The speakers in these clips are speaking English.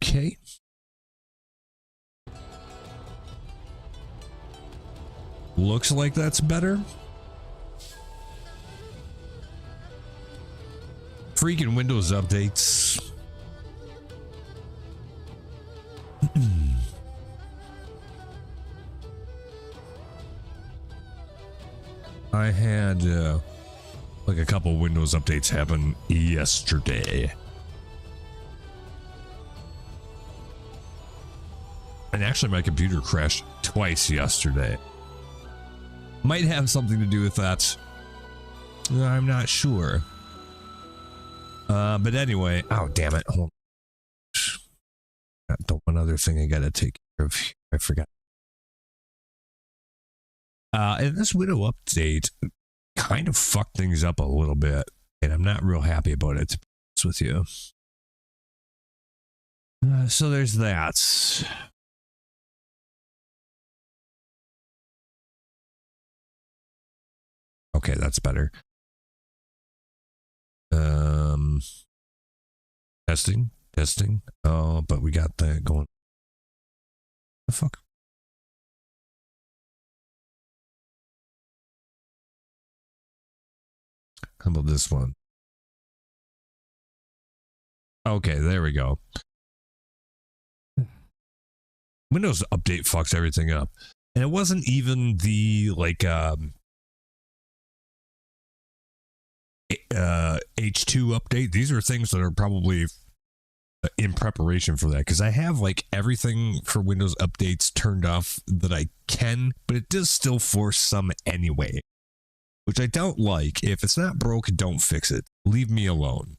Okay. Looks like that's better. Freaking Windows updates. I had like a couple Windows updates happen yesterday. And actually my computer crashed twice yesterday. Might have something to do with that. I'm not sure. But anyway, oh damn it. Hold on. The one other thing I gotta take care of. I forgot. And this Widow update kind of fucked things up a little bit, and I'm not real happy about it, to be honest with you. So there's that. Okay, that's better. Testing. Oh, but we got that going. The fuck? How about this one? Okay, there we go. Windows update fucks everything up. And it wasn't even the like H2 update. These are things that are probably in preparation for that, because I have like everything for Windows updates turned off that I can, but it does still force some anyway, which I don't like. If it's not broke, don't fix it. Leave me alone.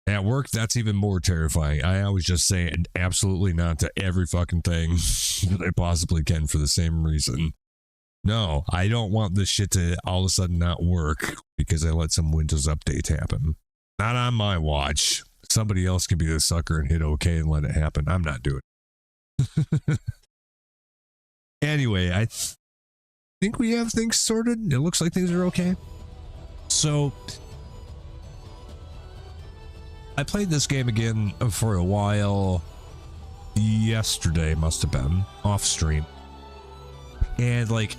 At work, that's even more terrifying. I always just say absolutely not to every fucking thing that I possibly can for the same reason. No, I don't want this shit to all of a sudden not work because I let some Windows update happen. Not on my watch. Somebody else can be the sucker and hit OK and let it happen. I'm not doing it. Anyway, I think we have things sorted. It looks like things are okay. So I played this game again for a while yesterday, must have been off stream, and like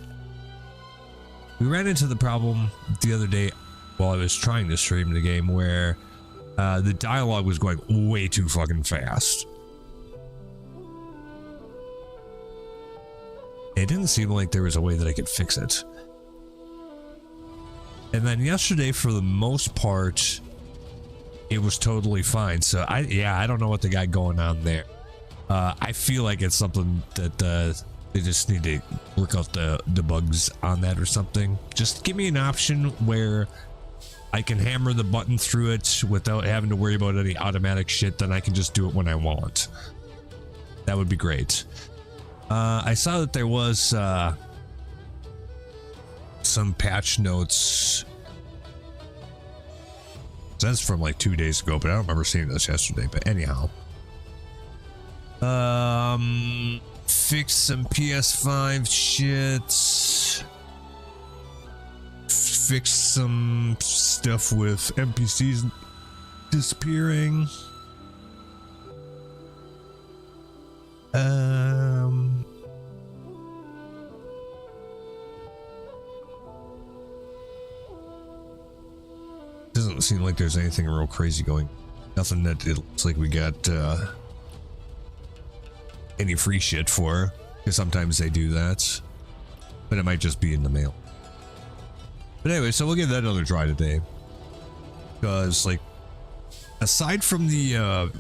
we ran into the problem the other day while I was trying to stream the game where the dialogue was going way too fucking fast. It didn't seem like there was a way that I could fix it. And then yesterday, for the most part, it was totally fine. So I don't know what they got going on there. I feel like it's something that they just need to work out the bugs on that or something. Just give me an option where I can hammer the button through it without having to worry about any automatic shit. Then I can just do it when I want. That would be great. I saw that there was some patch notes. That's from like 2 days ago, but I don't remember seeing this yesterday. But anyhow, fix some PS5 shit. Fix some stuff with NPCs disappearing. Doesn't seem like there's anything real crazy going. Nothing that it looks like we got any free shit for, because sometimes they do that, but it might just be in the mail. But anyway, so we'll give that another try today, because like aside from the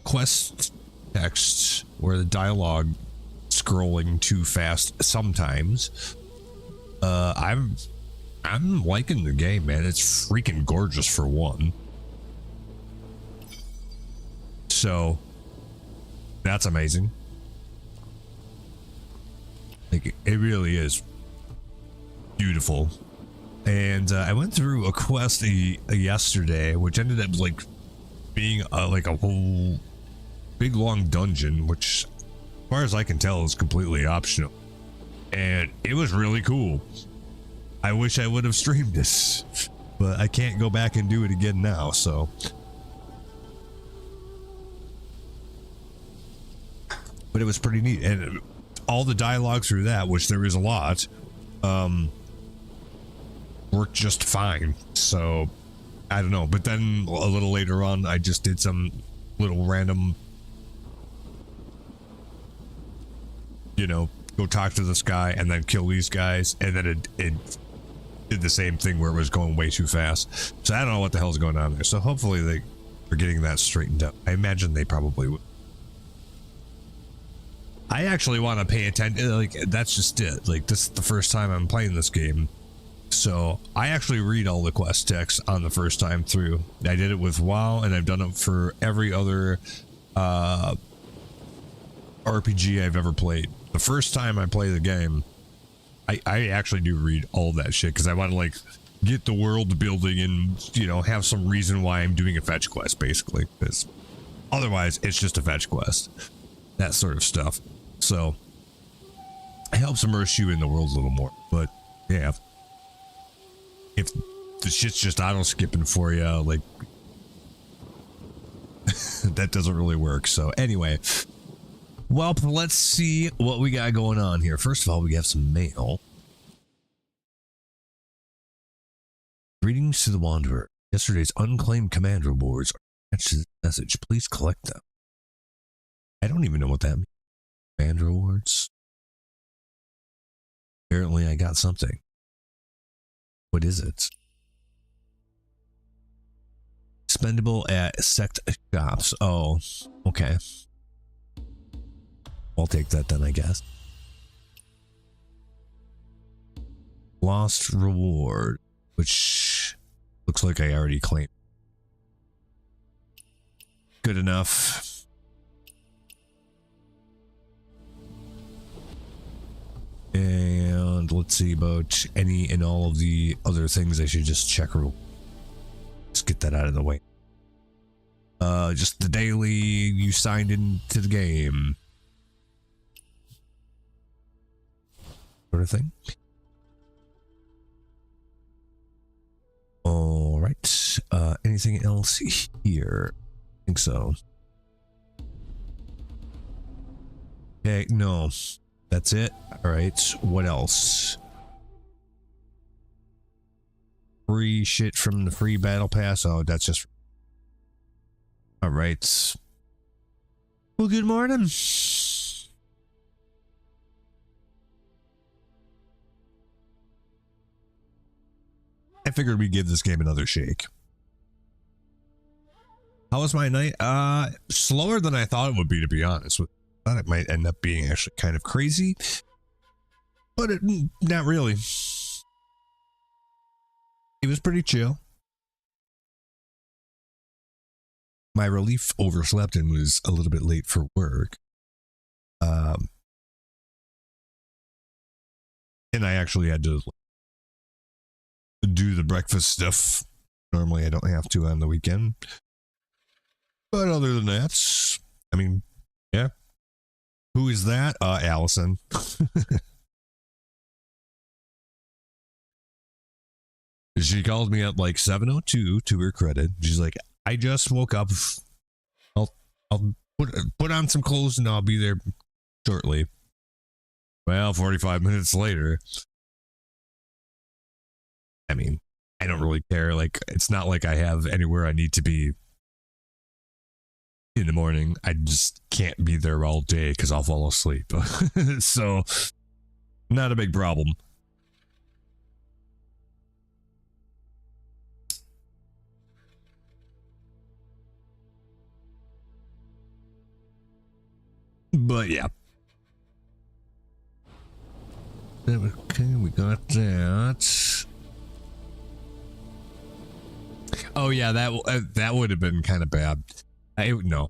quest text where the dialogue scrolling too fast sometimes, I'm liking the game, man. It's freaking gorgeous for one. So that's amazing. Like it really is beautiful. And I went through a quest yesterday, which ended up like being like a whole big long dungeon, which as far as I can tell is completely optional, and it was really cool. I wish I would have streamed this, but I can't go back and do it again now, so. But it was pretty neat, and all the dialogue through that, which there is a lot, worked just fine. So I don't know, but then a little later on, I just did some little random, you know, go talk to this guy and then kill these guys, and then it did the same thing where it was going way too fast. So I don't know what the hell's going on there. So hopefully they are getting that straightened out. I imagine they probably would. I actually want to pay attention. Like, that's just it. Like, this is the first time I'm playing this game, so I actually read all the quest text on the first time through. I did it with WoW, and I've done it for every other RPG I've ever played. The first time I play the game, I actually do read all that shit because I want to, like, get the world building and, you know, have some reason why I'm doing a fetch quest, basically, because otherwise it's just a fetch quest, that sort of stuff. So it helps immerse you in the world a little more. But yeah, if the shit's just auto skipping for you, like, that doesn't really work. So anyway, well, let's see what we got going on here. First of all, we have some mail. Greetings to the Wanderer. Yesterday's unclaimed command rewards are attached to this message. Please collect them. I don't even know what that means. Command rewards. Apparently I got something. What is it? Expendable at sect shops. Oh, okay. I'll take that then, I guess. Lost reward, which looks like I already claimed. Good enough. And let's see about any and all of the other things I should just check. Let's get that out of the way. Just the daily you signed into the game sort of thing. All right. Anything else here? I think so. Okay, no. That's it. All right. What else? Free shit from the free battle pass. Oh, that's just. All right. Well, good morning. I figured we'd give this game another shake. How was my night? Slower than I thought it would be, to be honest. I thought it might end up being actually kind of crazy, but not really. It was pretty chill. My relief overslept and was a little bit late for work. And I actually had to do the breakfast stuff. Normally I don't have to on the weekend. But other than that, I mean, yeah. Who is that? Allison. She called me at like 7:02 to her credit. She's like, I just woke up. I'll put on some clothes and I'll be there shortly. Well, 45 minutes later. I mean, I don't really care. Like, it's not like I have anywhere I need to be in the morning. I just can't be there all day because I'll fall asleep. So, not a big problem. But yeah. Okay, we got that. Oh yeah, that would have been kind of bad. No.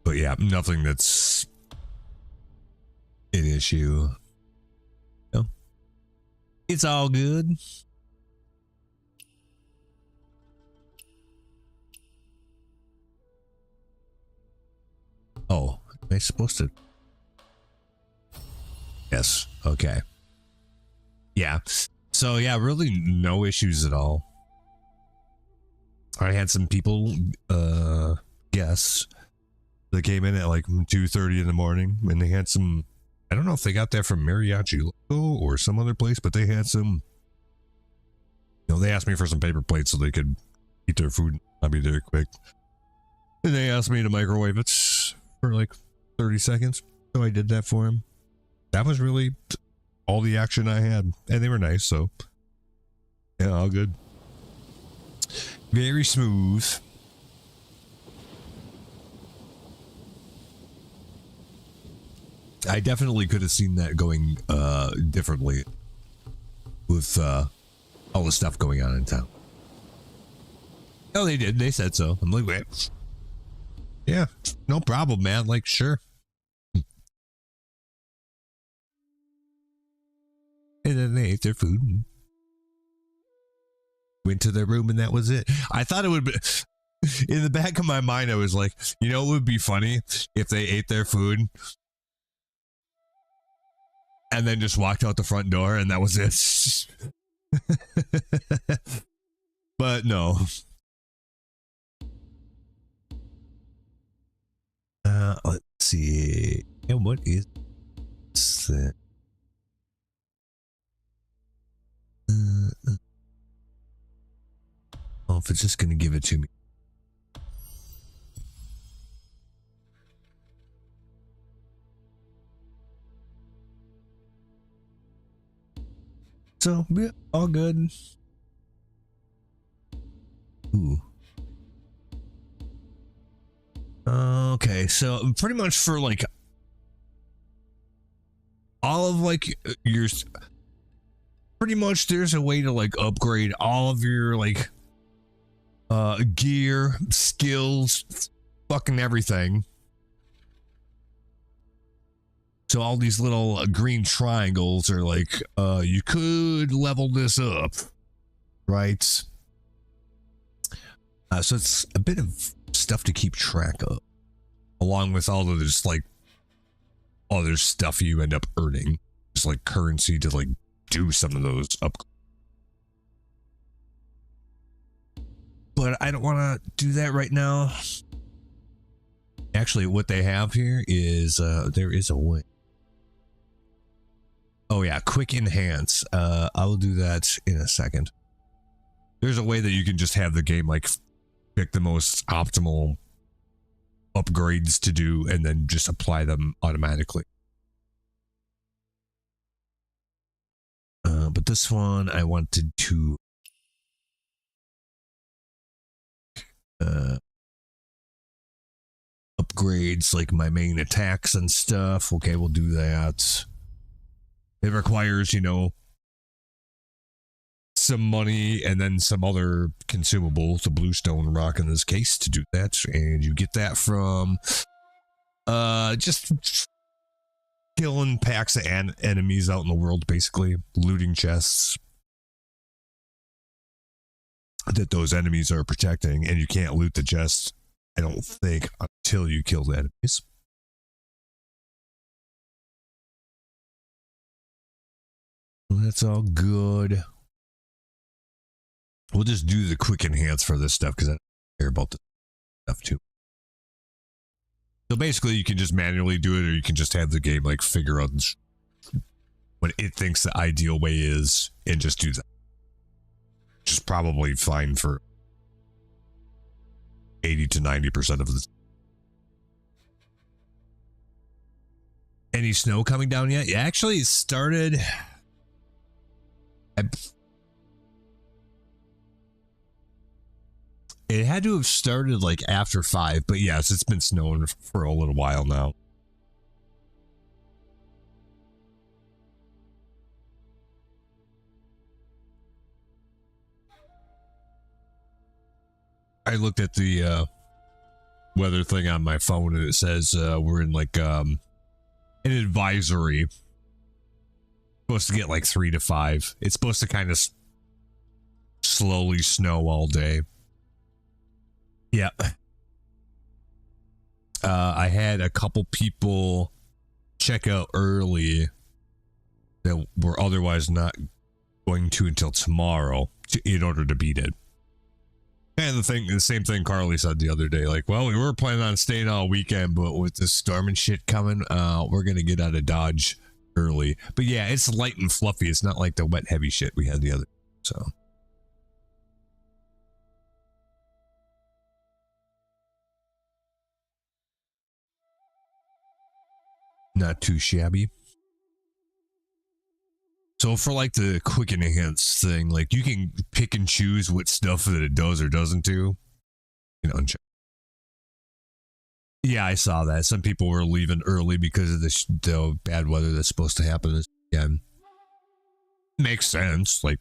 But yeah, nothing that's an issue. No. It's all good. Oh, am I supposed to? Yes. Okay. Yeah. So yeah, really no issues at all. I had some people, guests that came in at like 2:30 in the morning, and they had some. I don't know if they got that from Mariachi Loco or some other place, but they had some. You know, they asked me for some paper plates so they could eat their food. I'll be there quick. And they asked me to microwave it for like 30 seconds, so I did that for them. That was really all the action I had, and they were nice, so yeah, all good. Very smooth. I definitely could have seen that going differently with all the stuff going on in town. Oh, they did. They said so. I'm like, wait. Yeah, no problem, man. Like, sure. And then they ate their food and went to their room, and that was it. I thought it would be, in the back of my mind, I was like, you know, it would be funny if they ate their food and then just walked out the front door and that was it. But no. Let's see. And what is that? Oh, if it's just going to give it to me. So, yeah, all good. Ooh. Okay, so pretty much for like all of like your, pretty much there's a way to like upgrade all of your like gear, skills, fucking everything. So all these little green triangles are like, you could level this up, right? So it's a bit of stuff to keep track of, along with all of this like other stuff you end up earning, just like currency to like do some of those up. But I don't want to do that right now. Actually, what they have here is there is a way. Oh yeah, quick enhance. I will do that in a second. There's a way that you can just have the game like pick the most optimal upgrades to do and then just apply them automatically. But this one I wanted to upgrades like my main attacks and stuff. Okay, we'll do that. It requires, you know, some money and then some other consumable, the bluestone rock in this case, to do that. And you get that from just killing packs of enemies out in the world, basically looting chests that those enemies are protecting, and you can't loot the chests, I don't think, until you kill the enemies. That's all good. We'll just do the quick enhance for this stuff because I don't care about this stuff too. So basically you can just manually do it, or you can just have the game like figure out what it thinks the ideal way is and just do that. Which is probably fine for 80 to 90% of this. Any snow coming down yet? Yeah, actually it started. It had to have started like after 5, but yes, it's been snowing for a little while now. I looked at the weather thing on my phone and it says we're in like an advisory. Supposed to get like 3 to 5. It's supposed to kind of slowly snow all day. Yeah. I had a couple people check out early that we're otherwise not going to until tomorrow in order to beat it. And the same thing Carly said the other day, like, well, we were planning on staying all weekend, but with this storm and shit coming, we're going to get out of Dodge early. But yeah, it's light and fluffy. It's not like the wet, heavy shit we had the other, so. Not too shabby. So for like the quick enhance thing, like you can pick and choose what stuff that it does or doesn't do. You know, yeah, I saw that. Some people were leaving early because of the bad weather that's supposed to happen this weekend. Makes sense. Like,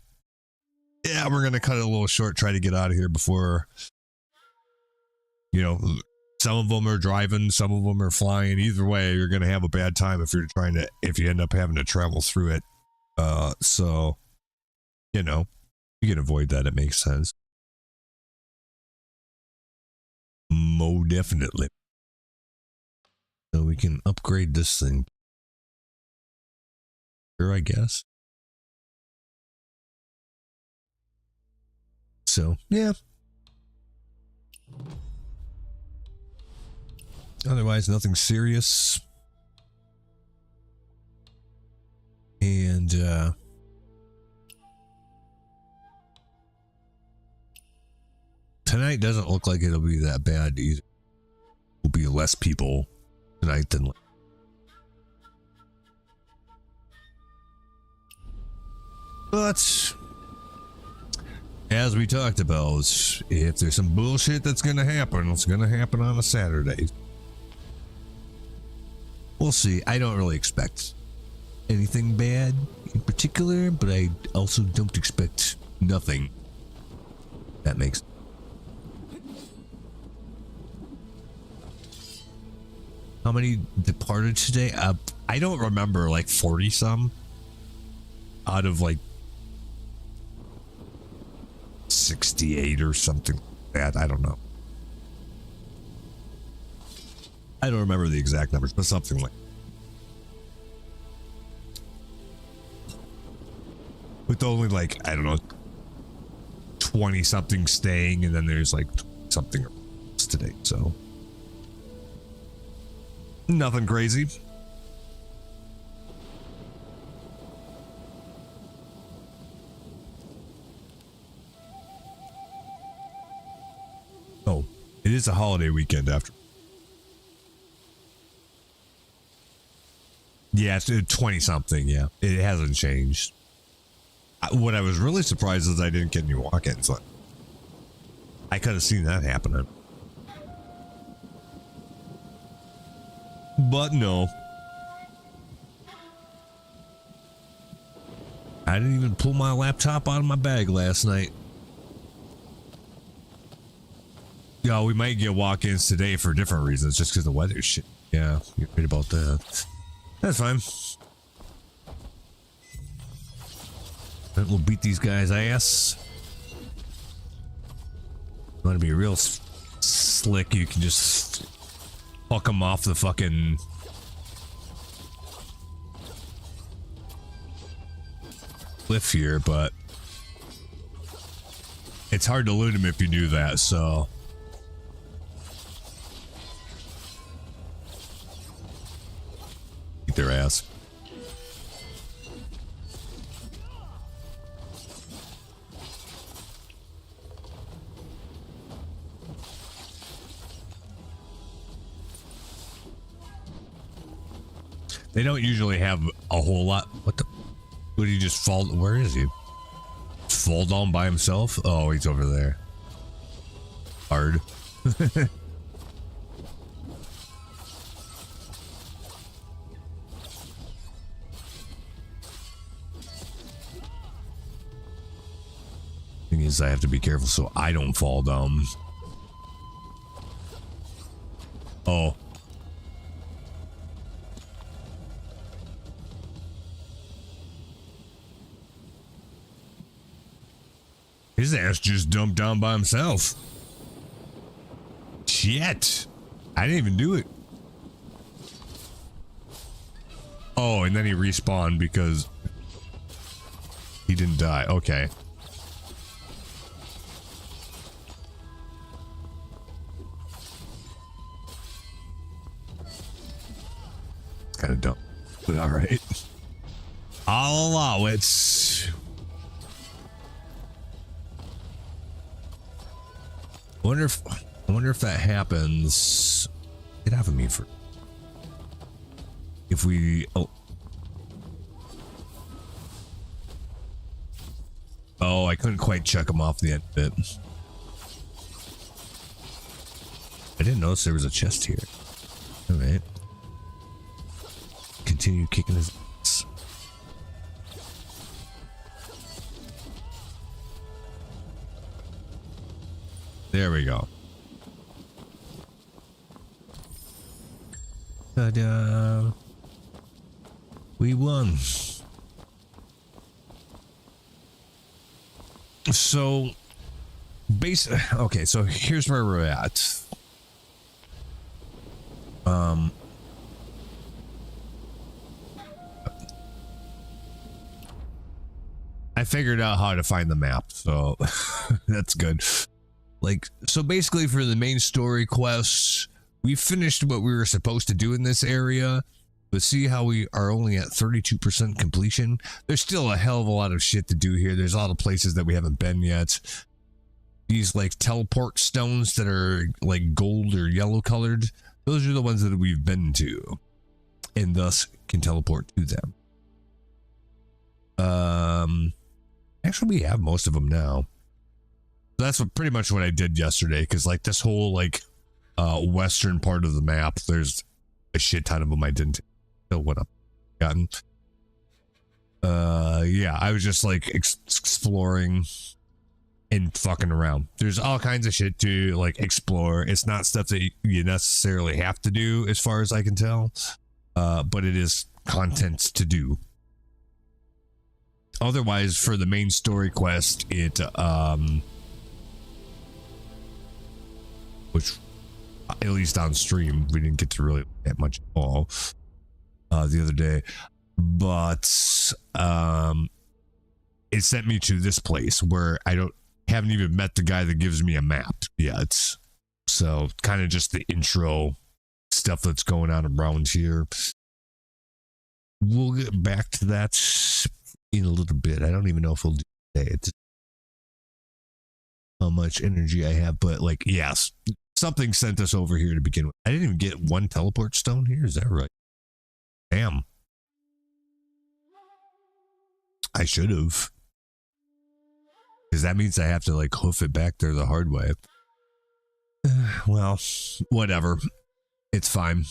yeah, we're gonna cut it a little short, try to get out of here before, you know, some of them are driving, some of them are flying. Either way, you're gonna have a bad time if you end up having to travel through it. So, you know, you can avoid that. It makes sense. Mo definitely. So we can upgrade this thing. Sure, I guess. So, yeah. Otherwise, nothing serious. And, tonight doesn't look like it'll be that bad either. Will be less people tonight than. But as we talked about, if there's some bullshit that's gonna happen, it's gonna happen on a Saturday. We'll see. I don't really expect anything bad in particular, but I also don't expect nothing. That makes. How many departed today? I don't remember, like 40 some out of like 68 or something like that. I don't know. I don't remember the exact numbers, but something like. With only like, I don't know, 20 something staying, and then there's like something today, so. Nothing crazy. Oh, it is a holiday weekend after. Yeah, it's 20 something. Yeah, it hasn't changed. What I was really surprised is I didn't get any walk-ins. I could have seen that happening. But no. I didn't even pull my laptop out of my bag last night. Yeah, we might get walk-ins today for different reasons, just because the weather's shit. Yeah, you're right about that. That's fine. We'll beat these guys' ass. You want to be real slick, you can just fuck them off the fucking cliff here, but it's hard to loot them if you do that, so. Eat their ass. They don't usually have a whole lot. What the? Would he just fall? Where is he? Fall down by himself? Oh, he's over there. Hard. Thing is, I have to be careful so I don't fall down. Oh. His ass just dumped down by himself. Shit. I didn't even do it. Oh, and then he respawned because He didn't die. Okay. It's kind of dumb, but all right. I'll allow it. I wonder if that happens. Get off of me for. If we. Oh, I couldn't quite check him off the end of it. I didn't notice there was a chest here. All right. Continue kicking his ass. There we go. Ta-da. We won. So, okay, so here's where we're at. I figured out how to find the map, so that's good. Like, so basically for the main story quests, we finished what we were supposed to do in this area, but see how we are only at 32% completion? There's still a hell of a lot of shit to do here. There's a lot of places that we haven't been yet. These like teleport stones that are like gold or yellow colored, those are the ones that we've been to and thus can teleport to them. Actually we have most of them now. That's pretty much what I did yesterday, because like this whole like western part of the map, there's a shit ton of them I didn't know what I've gotten. Yeah, I was just like exploring and fucking around. There's all kinds of shit to like explore. It's not stuff that you necessarily have to do as far as I can tell, but it is content to do. Otherwise, for the main story quest, it which at least on stream we didn't get to really that much at all the other day, but it sent me to this place where I haven't even met the guy that gives me a map yet. So kind of just the intro stuff that's going on around here. We'll get back to that in a little bit. I don't even know if we'll do today. It's how much energy I have, but like, yes, something sent us over here to begin with. I didn't even get one teleport stone here. Is that right? Damn. I should have. Because that means I have to like hoof it back there the hard way. Well, whatever. It's fine.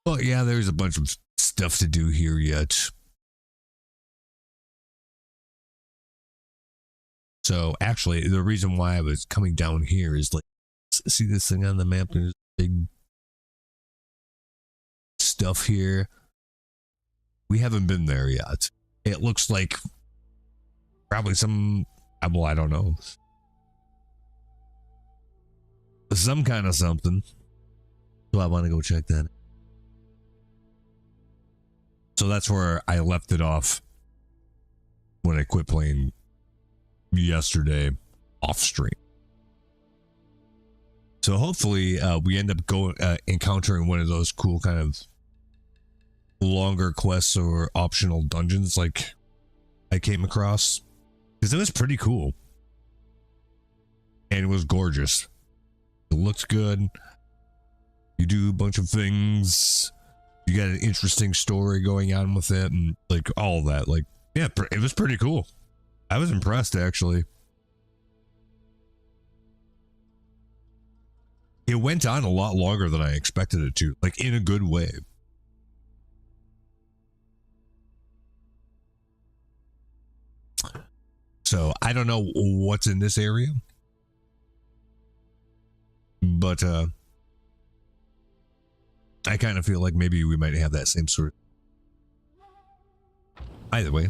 Well, yeah, there's a bunch of stuff to do here yet. So actually, the reason why I was coming down here is like, see this thing on the map? There's big stuff here. We haven't been there yet. It looks like probably some, well, I don't know. Some kind of something. So I want to go check that. So that's where I left it off when I quit playing yesterday off stream. So hopefully we end up encountering one of those cool kind of longer quests or optional dungeons like I came across, because it was pretty cool and it was gorgeous. It looked good. You do a bunch of things. You got an interesting story going on with it, and like all that. Like, yeah, it was pretty cool. I was impressed, actually. It went on a lot longer than I expected it to, like in a good way. So I don't know what's in this area, but I kind of feel like maybe we might have that same sort. Either way.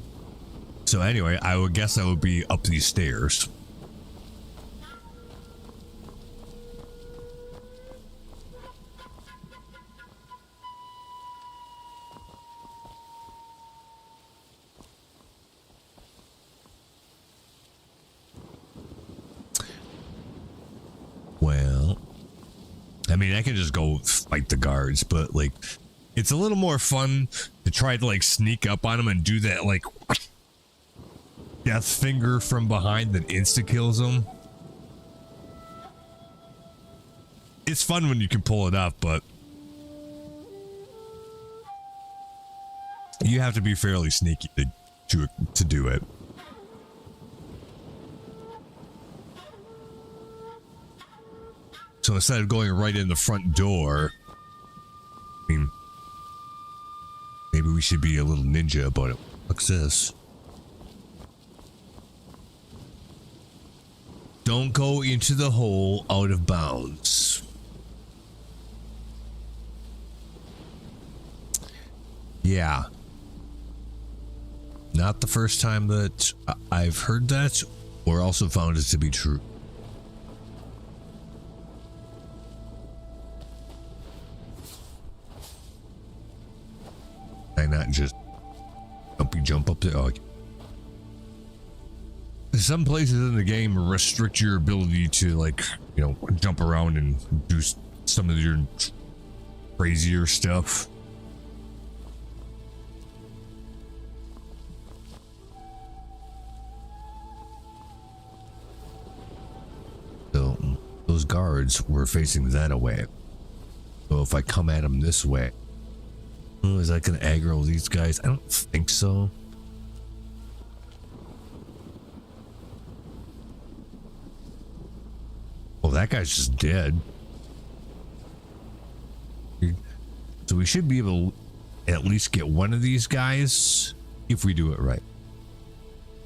So anyway, I would guess I would be up these stairs. mean, I can just go fight the guards, but like, it's a little more fun to try to like sneak up on them and do that like death finger from behind that insta kills them. It's fun when you can pull it off, but you have to be fairly sneaky to do it. So instead of going right in the front door, I mean, maybe we should be a little ninja about it. What's this? Don't go into the hole out of bounds. Yeah. Not the first time that I've heard that or also found it to be true. I not just jump up there. Oh. Some places in the game restrict your ability to, like, you know, jump around and do some of your crazier stuff. So those guards were facing that way. So if I come at them this way, oh, is that going to aggro these guys? I don't think so. Oh, that guy's just dead. So we should be able to at least get one of these guys if we do it right.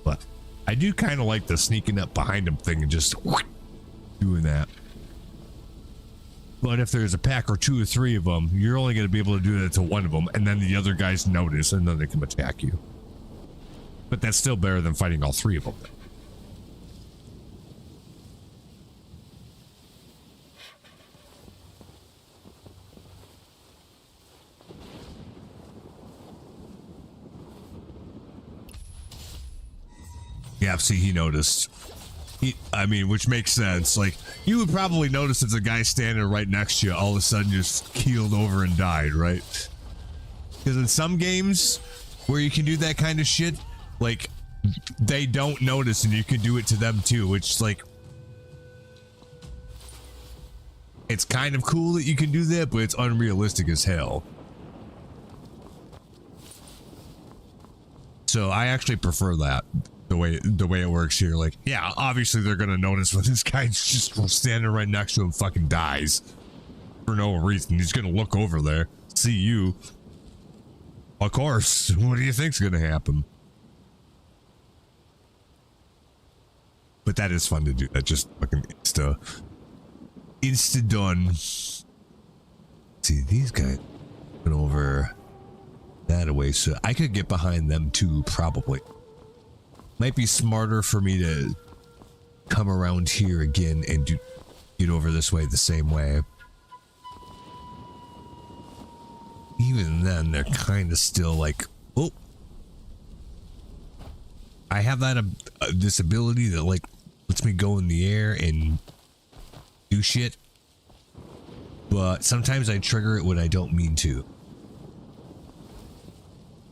But I do kind of like the sneaking up behind him thing and just doing that. But if there's a pack or two or three of them, you're only going to be able to do that to one of them, and then the other guys notice, and then they can attack you. But that's still better than fighting all three of them. Yeah, see, he noticed. I mean, which makes sense. Like, you would probably notice if the guy standing right next to you all of a sudden just keeled over and died, right? Because in some games where you can do that kind of shit, like, they don't notice and you can do it to them too, which, like, it's kind of cool that you can do that, but it's unrealistic as hell. So I actually prefer that. The way it works here, like, yeah, obviously they're gonna notice when this guy's just standing right next to him fucking dies for no reason. He's gonna look over there, see you. Of course, what do you think's gonna happen? But that is fun to do. That just fucking insta done. See, these guys went over that away, so I could get behind them too, probably. Might be smarter for me to come around here again and get over this way the same way. Even then, they're kind of still like, oh. I have that this ability that like lets me go in the air and do shit. But sometimes I trigger it when I don't mean to.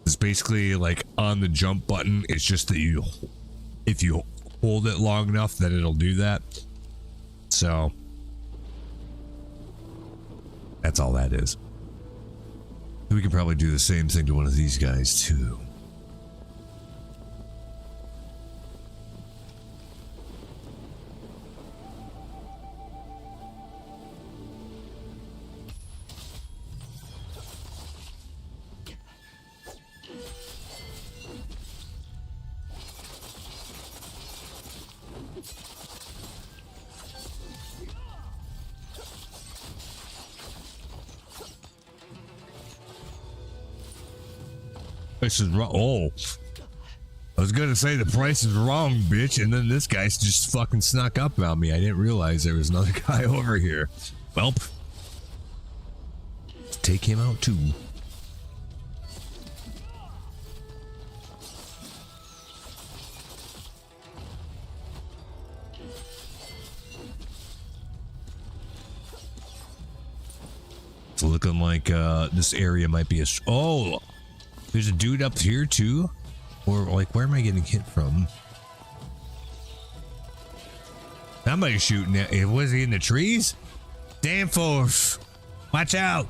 It's basically like on the jump button. It's just that if you hold it long enough, then it'll do that. So that's all that is. We can probably do the same thing to one of these guys too. This is wrong. Oh, I was gonna say the price is wrong, bitch, and then this guy just fucking snuck up on me. I didn't realize there was another guy over here. Welp, take him out too. looking like this area might be a... Oh, there's a dude up here too? Or like, where am I getting hit from? Somebody's shooting at... Was he in the trees? Danforth! Watch out!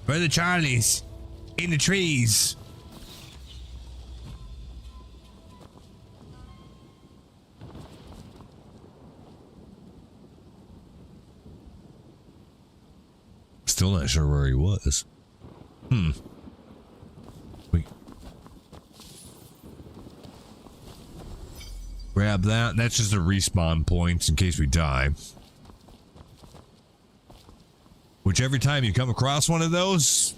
Brother Charlie's in the trees. Still not sure where he was. Wait. Grab that. That's just a respawn point in case we die. Which every time you come across one of those,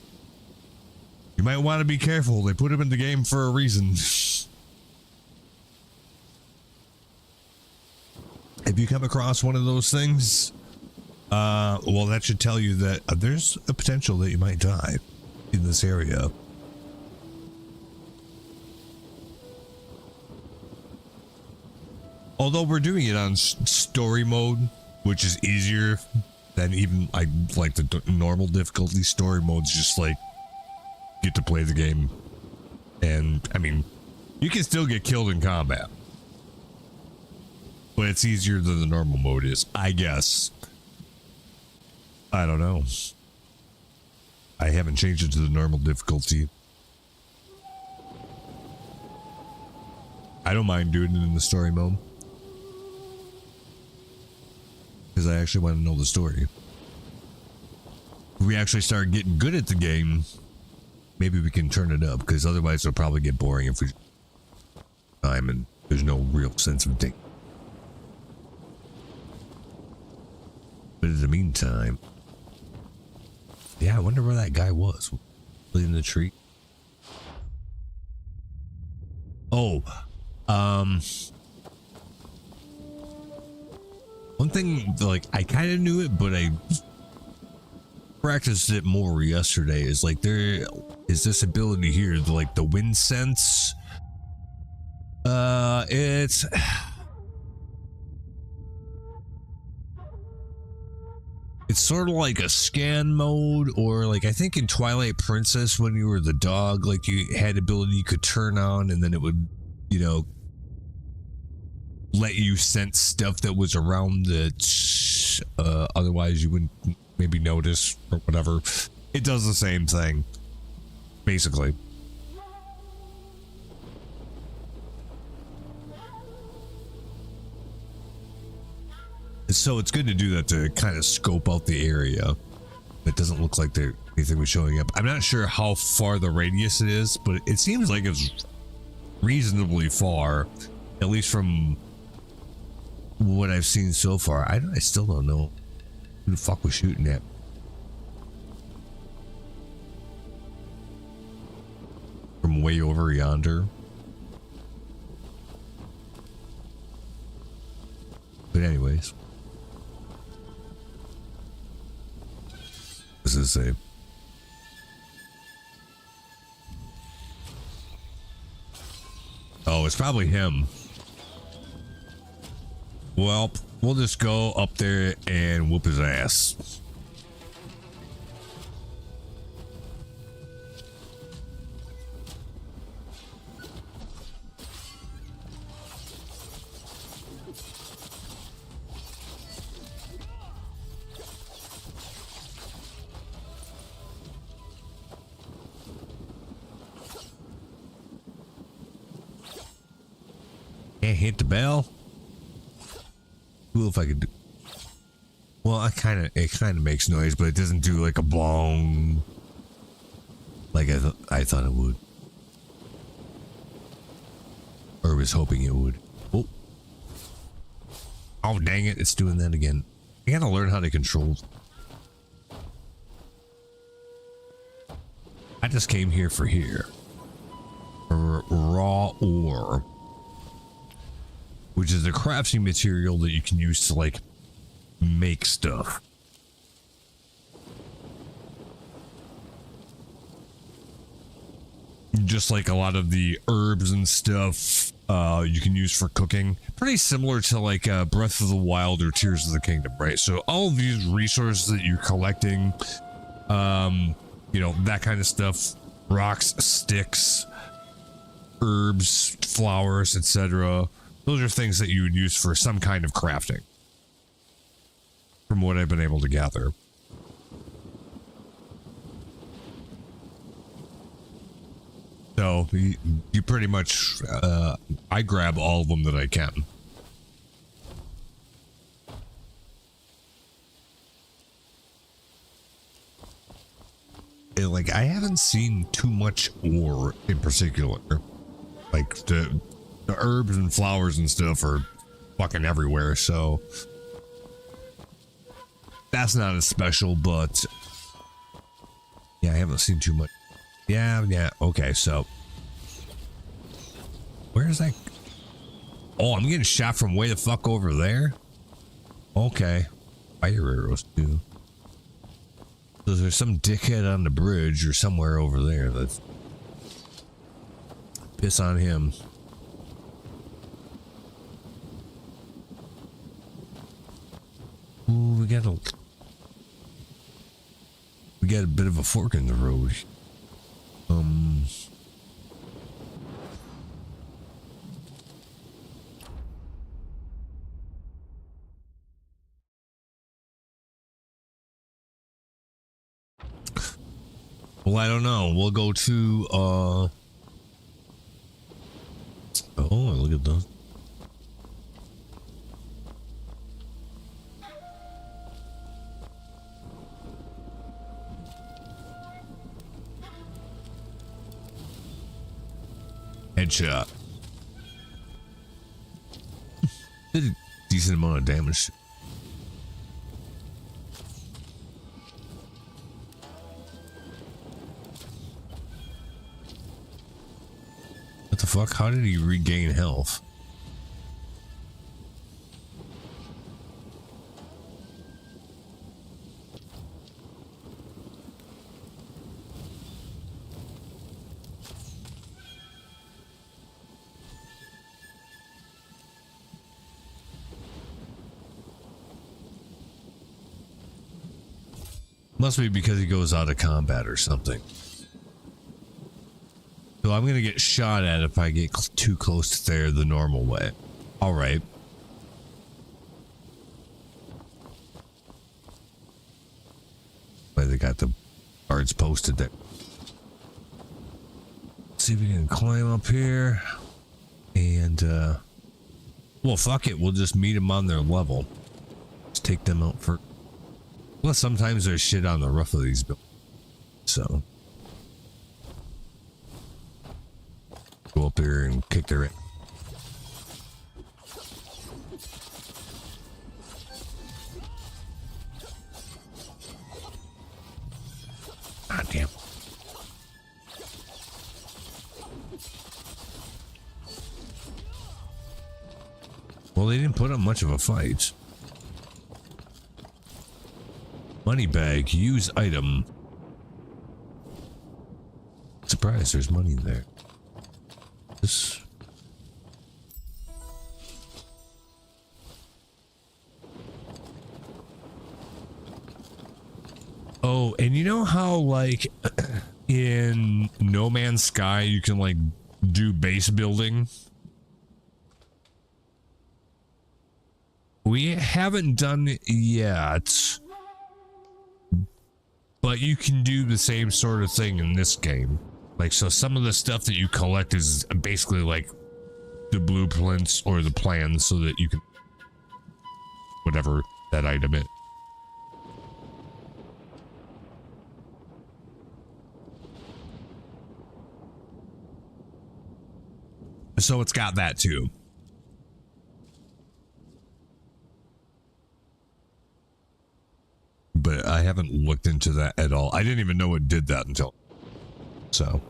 you might want to be careful. They put them in the game for a reason. If you come across one of those things, well, that should tell you that there's a potential that you might die in this area. Although we're doing it on story mode, which is easier than even like the normal difficulty. Story mode's just like get to play the game, and I mean, you can still get killed in combat, but it's easier than the normal mode is, I guess. I don't know. I haven't changed it to the normal difficulty. I don't mind doing it in the story mode, because I actually want to know the story. If we actually start getting good at the game, maybe we can turn it up, because otherwise it'll probably get boring if we time and there's no real sense of thing. But in the meantime, yeah, I wonder where that guy was. In the tree. Oh, one thing, like, I kind of knew it, but I practiced it more yesterday, is like there is this ability here, like the wind sense. It's sort of like a scan mode, or like I think in Twilight Princess when you were the dog, like you had ability you could turn on and then it would, you know, let you sense stuff that was around that otherwise you wouldn't maybe notice or whatever. It does the same thing, basically. So it's good to do that to kind of scope out the area. It doesn't look like anything was showing up. I'm not sure how far the radius it is, but it seems like it's reasonably far, at least from what I've seen so far. I still don't know who the fuck was shooting at. From way over yonder. But anyways. What does it say? Oh, it's probably him. Well, we'll just go up there and whoop his ass. Can't hit the bell. Cool if I could do. Well, it kind of makes noise, but it doesn't do like a bong like I thought it would, or was hoping it would. Oh dang it! It's doing that again. I gotta learn how to control. I just came here for raw ore, which is a crafting material that you can use to like make stuff. Just like a lot of the herbs and stuff you can use for cooking. Pretty similar to like Breath of the Wild or Tears of the Kingdom, right? So all of these resources that you're collecting You know, that kind of stuff. Rocks, sticks, herbs, flowers, etc. Those are things that you would use for some kind of crafting, from what I've been able to gather. So you pretty much, I grab all of them that I can. Like, I haven't seen too much ore in particular. Like, the herbs and flowers and stuff are fucking everywhere, so that's not as special, but yeah, I haven't seen too much. Yeah, okay, so where's that? Oh, I'm getting shot from way the fuck over there? Okay. Fire arrows, too. So there's some dickhead on the bridge or somewhere over there. Let's piss on him. Ooh, we got a bit of a fork in the road. Well, I don't know. We'll go to, oh, look at those. Headshot. Did a decent amount of damage. What the fuck? How did he regain health? Must be because he goes out of combat or something. So I'm gonna get shot at if I get too close to there the normal way. All right. But they got the guards posted there. See if we can climb up here. And, well, fuck it. We'll just meet them on their level. Just take them out for... Well, sometimes there's shit on the roof of these buildings. So... go up there and kick their ass. Ah, damn. Well, they didn't put up much of a fight. Money bag, use item. Surprise, there's money there. This. Oh, and you know how, like, in No Man's Sky, you can, like, do base building? We haven't done it yet, but you can do the same sort of thing in this game. Like, so some of the stuff that you collect is basically like the blueprints or the plans so that you can, whatever that item is. So it's got that too. But I haven't looked into that at all. I didn't even know it did that until... So...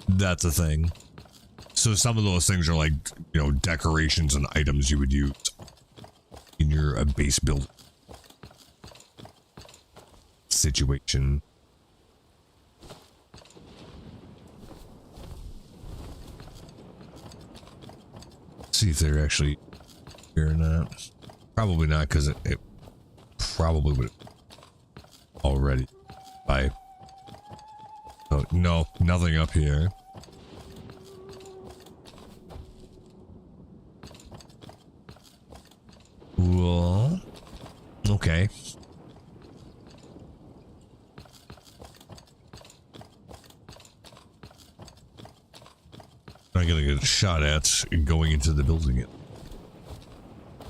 that's a thing. So some of those things are like, you know, decorations and items you would use in your base build situation. See if they're actually Here or not? Probably not, because it probably would already. Bye. Oh, no, nothing up here. Cool. Okay. I'm gonna get a shot at going into the building,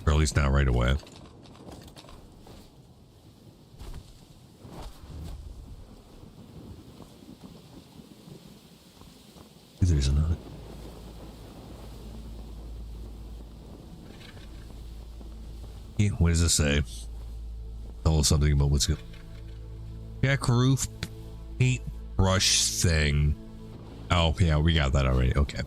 or at least not right away. There's another. What does it say? Tell us something about what's good. Check roof paint brush thing. Oh, yeah, we got that already. Okay.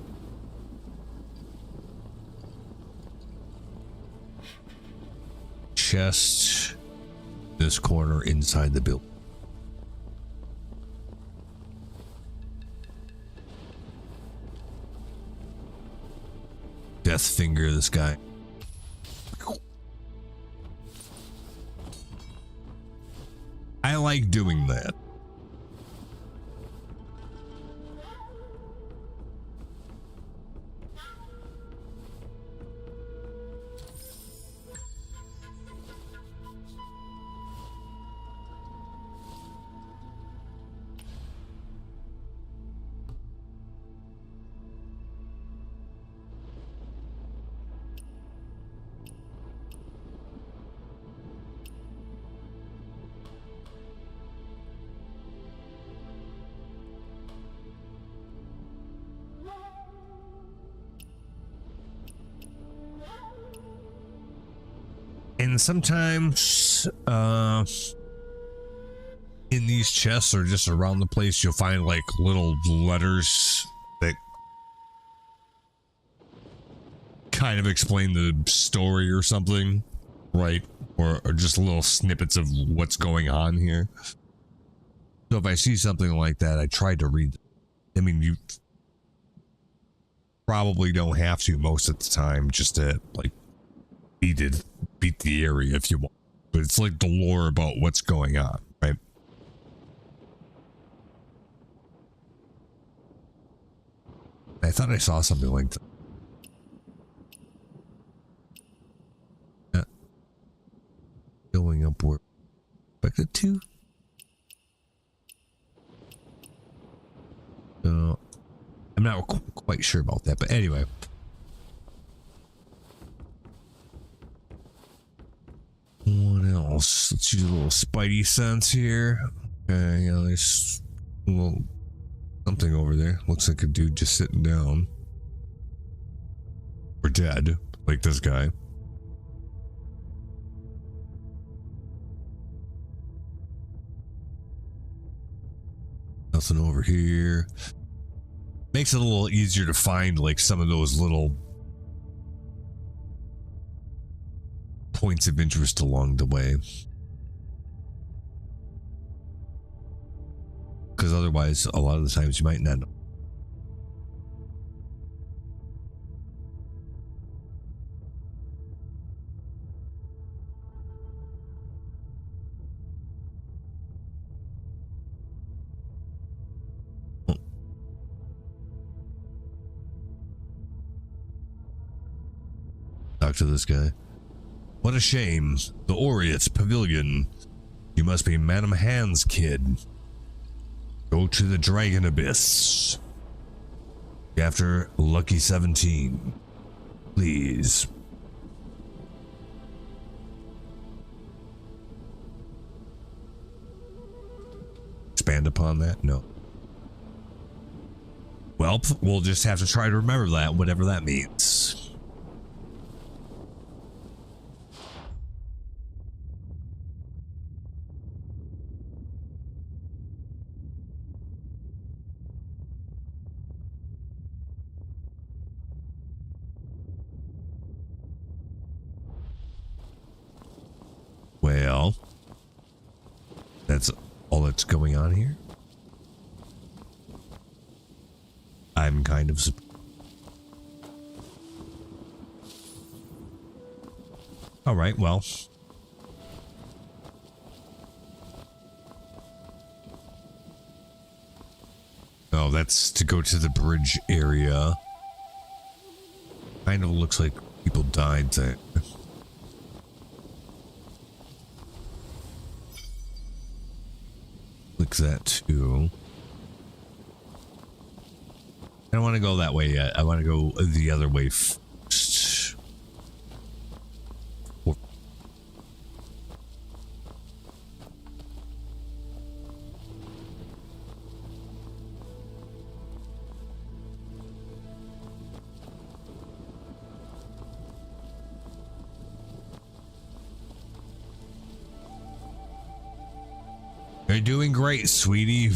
Chest. This corner inside the building. Death finger this guy. I like doing that. And sometimes, in these chests or just around the place, you'll find like little letters that kind of explain the story or something, right? Or just little snippets of what's going on here. So if I see something like that, I try to read them. I mean, you probably don't have to most of the time, just to like beat the area if you want, but it's like the lore about what's going on, right? I thought I saw something like that. Going upward. Expected to. So I'm not quite sure about that, but anyway. What else? Let's use a little spidey sense here. Okay, yeah, there's a little something over there. Looks like a dude just sitting down. Or dead, like this guy. Nothing over here. Makes it a little easier to find like some of those little points of interest along the way, because otherwise a lot of the times you might not know. Talk to this guy. What a shame. The Aureate Pavilion. You must be Madam Hand's kid. Go to the Dragon Abyss. After Lucky 17. Please. Expand upon that? No. Well, we'll just have to try to remember that, whatever that means. Well, that's all that's going on here. I'm kind of All right, well. Oh, that's to go to the bridge area. Kind of looks like people died there. Click that too. I don't want to go that way yet. I want to go the other way first. You're doing great, sweetie.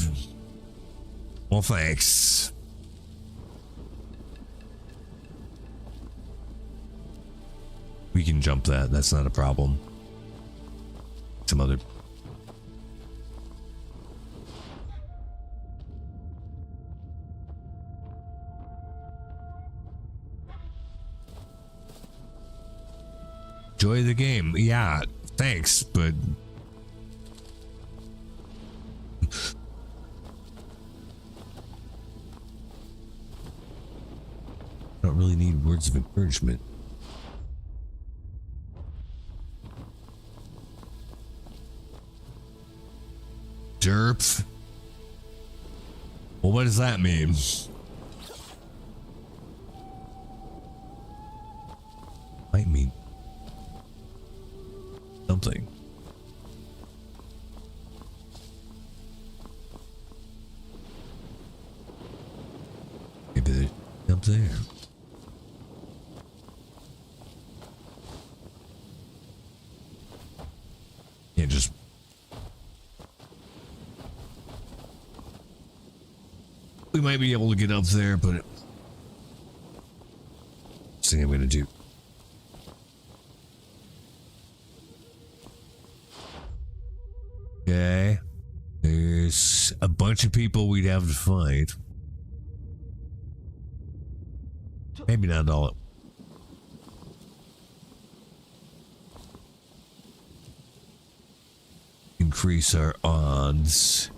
Well, thanks. We can jump that. That's not a problem. Some other... Enjoy the game. Yeah, thanks, but... I don't really need words of encouragement. Derp. Well, what does that mean? Might mean something. Maybe there's up there. Yeah, just... We might be able to get up there, but... thing I'm going to do. Okay. There's a bunch of people we'd have to fight. Maybe not all. Increase our odds.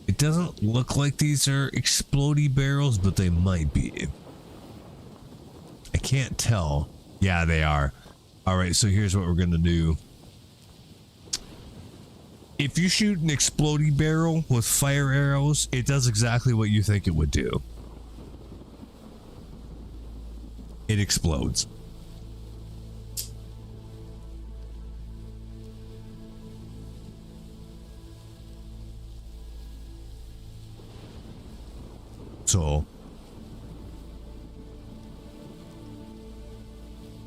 It doesn't look like these are explodey barrels, but they might be. I can't tell. Yeah, they are. All right, so here's what we're going to do. If you shoot an explodey barrel with fire arrows, it does exactly what you think it would do. It explodes. So,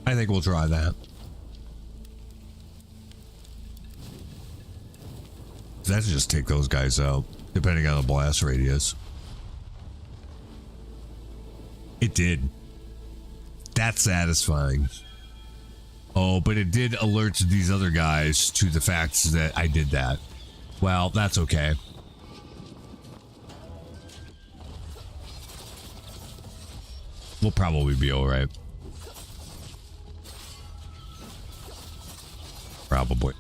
I think we'll try that. That's just take those guys out, depending on the blast radius. It did. That's satisfying. Oh, but it did alert these other guys to the fact that I did that. Well, that's okay. We'll probably be all right. Probably.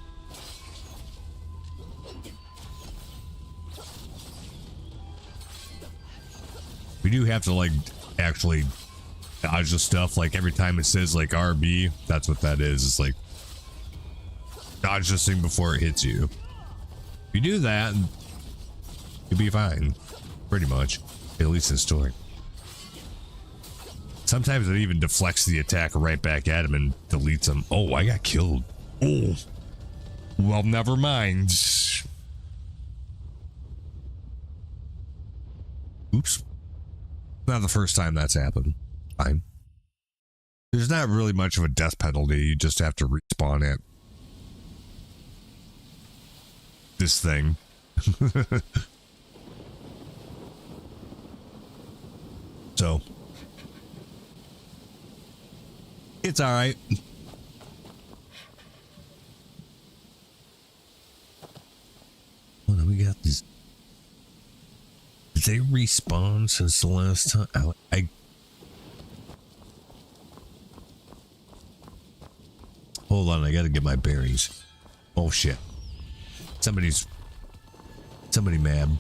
We do have to, like, actually dodge the stuff. Like, every time it says, like, RB, that's what that is. It's like, dodge this thing before it hits you. If you do that, you'll be fine. Pretty much. At least in story. Sometimes it even deflects the attack right back at him and deletes him. Oh, I got killed. Oh. Well, never mind. Oops. Not the first time that's happened. Fine. There's not really much of a death penalty. You just have to respawn it. This thing. So. It's all right. Oh, no, we got these. Did they respawn since the last time? Hold on, I gotta get my bearings. Oh shit. Somebody mad.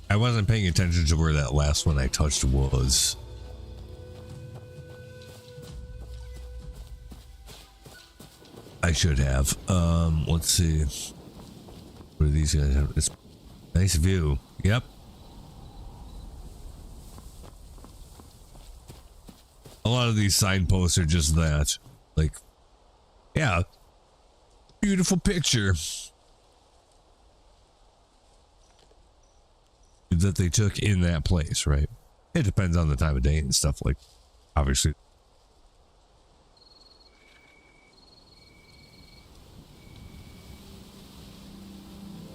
I wasn't paying attention to where that last one I touched was. I should have. Let's see. What do these guys have? It's nice view. Yep. A lot of these signposts are just that. Like, yeah. Beautiful picture. That they took in that place, right? It depends on the time of day and stuff, like, obviously.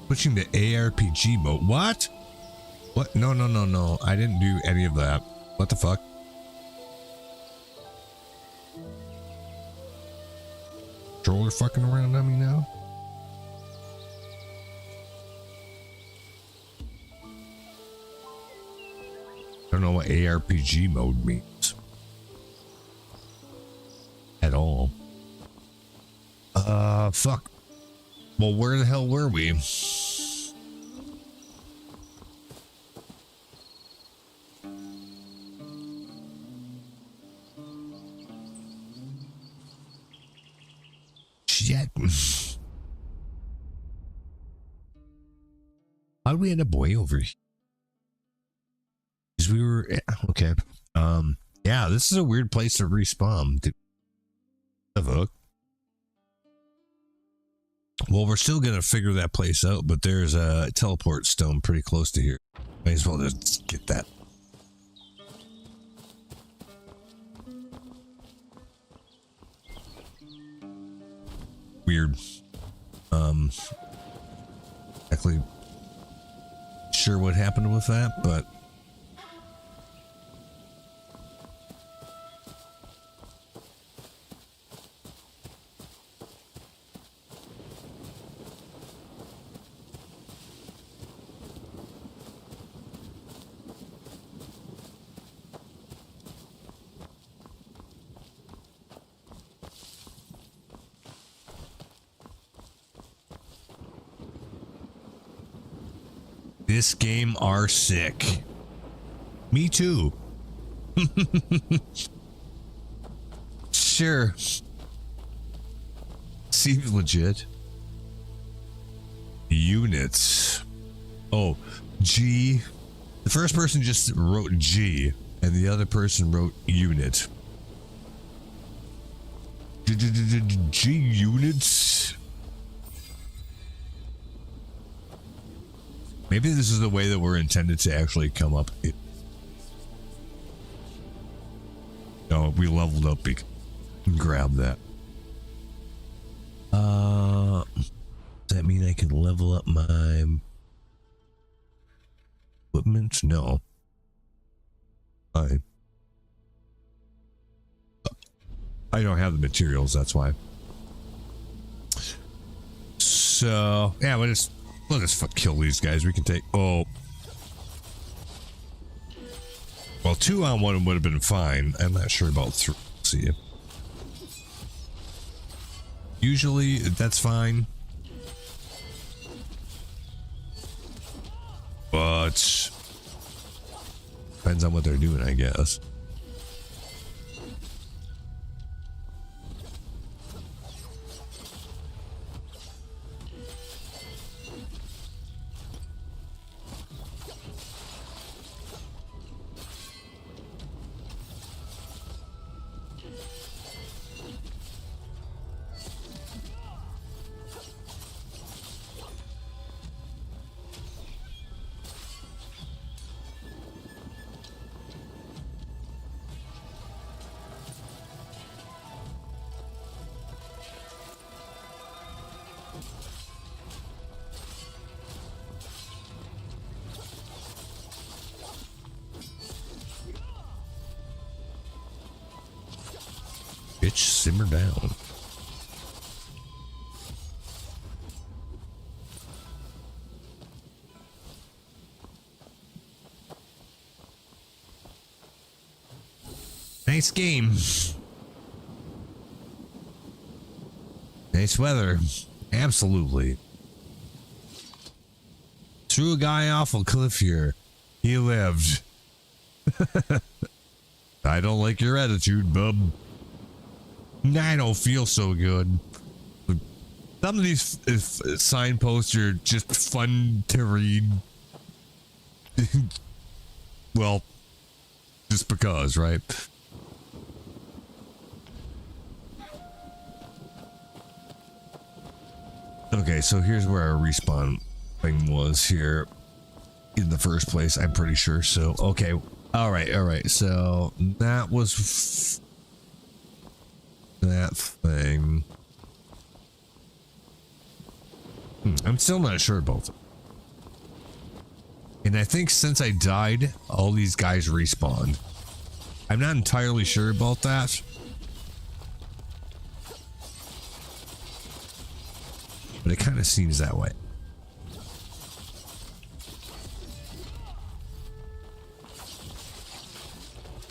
Switching to ARPG mode. What? What? No, no, no, no. I didn't do any of that. What the fuck? Controller fucking around on me now? I don't know what ARPG mode means. At all. Fuck. Well, where the hell were we? Shit. How did we end up way over here? We were okay. Yeah, this is a weird place to respawn. Well, we're still gonna figure that place out, but there's a teleport stone pretty close to here. May as well just get that. Weird. Exactly sure what happened with that, but this game are sick. Me too. Sure. Seems legit. Units. Oh, G. The first person just wrote G, and the other person wrote unit. G units. Maybe this is the way that we're intended to actually come up. No, we leveled up. Grab that. Does that mean I can level up my equipment? No. I don't have the materials, that's why. So, yeah, we'll just kill these guys. We can take... Oh. Well, 2 on 1 would have been fine. I'm not sure about 3. See. Usually, that's fine. But... depends on what they're doing, I guess. Bitch, simmer down. Nice game. Nice weather. Absolutely. Threw a guy off a cliff here. He lived. I don't like your attitude, bub. I don't feel so good. Some of these signposts are just fun to read. Well, just because, right? Okay, so here's where our respawn thing was here in the first place, I'm pretty sure. So, okay. All right. So that was that thing. I'm still not sure about them. And I think since I died, all these guys respawned. I'm not entirely sure about that. But it kind of seems that way.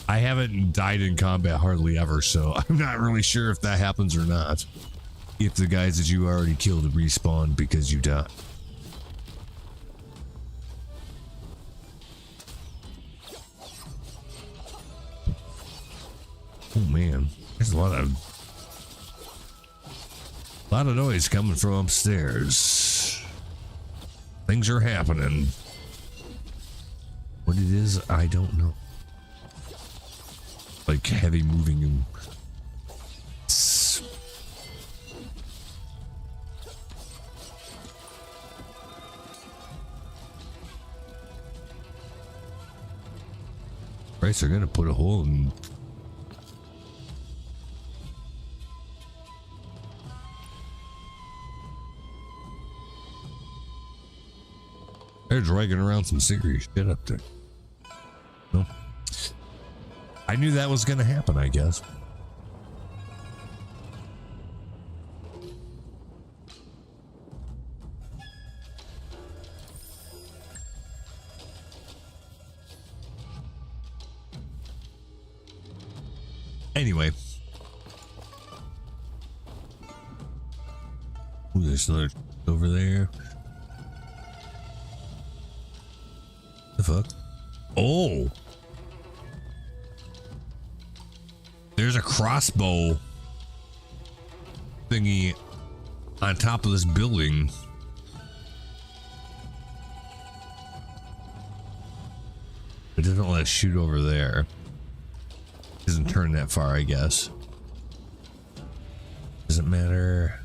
I haven't died in combat hardly ever, so I'm not really sure if that happens or not. If the guys that you already killed respawn because you died. Oh man, there's a lot of noise coming from upstairs. Things are happening. What it is, I don't know. Like heavy moving and Christ, they're gonna put a hole in. They're dragging around some serious shit up there. No. I knew that was gonna happen, I guess. Anyway. Ooh, there's another over there. The fuck? Oh! There's a crossbow thingy on top of this building. It doesn't let us shoot over there. Doesn't turn that far, I guess. Doesn't matter.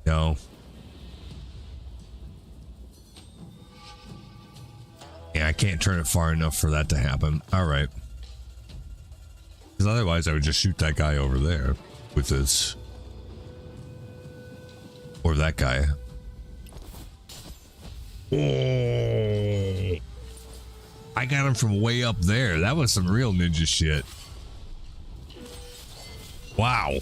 No. Yeah, I can't turn it far enough for that to happen. All right. Because otherwise I would just shoot that guy over there with this. Or that guy. Oh. I got him from way up there. That was some real ninja shit. Wow.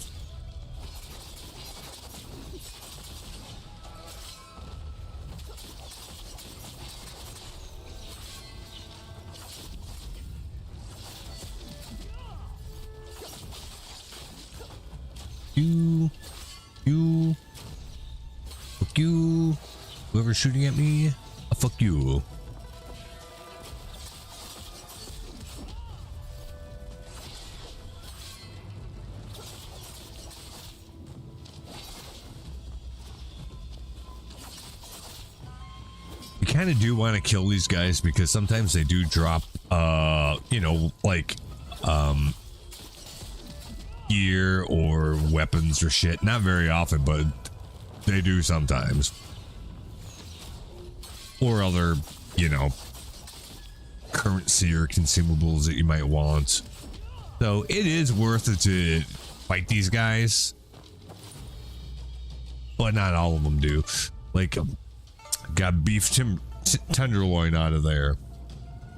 You. Fuck you. Whoever's shooting at me, fuck you. You kind of do want to kill these guys because sometimes they do drop, you know, like, gear or weapons or shit. Not very often, but they do sometimes. Or other, you know, currency or consumables that you might want. So it is worth it to fight these guys. But not all of them do. Like, got beef tenderloin out of there.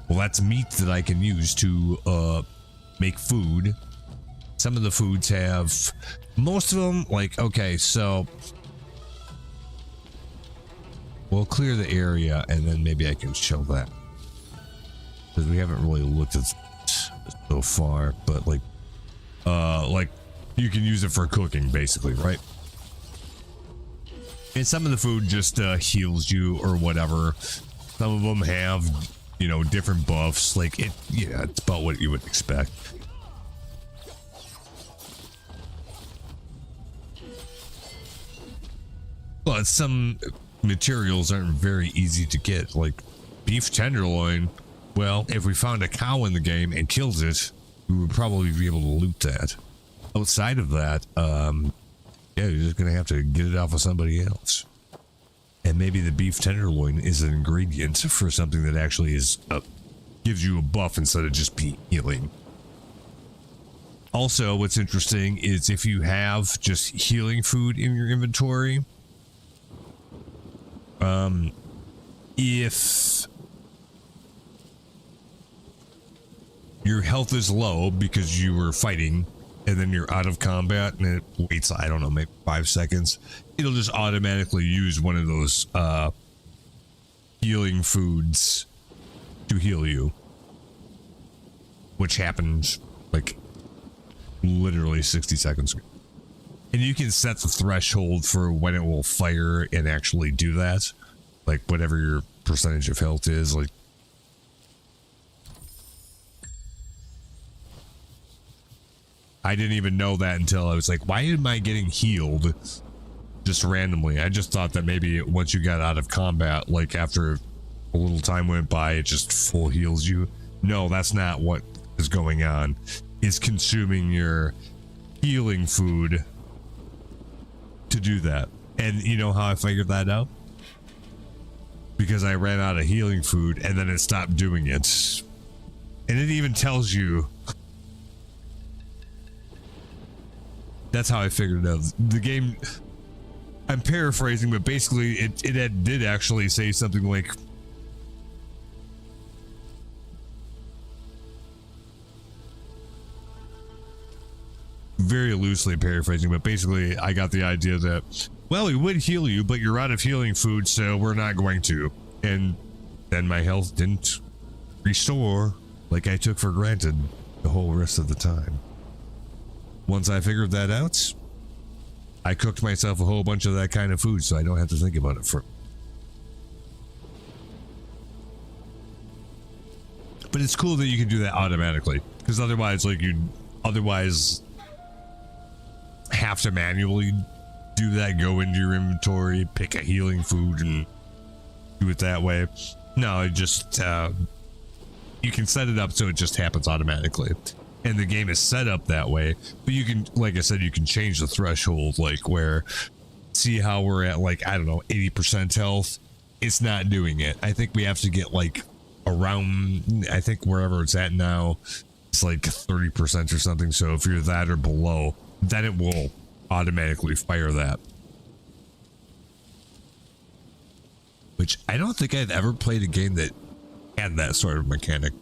Well, that's meat that I can use to make food. Some of the foods have, most of them, like, okay, so we'll clear the area and then maybe I can show that. Because we haven't really looked at so far, but like you can use it for cooking basically, right? And some of the food just heals you or whatever. Some of them have, you know, different buffs. Like it, yeah, it's about what you would expect. But some materials aren't very easy to get, like beef tenderloin. Well, if we found a cow in the game and killed it, we would probably be able to loot that. Outside of that, yeah, you're just gonna have to get it off of somebody else. And maybe the beef tenderloin is an ingredient for something that actually is gives you a buff instead of just be healing. Also, what's interesting is if you have just healing food in your inventory, if your health is low because you were fighting and then you're out of combat and it waits, I don't know, maybe 5 seconds, it'll just automatically use one of those healing foods to heal you, which happened like literally 60 seconds ago. And you can set the threshold for when it will fire and actually do that, like whatever your percentage of health is. Like, I didn't even know that until I was like, why am I getting healed just randomly? I just thought that maybe once you got out of combat, like after a little time went by, it just full heals you. No, that's not what is going on. It's consuming your healing food to do that. And you know how I figured that out? Because I ran out of healing food and then it stopped doing it. And it even tells you. That's how I figured it out. The game, I'm paraphrasing, but basically it did actually say something like, very loosely paraphrasing, but basically I got the idea that, well, we would heal you, but you're out of healing food, so we're not going to. And then my health didn't restore like I took for granted the whole rest of the time. Once I figured that out, I cooked myself a whole bunch of that kind of food so I don't have to think about it for. But it's cool that you can do that automatically, because otherwise, like, you'd have to manually do that, go into your inventory, pick a healing food and do it that way. No, it just you can set it up so it just happens automatically, and the game is set up that way. But you can, like I said, you can change the threshold, like where, see how we're at, like, I don't know, 80% health. It's not doing it. I think we have to get like around, I think wherever it's at now, it's like 30% or something. So if you're that or below, then it will automatically fire that. Which I don't think I've ever played a game that had that sort of mechanic.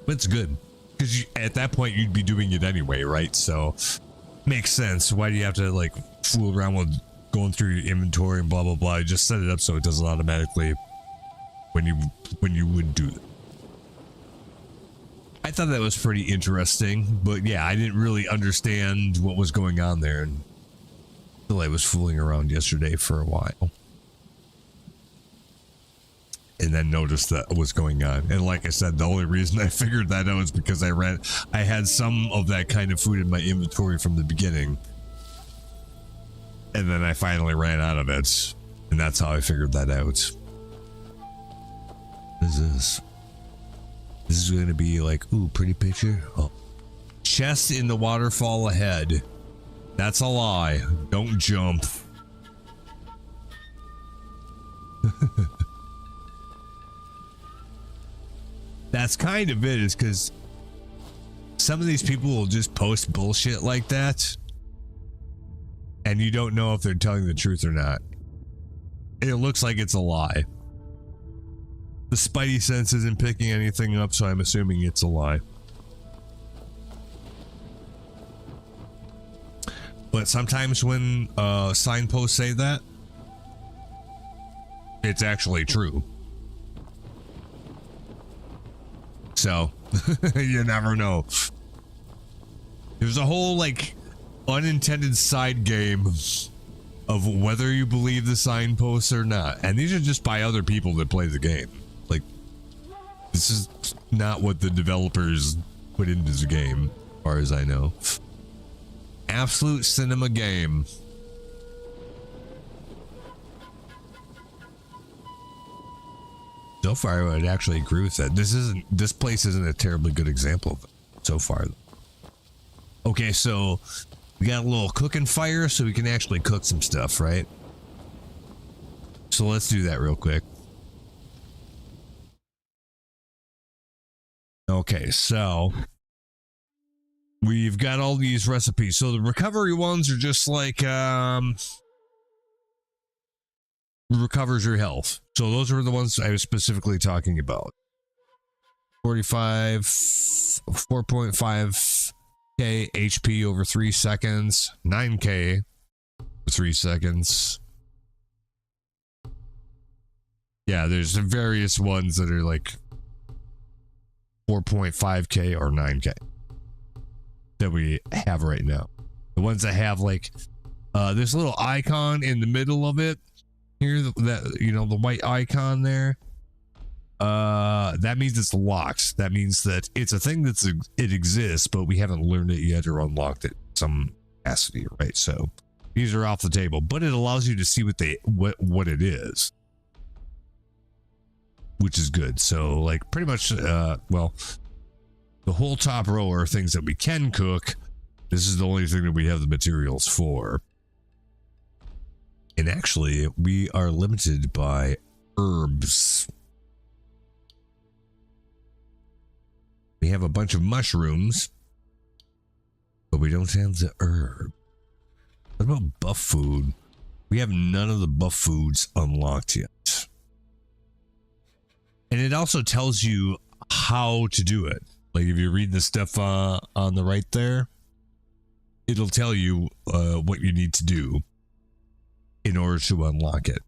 But it's good, because at that point you'd be doing it anyway, right? So makes sense. Why do you have to like fool around with going through your inventory and blah blah blah? You just set it up so it does it automatically when you would do it. I thought that was pretty interesting, but yeah, I didn't really understand what was going on there until I was fooling around yesterday for a while. And then noticed that was going on. And like I said, the only reason I figured that out is because I had some of that kind of food in my inventory from the beginning. And then I finally ran out of it. And that's how I figured that out. What is this? This is going to be like, ooh, pretty picture. Oh. Chest in the waterfall ahead. That's a lie. Don't jump. That's kind of it, is because some of these people will just post bullshit like that, and you don't know if they're telling the truth or not. And it looks like it's a lie. The Spidey sense isn't picking anything up, so I'm assuming it's a lie. But sometimes when signposts say that, it's actually true. So you never know. There's a whole like unintended side game of whether you believe the signposts or not. And these are just by other people that play the game. Like, this is not what the developers put into the game, as far as I know. Absolute cinema game. So far, I would actually agree with that. This place isn't a terribly good example of it so far. Okay, so we got a little cooking fire so we can actually cook some stuff, right? So let's do that real quick. Okay, so we've got all these recipes. So the recovery ones are just like recovers your health. So those are the ones I was specifically talking about. 4.5k HP over 3 seconds, 9k for 3 seconds. Yeah, there's various ones that are like 4.5k or 9k that we have right now. The ones that have like this little icon in the middle of it here, that, you know, the white icon there, that means it's locked. That means that it's a thing it exists, but we haven't learned it yet or unlocked it in some capacity, right? So these are off the table, but it allows you to see what it is, which is good. So like pretty much well, the whole top row are things that we can cook. This is the only thing that we have the materials for. And actually, we are limited by herbs. We have a bunch of mushrooms, but we don't have the herb. What about buff food? We have none of the buff foods unlocked yet. And it also tells you how to do it. Like if you read the stuff on the right there, it'll tell you what you need to do in order to unlock it.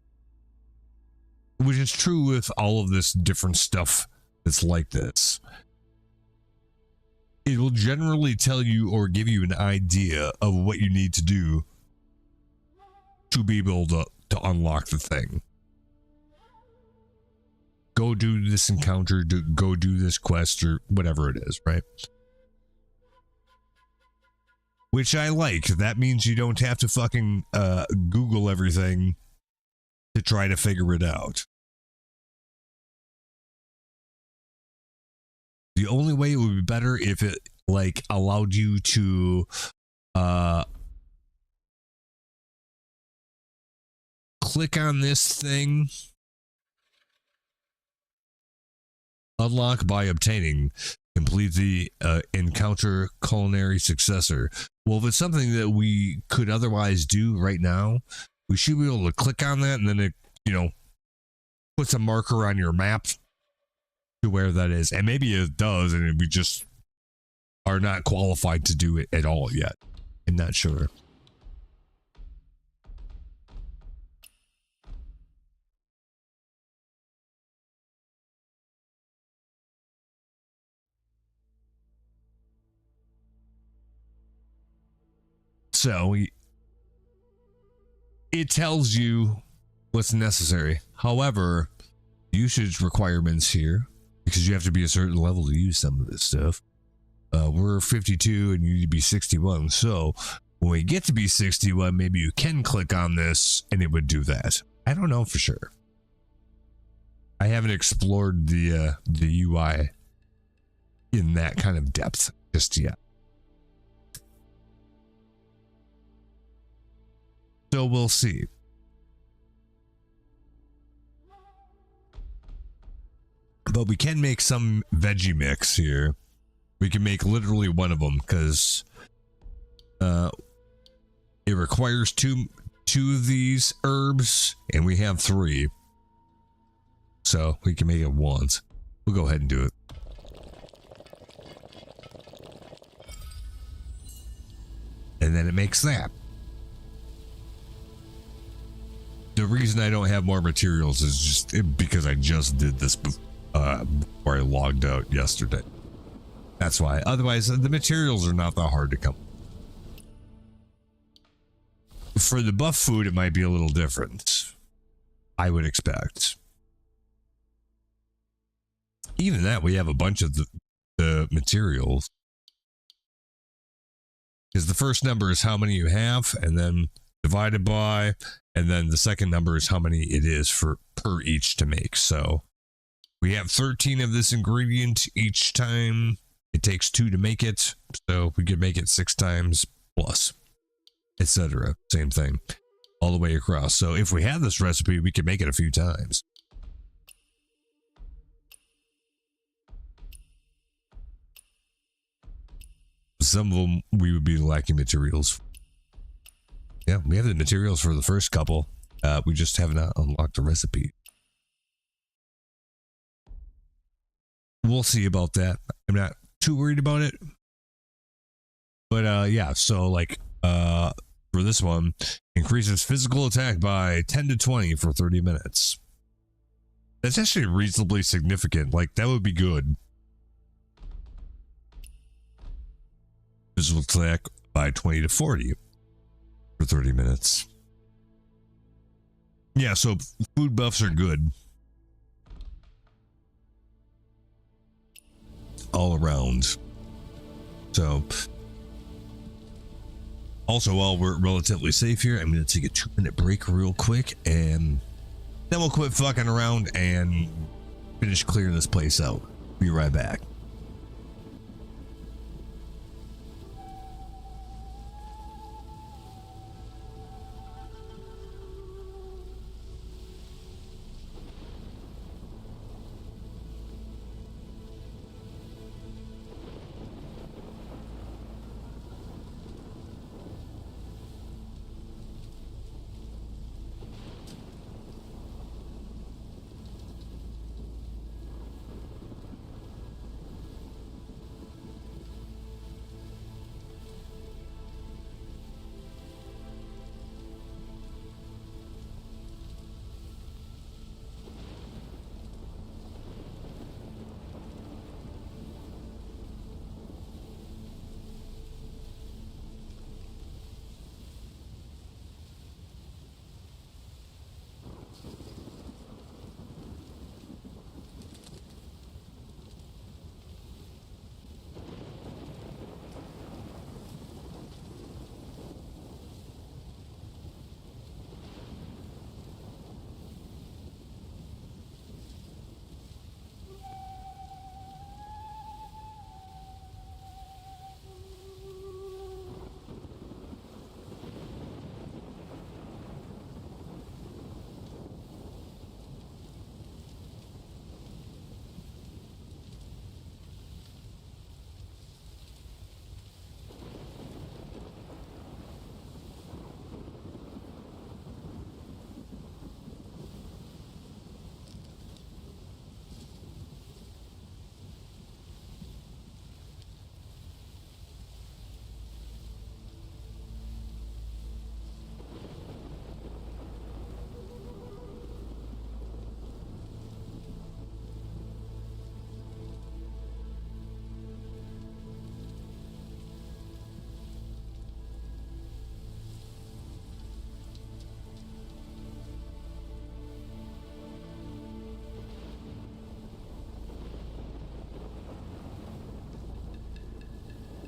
Which is true with all of this different stuff that's like this. It will generally tell you or give you an idea of what you need to do to be able to unlock the thing. Go do this encounter, go do this quest, or whatever it is, right? Which I like. That means you don't have to fucking Google everything to try to figure it out. The only way it would be better if it like allowed you to click on this thing, unlock by obtaining, complete the encounter culinary successor. Well, if it's something that we could otherwise do right now, we should be able to click on that and then it, you know, puts a marker on your map to where that is. And maybe it does, and we just are not qualified to do it at all yet. I'm not sure. So it tells you what's necessary. However, usage requirements here, because you have to be a certain level to use some of this stuff. We're 52 and you need to be 61. So when we get to be 61, maybe you can click on this and it would do that. I don't know for sure. I haven't explored the UI in that kind of depth just yet. So we'll see. But we can make some veggie mix here. We can make literally one of them because it requires two of these herbs and we have 3. So we can make it once. We'll go ahead and do it. And then it makes that. The reason I don't have more materials is just because I just did this before I logged out yesterday. That's why. Otherwise, the materials are not that hard to come. For the buff food, it might be a little different. I would expect. Even that, we have a bunch of the materials. Because the first number is how many you have, and then divided by, and then the second number is how many it is for per each to make. So we have 13 of this ingredient each time. It takes 2 to make it, so we could make it 6 times plus, etc. Same thing all the way across. So if we have this recipe, we could make it a few times. Some of them we would be lacking materials. Yeah, we have the materials for the first couple. We just have not unlocked the recipe. We'll see about that. I'm not too worried about it. But yeah, so like for this one, increases physical attack by 10 to 20 for 30 minutes. That's actually reasonably significant. Like, that would be good. Physical attack by 20 to 40 for 30 minutes. Yeah, so food buffs are good. All around. So, also, while we're relatively safe here, I'm going to take a 2-minute break real quick, and then we'll quit fucking around and finish clearing this place out. Be right back.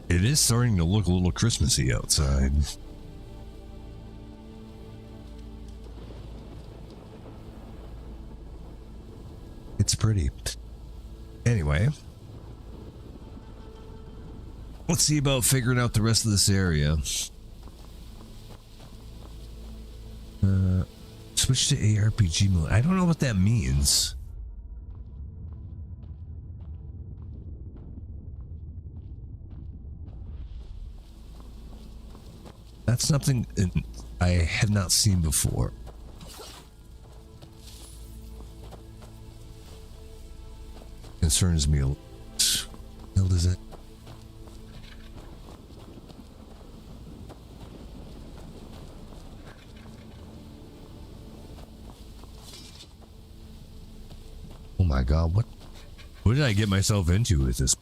It is starting to look a little Christmassy outside. It's pretty. Anyway, let's see about figuring out the rest of this area. Switch to ARPG mode. I don't know what that means. That's something I have not seen before. Concerns me a little. What the hell is it? Oh my god, what? What did I get myself into with this?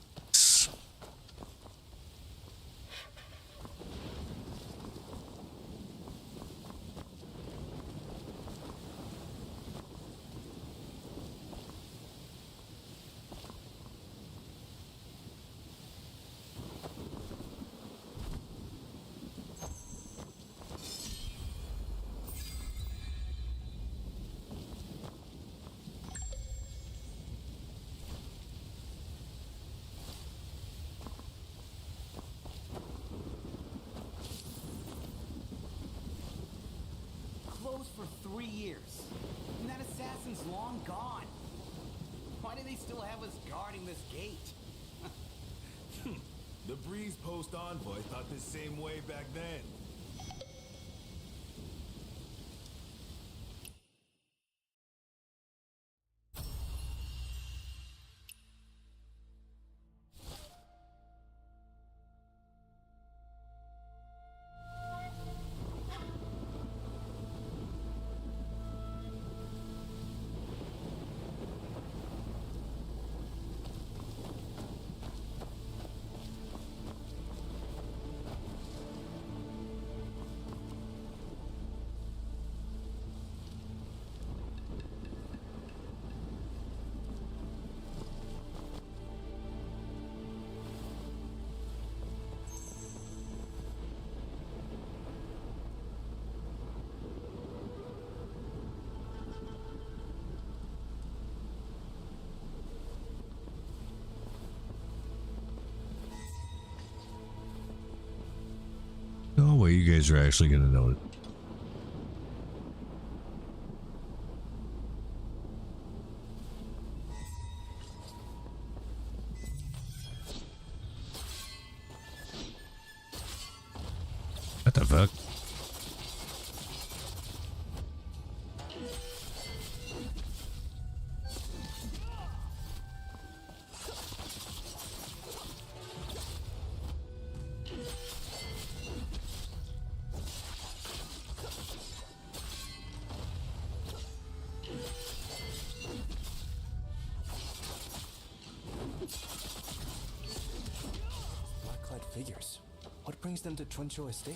Closed for 3 years. And that assassin's long gone. Why do they still have us guarding this gate? The Breeze Post envoy thought the same way back then. No way you guys are actually gonna know it. What the fuck? Black-clad figures. What brings them to Chuncho Estate?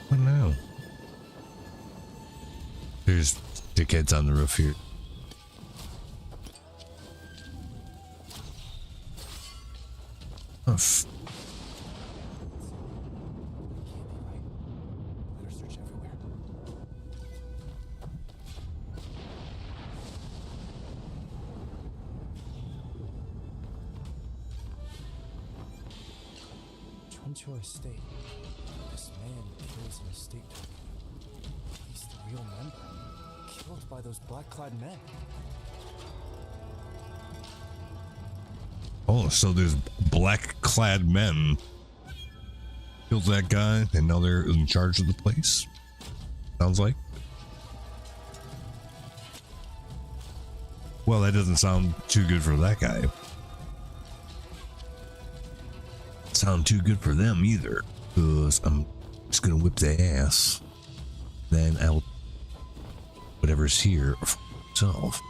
What now? There's dickheads on the roof here. Oh, Can't be right. Better search everywhere. Chuncho Estate. This man kills an estate token. He's the real member. Killed by those black-clad men. Oh, so there's black-clad men. Killed that guy, and now they're in charge of the place. Sounds like. Well, that doesn't sound too good for that guy. Sound too good for them either. Because I'm just gonna whip the ass. Then I'll whatever's here for myself.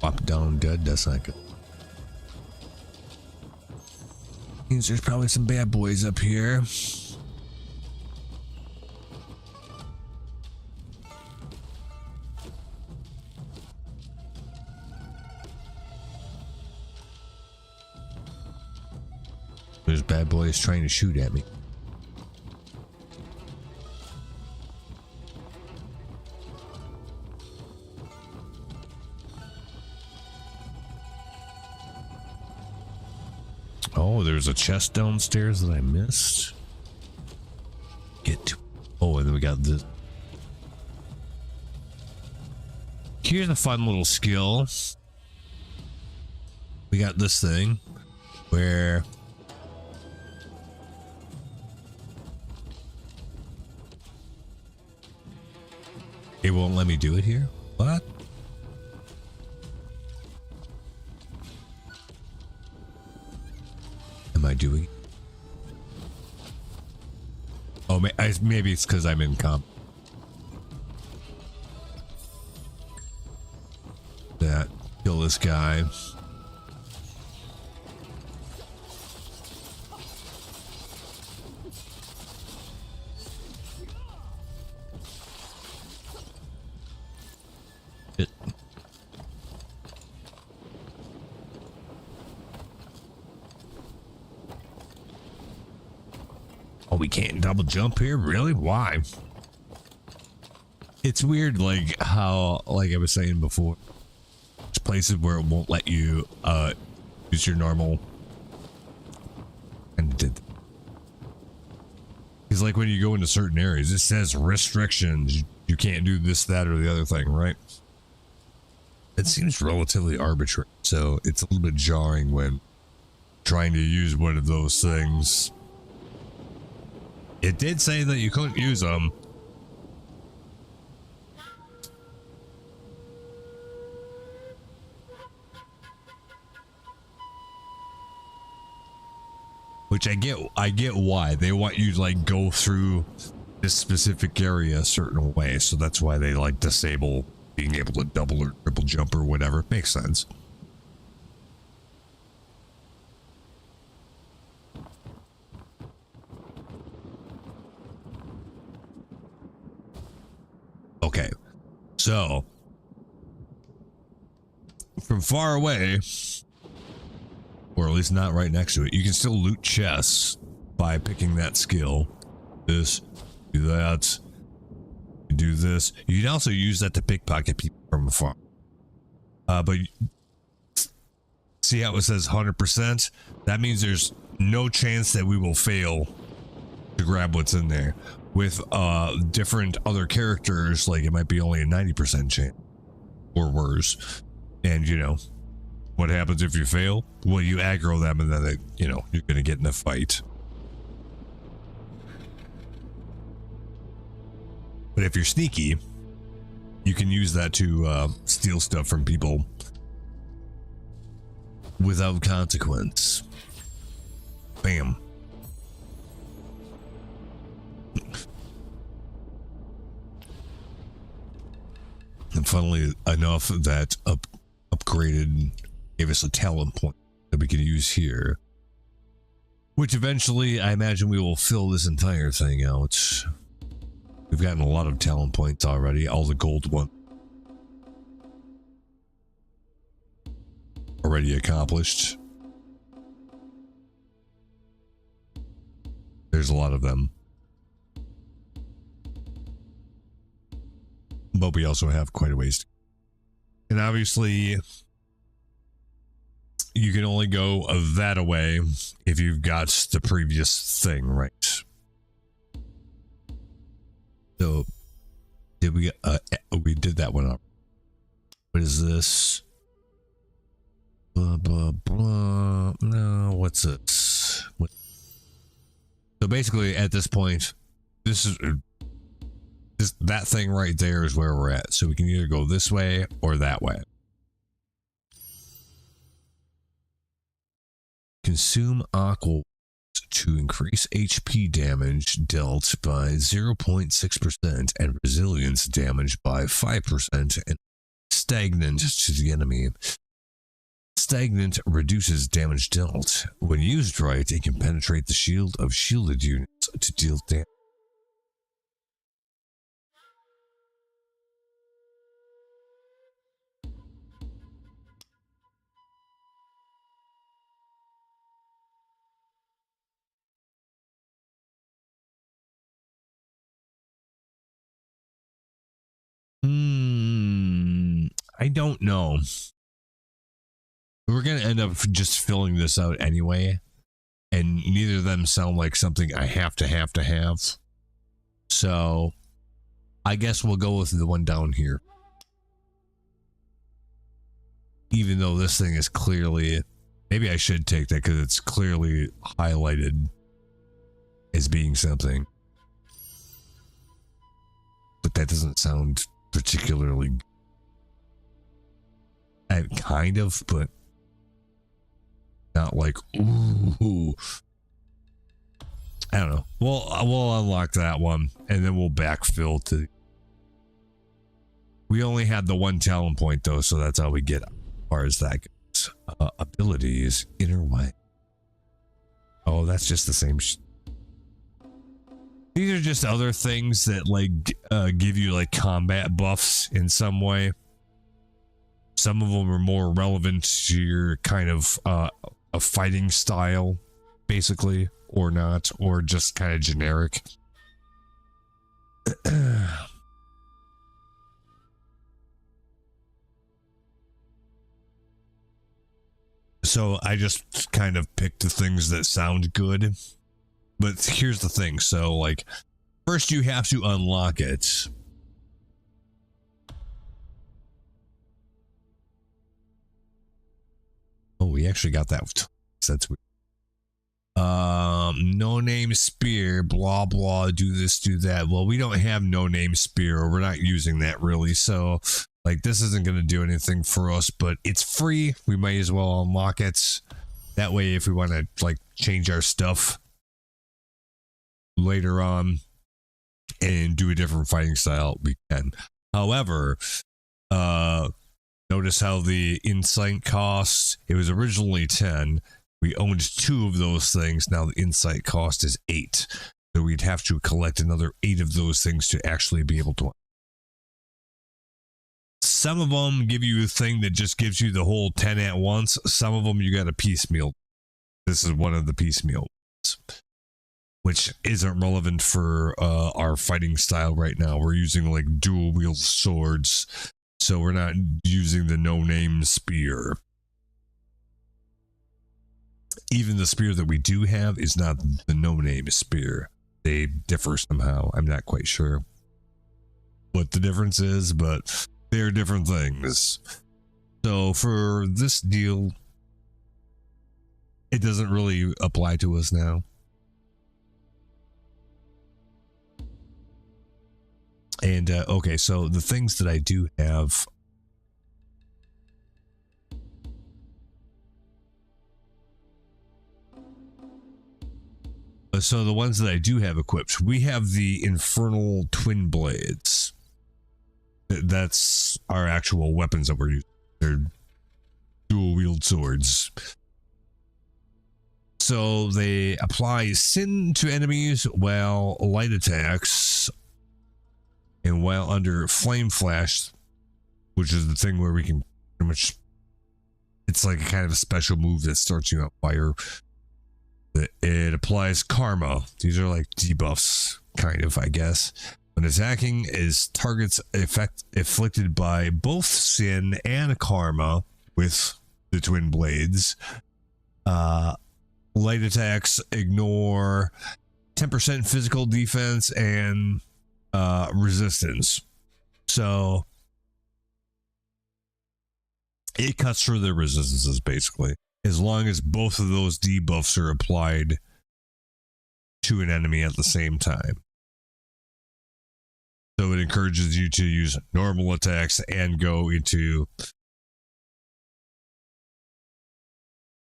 Pop down dead, that's not good. Means there's probably some bad boys up here. There's bad boys trying to shoot at me. Oh, there's a chest downstairs that I missed. Get to. Oh, and then we got this. here's a fun little skill. We got this thing where it won't let me do it here. What? Am I doing? Oh, maybe it's because I'm in comp. That kill this guy. Oh, we can't double jump here? Really? Why? It's weird, like how, like I was saying before, there's places where it won't let you use your normal. And it did. It's like when you go into certain areas, it says restrictions. You can't do this, that, or the other thing, right? It seems relatively arbitrary, so it's a little bit jarring when trying to use one of those things. It did say that you couldn't use them. Which I get why. They want you to like go through this specific area a certain way. So that's why they like disable being able to double or triple jump or whatever. Makes sense. Okay, so from far away, or at least not right next to it, you can still loot chests by picking that skill. This, do that, do this. You can also use that to pickpocket people from afar. But see how it says 100%? That means there's no chance that we will fail to grab what's in there. With different other characters, like it might be only a 90% chance or worse. And you know what happens if you fail? Well, you aggro them and then you're gonna get in a fight. But if you're sneaky, you can use that to steal stuff from people without consequence. Bam. And funnily enough, that upgraded gave us a talent point that we can use here. Which eventually, I imagine we will fill this entire thing out. We've gotten a lot of talent points already. All the gold ones already accomplished. There's a lot of them. But we also have quite a ways to go. And obviously, you can only go that away if you've got the previous thing, right? So, did we did that one up. What is this? Blah, blah, blah. No, what's this? So basically, at this point, that thing right there is where we're at. So we can either go this way or that way. Consume aqua to increase HP damage dealt by 0.6% and resilience damage by 5% and stagnant to the enemy. Stagnant reduces damage dealt. When used right, it can penetrate the shield of shielded units to deal damage. I don't know. We're going to end up just filling this out anyway. And neither of them sound like something I have to have. So I guess we'll go with the one down here. even though this thing is clearly, maybe I should take that because it's clearly highlighted as being something. But that doesn't sound particularly, kind of, but not like, ooh. I don't know. We'll unlock that one and then we'll backfill to. We only had the one talent point though, so that's all we get as far as that goes. Abilities, inner way. Oh, that's just the same. These are just other things that like give you like combat buffs in some way. Some of them are more relevant to your kind of a fighting style, basically, or not, or just kind of generic. So I just kind of picked the things that sound good. But here's the thing. So like, first you have to unlock it. Oh, we actually got that. That's weird. No name spear, blah blah, do this, do that. Well, we don't have no name spear, or we're not using that really. So like, this isn't going to do anything for us, but it's free. We might as well unlock it. That way, if we want to like change our stuff later on and do a different fighting style, we can. However, notice how the insight cost, it was originally 10. We owned 2 of those things. Now the insight cost is 8. So we'd have to collect another 8 of those things to actually be able to. Some of them give you a thing that just gives you the whole 10 at once. Some of them you got a piecemeal. This is one of the piecemeal ones, which isn't relevant for our fighting style right now. We're using like dual wield swords, so we're not using the no-name spear. Even the spear that we do have is not the no-name spear. They differ somehow. I'm not quite sure what the difference is, but they're different things. So for this deal, it doesn't really apply to us now. And okay, so the things that I do have. So the ones that I do have equipped, we have the Infernal Twin Blades. That's our actual weapons that we're using. They're dual wield swords. So they apply sin to enemies while light attacks and while under flame flash, which is the thing where we can pretty much, it's like a kind of a special move that starts you on fire. It applies karma. These are like debuffs, kind of, I guess. When attacking is targets afflicted by both sin and karma with the twin blades. Light attacks ignore 10% physical defense and resistance. So it cuts through the resistances basically, as long as both of those debuffs are applied to an enemy at the same time. So it encourages you to use normal attacks and go into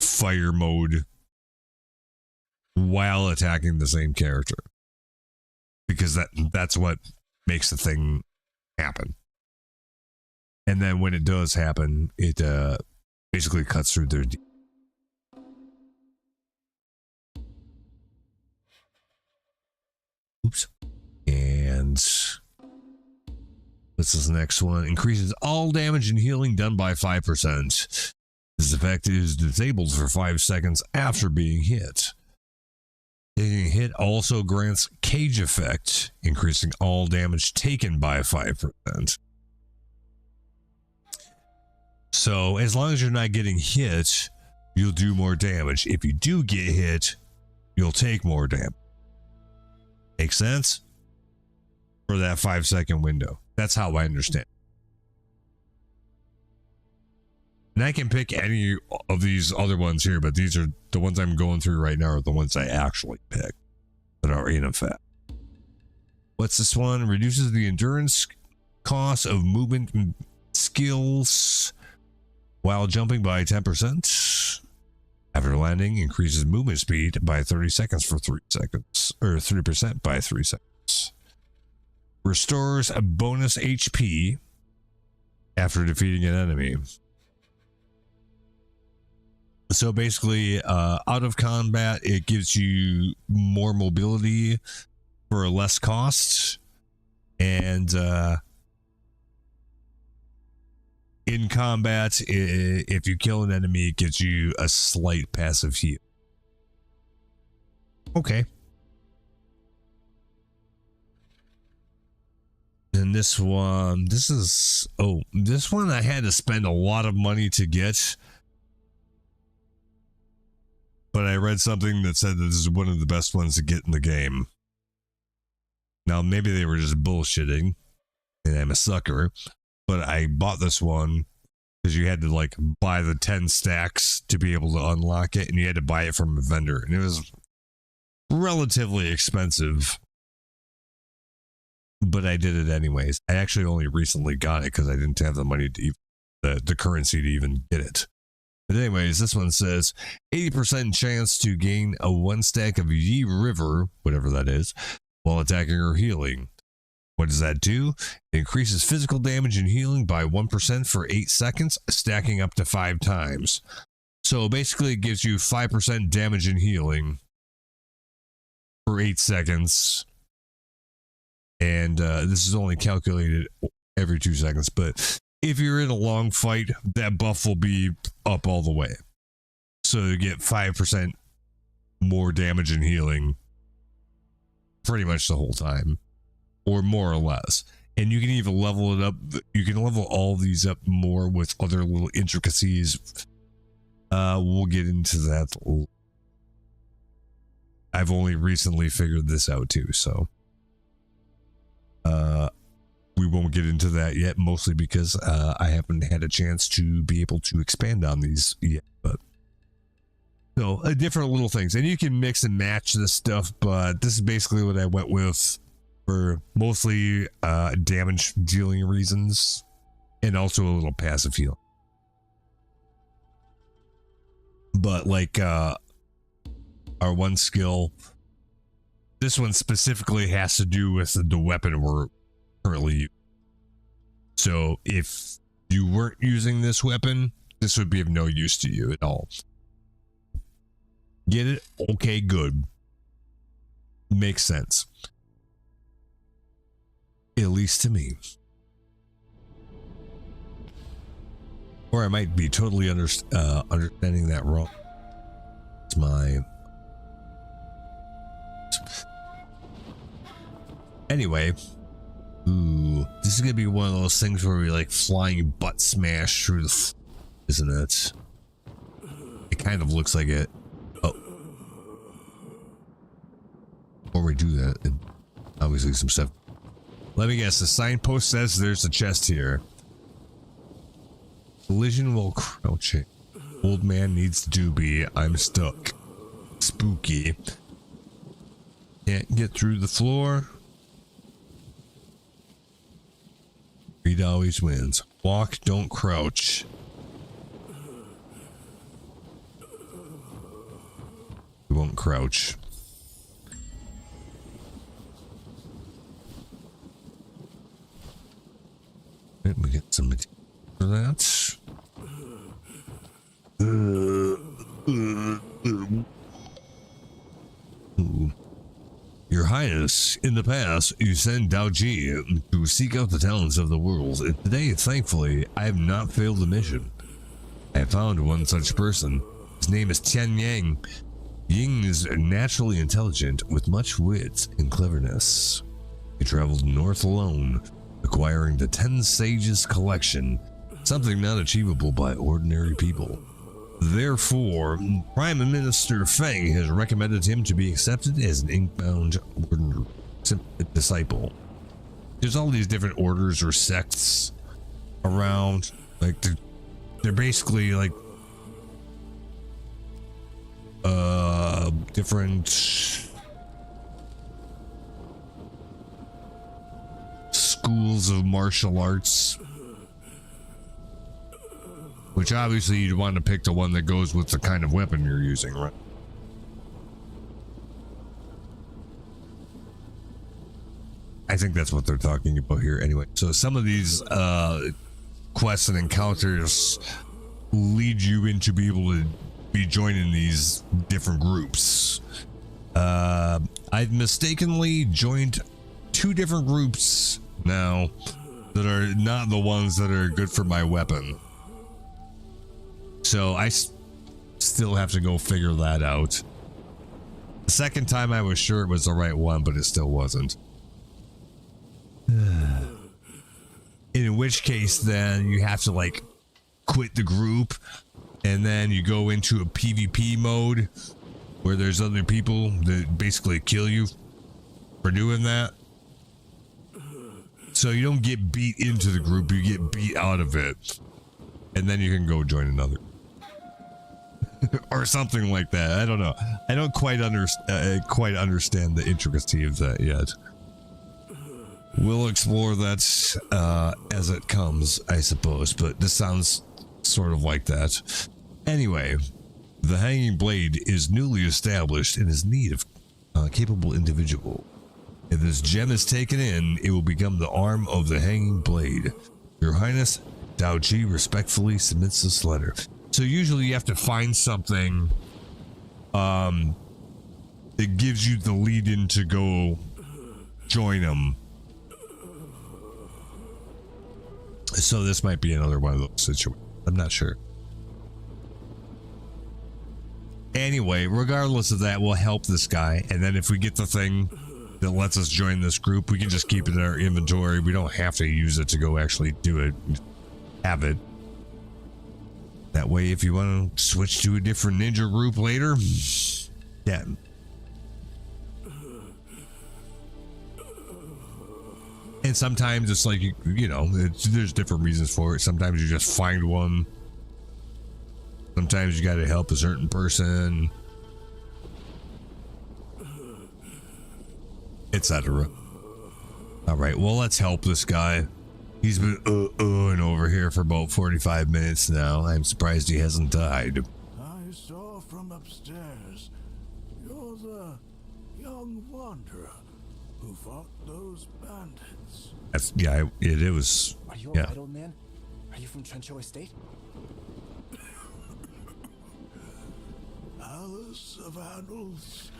fire mode while attacking the same character, because that's what makes the thing happen. And then when it does happen, it basically cuts through their oops. And this is the next one. Increases all damage and healing done by 5%. This effect is disabled for 5 seconds after being hit. Taking a hit also grants cage effect, increasing all damage taken by 5%. So as long as you're not getting hit, you'll do more damage. If you do get hit, you'll take more damage. Make sense? For that 5 second window. That's how I understand. And I can pick any of these other ones here, but these are the ones I'm going through right now are the ones I actually picked that are in effect. What's this one? Reduces the endurance cost of movement skills while jumping by 10%. After landing, increases movement speed by 30 seconds for 3 seconds, or 3% by 3 seconds. Restores a bonus HP after defeating an enemy. So basically, out of combat, it gives you more mobility for less cost, and in combat, if you kill an enemy, it gives you a slight passive heal. Okay. And this one, this one I had to spend a lot of money to get. But I read something that said that this is one of the best ones to get in the game. Now, maybe they were just bullshitting, and I'm a sucker, but I bought this one because you had to like buy the 10 stacks to be able to unlock it, and you had to buy it from a vendor, and it was relatively expensive, but I did it anyways. I actually only recently got it because I didn't have the money to the currency to even get it. But anyways, this one says 80% chance to gain a 1 stack of Yi River, whatever that is, while attacking or healing. What does that do? It increases physical damage and healing by 1% for 8 seconds, stacking up to 5 times. So basically it gives you 5% damage and healing for 8 seconds. And this is only calculated every 2 seconds, but if you're in a long fight, that buff will be up all the way. So you get 5% more damage and healing pretty much the whole time, or more or less. And you can even level it up. You can level all these up more with other little intricacies. We'll get into that. I've only recently figured this out too, so we won't get into that yet, mostly because I haven't had a chance to be able to expand on these yet. But so different little things, and you can mix and match this stuff, but this is basically what I went with for mostly damage dealing reasons, and also a little passive heal. But like our one skill, this one specifically has to do with the weapon we're currently using. So if you weren't using this weapon, this would be of no use to you at all. Get it? Okay, good. Makes sense. At least to me. Or I might be totally understanding that wrong. It's my... Anyway, ooh, this is gonna be one of those things where we like flying butt smash through the, isn't it? It kind of looks like it. Oh, before we do that, and obviously some stuff. Let me guess. The signpost says there's a chest here. Collision while crouching. Old man needs doobie. I'm stuck. Spooky. Can't get through the floor. Greed always wins. Walk, don't crouch. We won't crouch. Right, we get some material for that. Ooh. Your Highness, in the past, you sent Dao Ji to seek out the talents of the world. And today, thankfully, I have not failed the mission. I have found one such person. His name is Tian Yang. Ying is naturally intelligent, with much wit and cleverness. He traveled north alone, acquiring the 10 Sages collection, something not achievable by ordinary people. Therefore, Prime Minister Feng has recommended him to be accepted as an Inkbound Order disciple. There's all these different orders or sects around, like the they're basically like different schools of martial arts, which obviously you'd want to pick the one that goes with the kind of weapon you're using, right? I think that's what they're talking about here anyway. So some of these quests and encounters lead you into be able to be joining these different groups. I've mistakenly joined 2 different groups now that are not the ones that are good for my weapon. So I still have to go figure that out. The second time I was sure it was the right one, but it still wasn't. In which case, then you have to like quit the group, and then you go into a PvP mode where there's other people that basically kill you for doing that. So you don't get beat into the group, you get beat out of it, and then you can go join another. Or something like that. I don't know. I don't quite understand the intricacy of that yet. We'll explore that as it comes, I suppose, but this sounds sort of like that. Anyway, the Hanging Blade is newly established and is in need of a capable individual. If this gem is taken in, it will become the arm of the Hanging Blade. Your Highness, Dao Chi respectfully submits this letter. So usually you have to find something that gives you the lead in to go join them. So this might be another one of those situations. I'm not sure. Anyway, regardless of that, we'll help this guy. And then if we get the thing that lets us join this group, we can just keep it in our inventory. We don't have to use it to go actually do it. Have it. That way, if you want to switch to a different ninja group later, yeah. And sometimes it's like, you know, there's different reasons for it. Sometimes you just find one. Sometimes you got to help a certain person, etc. All right, well, let's help this guy. He's been and over here for about 45 minutes now. I'm surprised he hasn't died. I saw from upstairs. You're the young wanderer who fought those bandits. That's, yeah, it was. Are you yeah. alright, old man? Are you from Trencho Estate? Alice of Annals.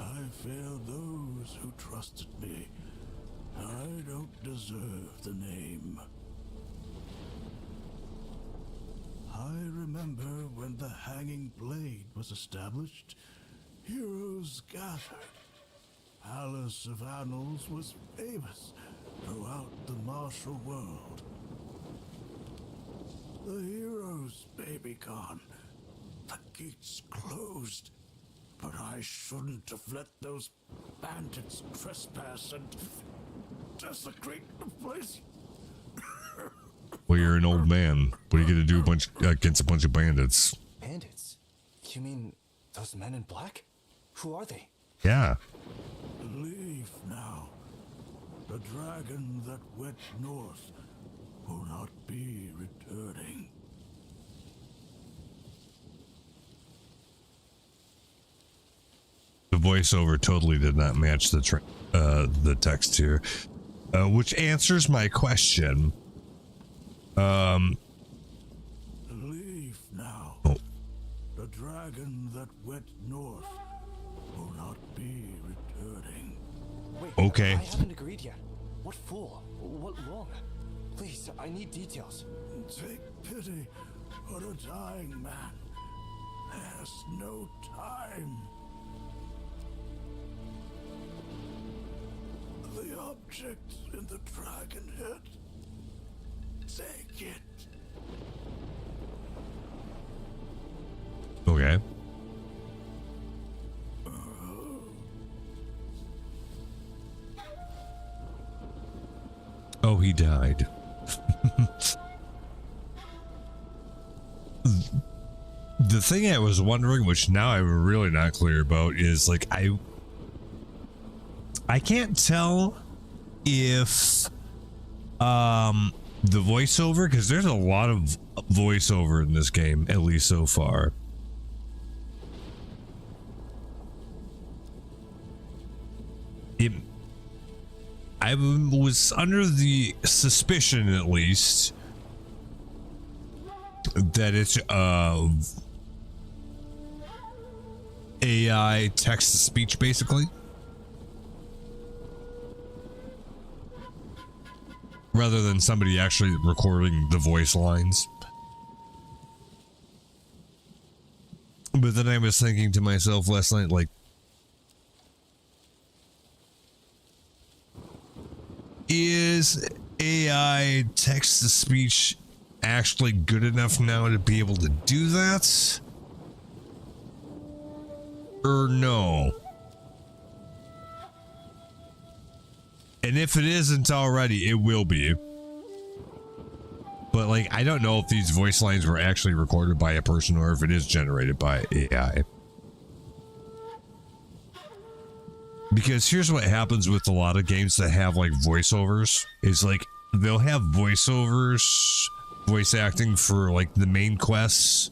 I failed those who trusted me. I don't deserve the name. I remember when the Hanging Blade was established, heroes gathered. Alice of Annals was famous throughout the martial world. The heroes may be gone. The gates closed. But I shouldn't have let those bandits trespass and desecrate the place. Well, you're an old man. What are you gonna do against a bunch of bandits? Bandits? You mean those men in black? Who are they? Yeah. Leave now. The dragon that went north will not be returning. The voiceover totally did not match the text here, which answers my question. Leave now. Oh. The dragon that went north will not be returning. Wait, Okay. I haven't agreed yet. What for? What wrong? Please, I need details. Take pity on a dying man. There's no time. The object in the dragon head. Take it. Okay. Oh, he died. the thing I was wondering, which now I'm really not clear about, is like I can't tell if the voiceover, because there's a lot of voiceover in this game, at least so far. I was under the suspicion, at least, that it's AI text to speech, basically, rather than somebody actually recording the voice lines. But then I was thinking to myself last night, like, is AI text to speech actually good enough now to be able to do that? Or no? And if it isn't already, it will be. But like, I don't know if these voice lines were actually recorded by a person or if it is generated by AI. Because here's what happens with a lot of games that have like voiceovers, is like they'll have voiceovers, voice acting for like the main quests,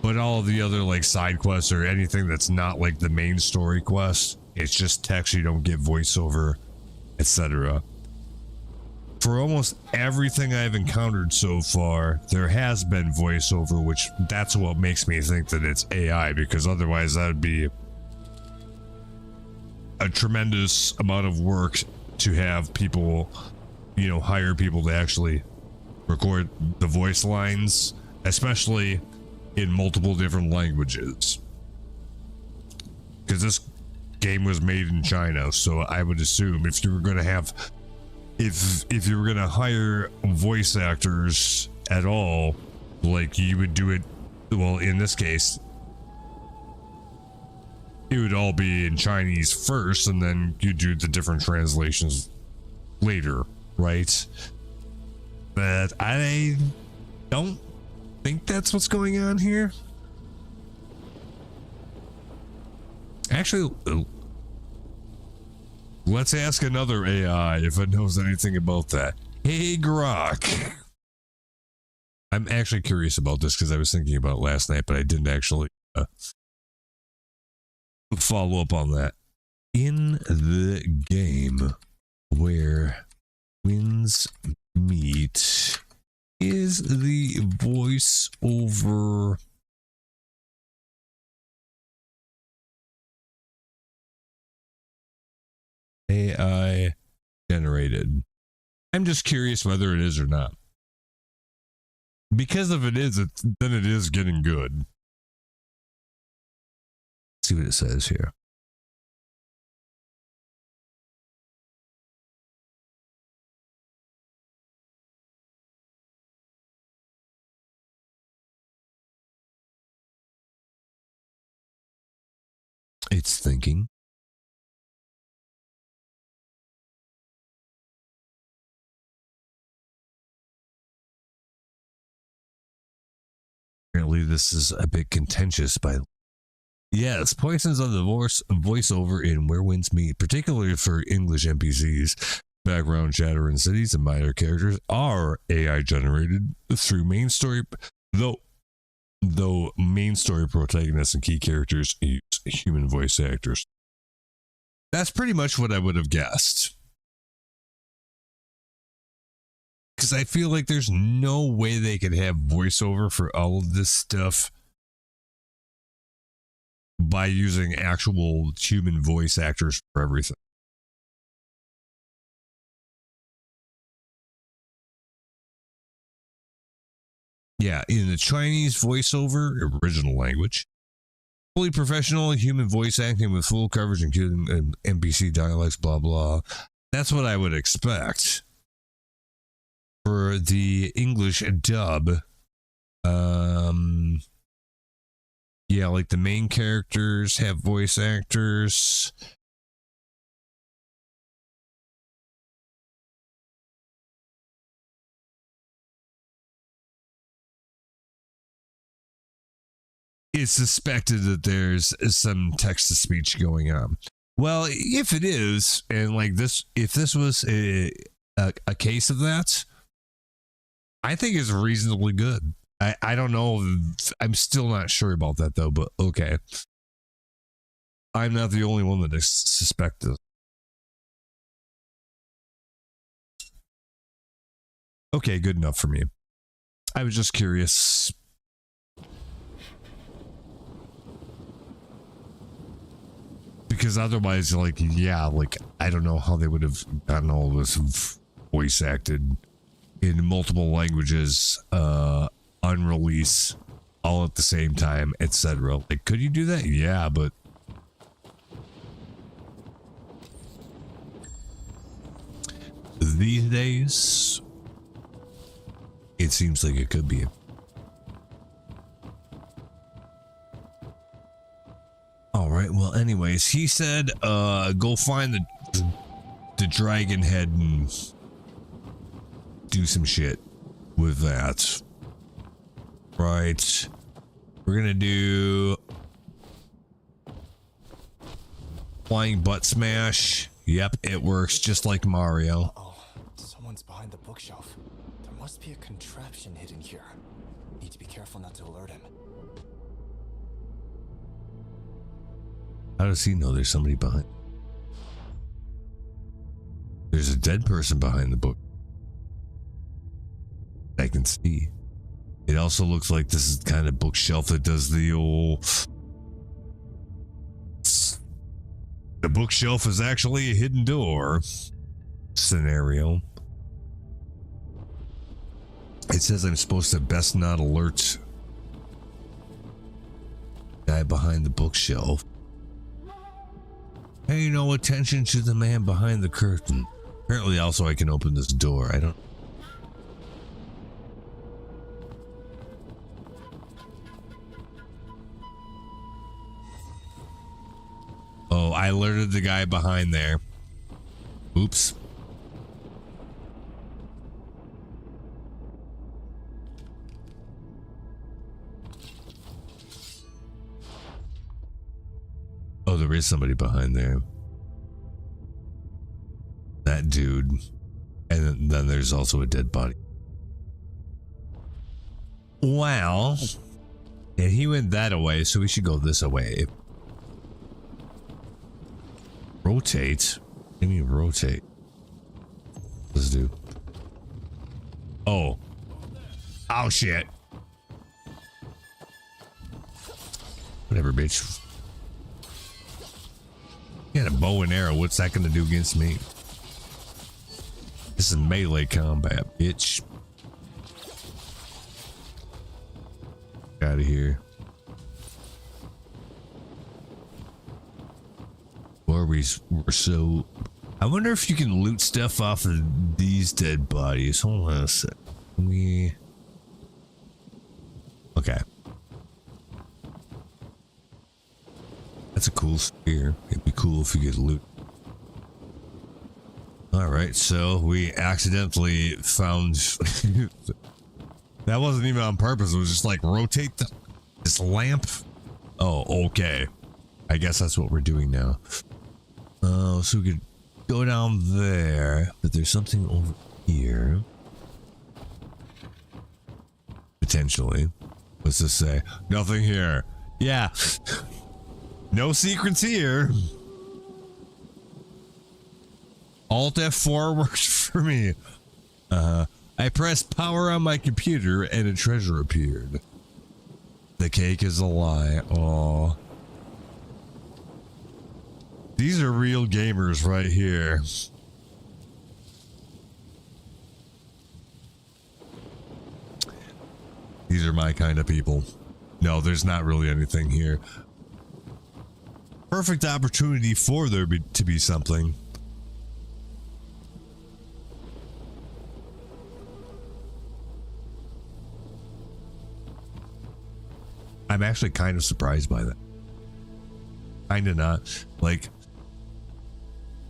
but all of the other like side quests or anything that's not like the main story quest, it's just text, you don't get voiceover, etc. For almost everything I've encountered so far, there has been voiceover, which that's what makes me think that it's AI, because otherwise that would be a tremendous amount of work to have people, you know, hire people to actually record the voice lines, especially in multiple different languages. Because this game was made in China, so I would assume if you were going to have, if you were going to hire voice actors at all, like you would do it, well, in this case, it would all be in Chinese first, and then you do the different translations later, right? But I don't think that's what's going on here. Actually, let's ask another AI if it knows anything about that. Hey, Grok. I'm actually curious about this because I was thinking about it last night, but I didn't actually follow up on that. In the game where winds meet, is the voice over AI generated? I'm just curious whether it is or not. Because if it is, then it is getting good. See what it says here. It's thinking. Apparently this is a bit contentious by yes, poisons on the voiceover in Where Winds Meet, particularly for English NPCs. Background chatter in cities and minor characters are AI generated through main story, though main story protagonists and key characters use human voice actors. That's pretty much what I would have guessed. Because I feel like there's no way they could have voiceover for all of this stuff by using actual human voice actors for everything. Yeah, in the Chinese voiceover, original language, fully professional human voice acting with full coverage, including NPC dialects, blah, blah. That's what I would expect. For the English dub, yeah, like the main characters have voice actors. it's suspected that there's some text to speech going on. Well, if it is, and like this, if this was a case of that, I think it's reasonably good. I don't know. I'm still not sure about that though, but okay. I'm not the only one that is suspected. Okay, good enough for me. I was just curious. Because otherwise, like, yeah, like, I don't know how they would have gotten all this voice acted in multiple languages, unreleased, all at the same time, etc. Like, could you do that? Yeah, but these days, it seems like it could be. All right. Well, anyways, he said, go find the dragon head and do some shit with that. Right. We're gonna do flying butt smash. Yep, it works just like Mario. Oh, someone's behind the bookshelf. There must be a contraption hidden here. Need to be careful not to alert him. How does he know there's somebody behind? There's a dead person behind the book. I can see. It also looks like this is the kind of bookshelf that does the old... The bookshelf is actually a hidden door scenario. It says I'm supposed to best not alert guy behind the bookshelf. Pay no attention to the man behind the curtain. Apparently also I can open this door. I don't... Oh, I alerted the guy behind there. Oops. Oh, there is somebody behind there. That dude. And then there's also a dead body. Wow. And he went that away, so we should go this away. Rotate? What do you mean rotate? Let's do. Oh. Oh shit. Whatever, bitch. You got a bow and arrow. What's that going to do against me? This is melee combat, bitch. Out of here. We're so... I wonder if you can loot stuff off of these dead bodies. Hold on a sec. Okay. That's a cool spear. It'd be cool if you could loot. Alright, so we accidentally found... That wasn't even on purpose. It was just like rotate this lamp. Oh, okay. I guess that's what we're doing now. So we could go down there, but there's something over here. Potentially. What's this say? Nothing here. Yeah. No secrets here. Alt F4 works for me. I pressed power on my computer and a treasure appeared. The cake is a lie. Aw. These are real gamers right here. These are my kind of people. No, there's not really anything here. Perfect opportunity for there to be something. I'm actually kind of surprised by that. Kind of not. Like,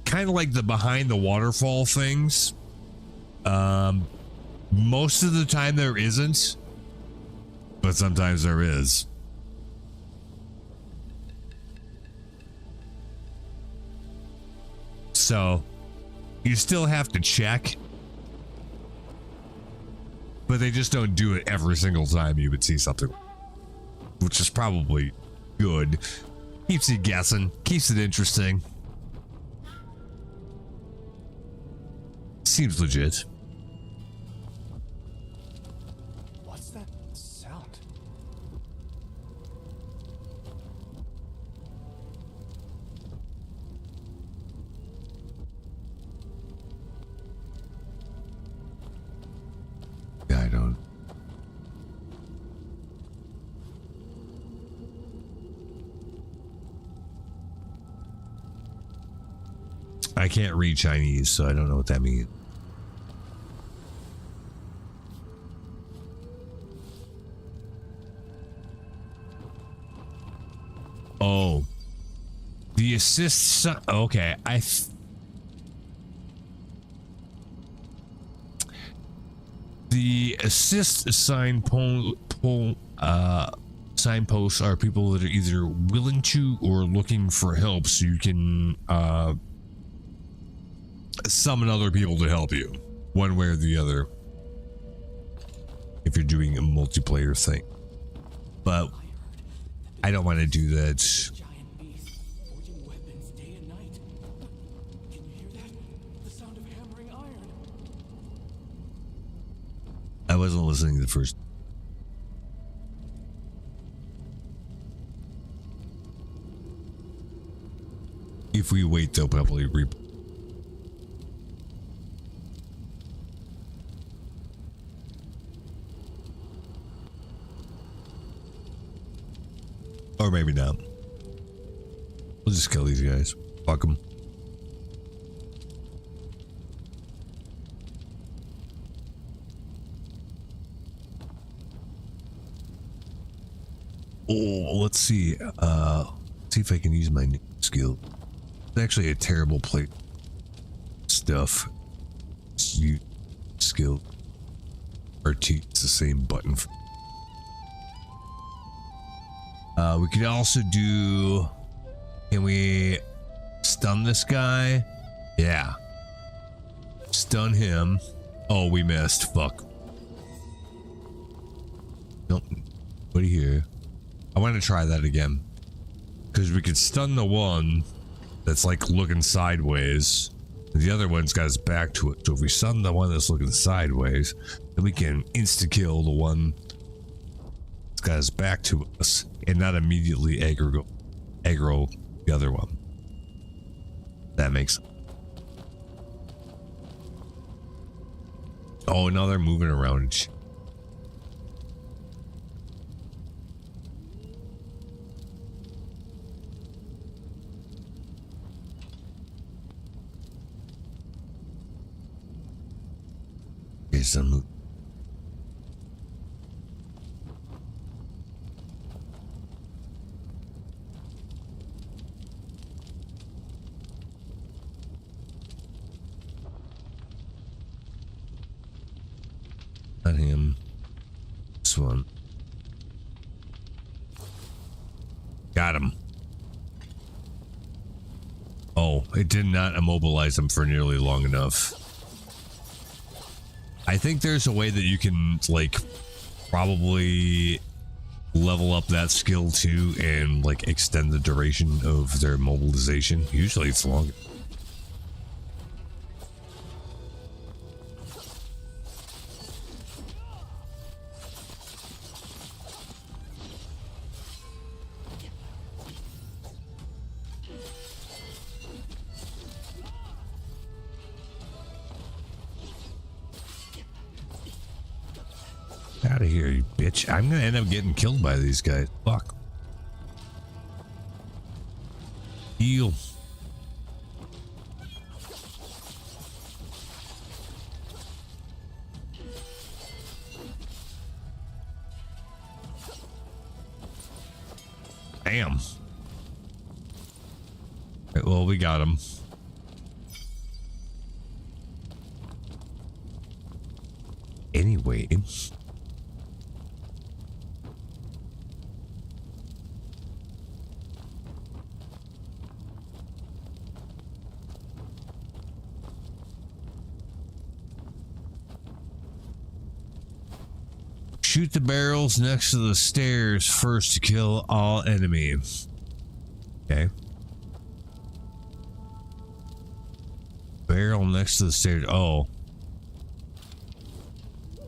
kind of like the behind the waterfall things. Most of the time there isn't, but sometimes there is. So you still have to check, but they just don't do it every single time you would see something, which is probably good. Keeps you guessing, keeps it interesting. Seems legit. What's that sound? Yeah, I don't. I can't read Chinese, so I don't know what that means. Oh, the assist. Okay, the assist signposts are people that are either willing to or looking for help, so you can summon other people to help you, one way or the other, if you're doing a multiplayer thing. But I don't want to do that. Giant beast forging weapons day and night. Can you hear that? The sound of hammering iron. I wasn't listening to the first. If we wait, they'll probably or maybe not. We'll just kill these guys. Fuck them. Oh, let's see. See if I can use my new skill. It's actually a terrible plate stuff. Use skill. RT, it's the same button. We could also do. Can we stun this guy? Yeah. Stun him. Oh, we missed. Fuck. Nope. What do you hear? I want to try that again. Because we could stun the one that's like looking sideways. The other one's got his back to it. So if we stun the one that's looking sideways, then we can insta-kill the one that's got his back to us and not immediately aggro the other one. That makes sense. Oh, now they're moving around. Okay, so move. Not him. This one. Got him. Oh, it did not immobilize him for nearly long enough. I think there's a way that you can, like, probably level up that skill too and, like, extend the duration of their mobilization. Usually it's longer. Out of here, you bitch. I'm gonna end up getting killed by these guys. Fuck. Heal. Damn. Right, well, we got him. Anyway. Shoot the barrels next to the stairs first to kill all enemies. Okay. Barrel next to the stairs. Oh.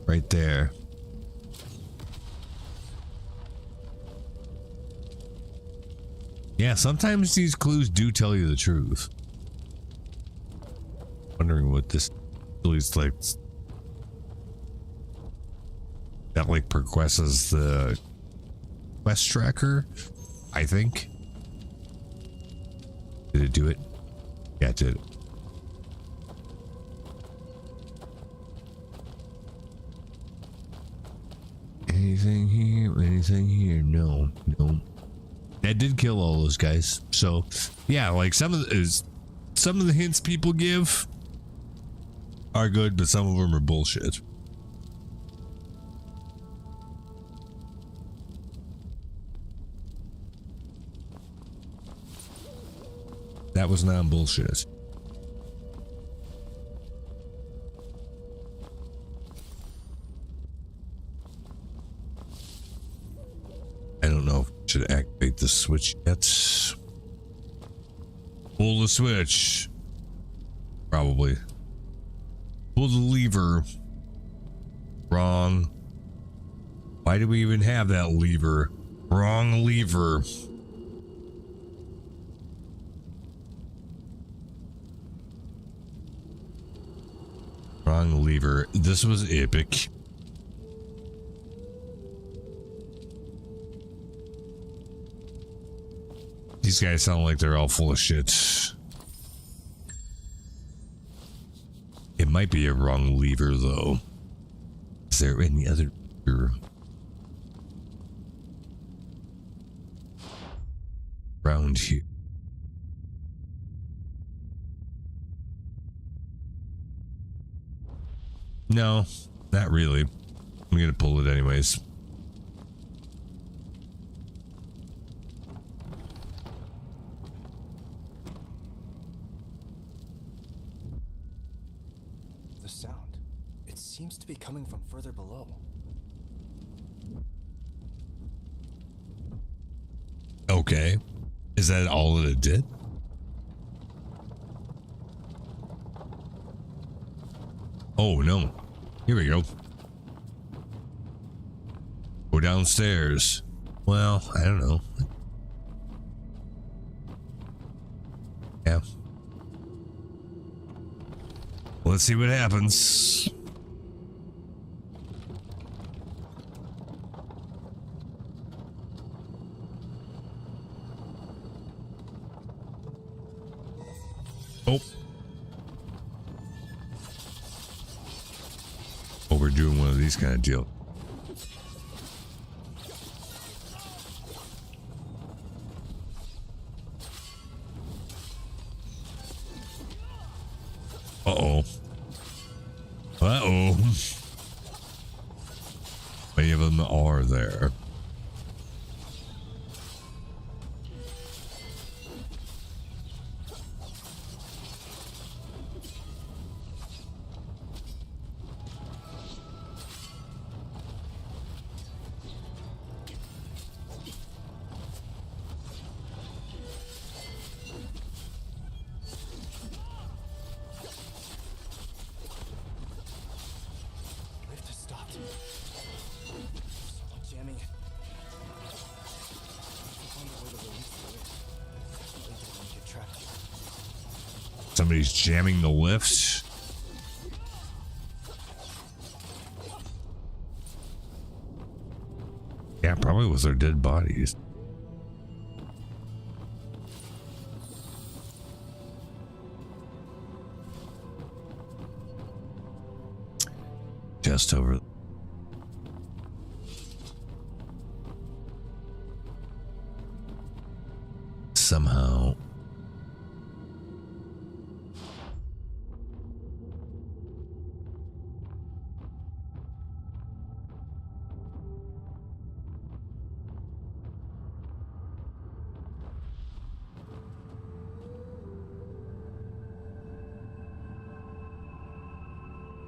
Right there. Yeah, sometimes these clues do tell you the truth. Wondering what this is like. That like progresses the quest tracker, I think. Did it do it? Yeah, it did. Anything here? Anything here? No, no. That did kill all those guys. So, yeah, like some of the hints people give are good, but some of them are bullshit. That was not bullshit. I don't know if I should activate the switch yet. Pull the switch. Probably. Pull the lever. Wrong. Why do we even have that lever? Wrong lever. Wrong lever. This was epic. These guys sound like they're all full of shit. It might be a wrong lever, though. Is there any other lever around here? No, not really. I'm gonna pull it anyways. The sound. It seems to be coming from further below. Okay. Is that all that it did? Oh no. Here we go. Go downstairs. Well, I don't know. Yeah. Let's see what happens. Oh. Oh, we're doing one of these kind of deals. Uh-oh. Uh-oh. Many of them are there. Lift has stopped. Someone jamming it. If I find a way to release the lift, definitely don't want to get trapped here. Somebody's jamming the lift. Yeah, probably with their dead bodies. Just over. Somehow.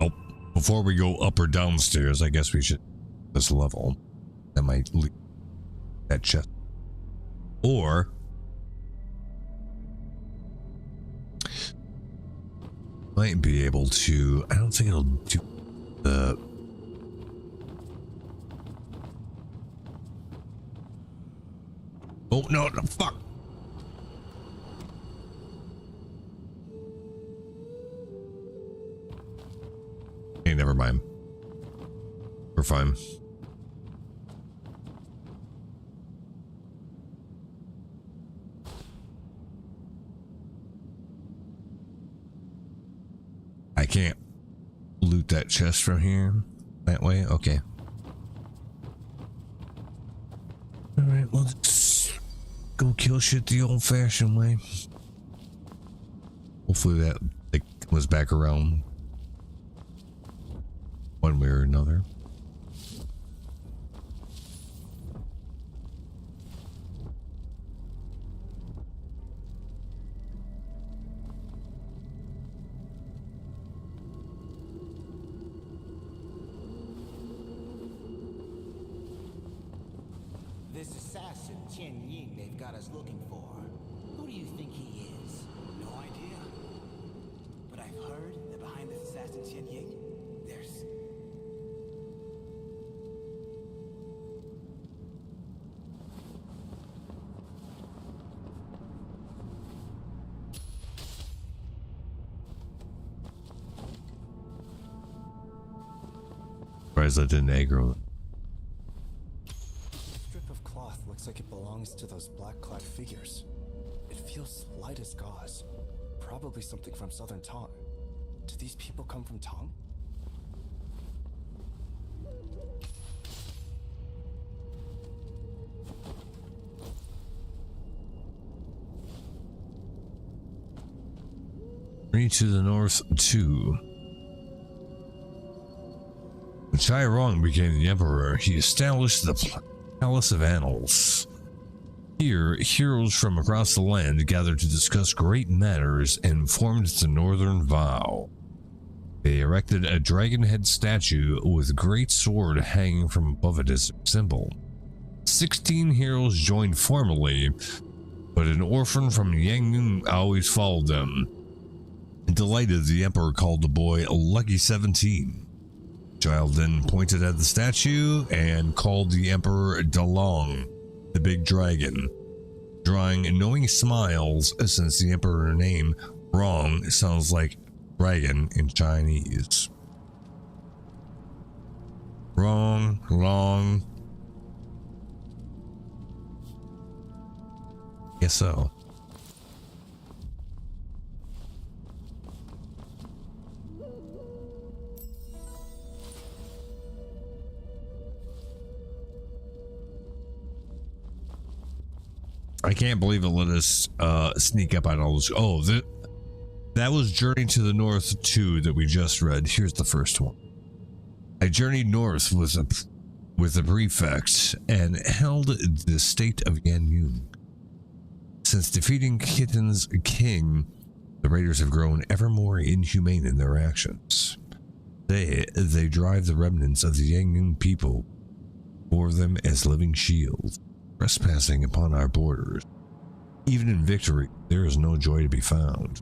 Oh, before we go up or downstairs, I guess we should this level that might lead that chest. Or might be able to, I don't think it'll do the oh no, fuck. Hey, never mind. We're fine. I can't loot that chest from here that way. Okay. All right, well, let's go kill shit the old-fashioned way. Hopefully that comes back around one way or another. This assassin, Tian Ying, they've got us looking for. Who do you think he is? No idea. But I've heard that behind this assassin, Tian Ying, there's... Surprised I didn't aggro. Strip of cloth looks like it belongs to those black-clad figures. It feels light as gauze. Probably something from southern Tong. Do these people come from Tong? Journey to the north 2. When Chai Rong became the emperor, he established the Palace of Annals. Here, heroes from across the land gathered to discuss great matters and formed the Northern Vow. They erected a dragon head statue with a great sword hanging from above it as a symbol. 16 heroes joined formally, but an orphan from Yangyun always followed them. Delighted, the emperor called the boy Lucky 17. Child then pointed at the statue and called the emperor Dalong, the big dragon, drawing knowing smiles since the emperor name Rong sounds like dragon in Chinese. Rong, long. Guess so. I can't believe it let us sneak up on all those. Oh, that was Journey to the North 2 that we just read. Here's the first one. I journeyed north with the prefect and held the state of Yanyun. Since defeating Kitten's king, the raiders have grown ever more inhumane in their actions. They drive the remnants of the Yanyun people for them as living shields, trespassing upon our borders. Even in victory, there is no joy to be found.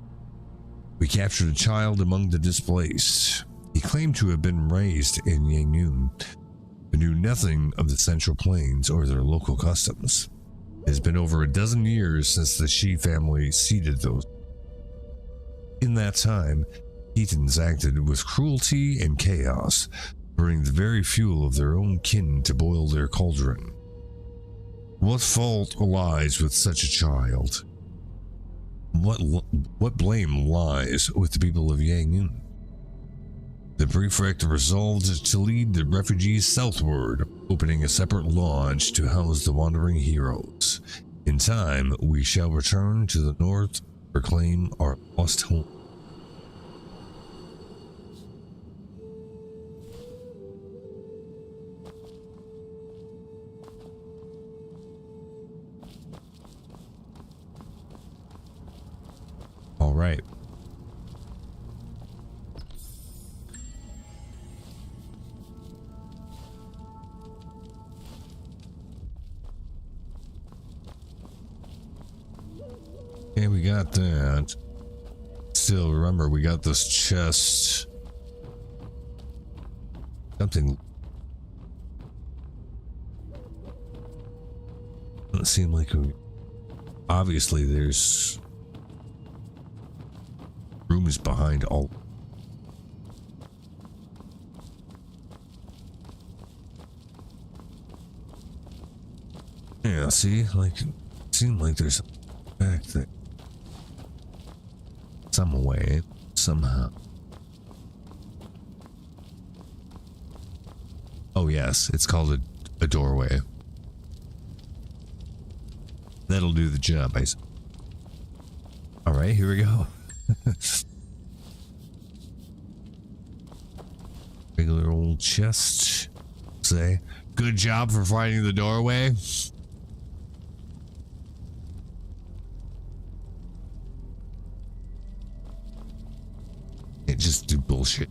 We captured a child among the displaced. He claimed to have been raised in Yangyun, but knew nothing of the Central Plains or their local customs. It has been over a dozen years since the Shi family ceded those. In that time, Heathens acted with cruelty and chaos, burning the very fuel of their own kin to boil their cauldron. What fault lies with such a child? What blame lies with the people of Yangyun? The prefect resolved to lead the refugees southward, opening a separate lodge to house the wandering heroes. In time, we shall return to the north to reclaim our lost home. All right. got that. Still, remember, we got this chest. Something. Doesn't seem like we. Obviously, there's rooms behind all. Yeah, see, like, it seemed like there's a back there. Some way, somehow. Oh yes, it's called a doorway. That'll do the job, I. All right, here we go. Regular old chest. Say, good job for finding the doorway. Can't just do bullshit.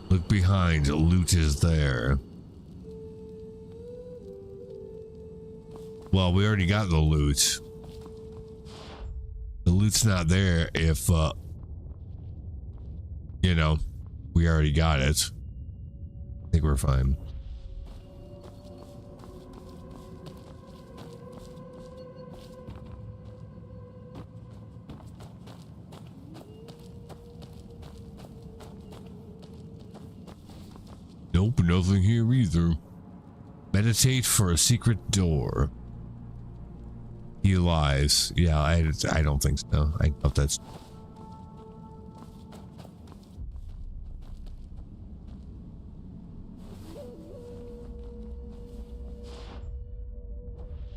Look behind, loot is there. Well, we already got the loot. The loot's not there if, you know, we already got it. I think we're fine. Nope, nothing here either. Meditate for a secret door. He lies. Yeah, I don't think so. I doubt that's.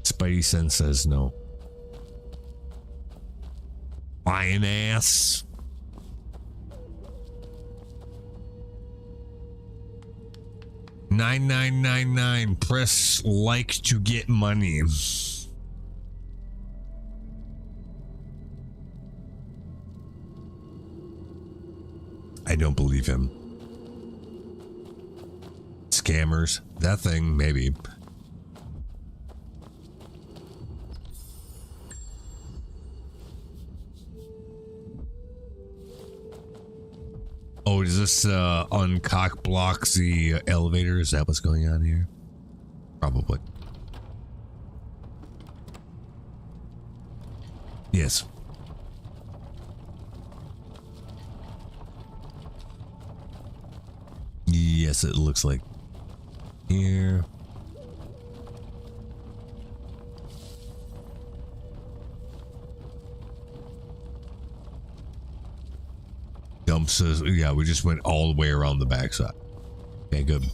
Spidey sense says no. Lion ass. $9.99. Press like to get money. I don't believe him. Scammers. That thing, maybe. Oh, does this uncock blocks the elevator? Is that what's going on here? Probably. Yes. Yes, it looks like here. Dumps us. Yeah, we just went all the way around the backside. Okay, good.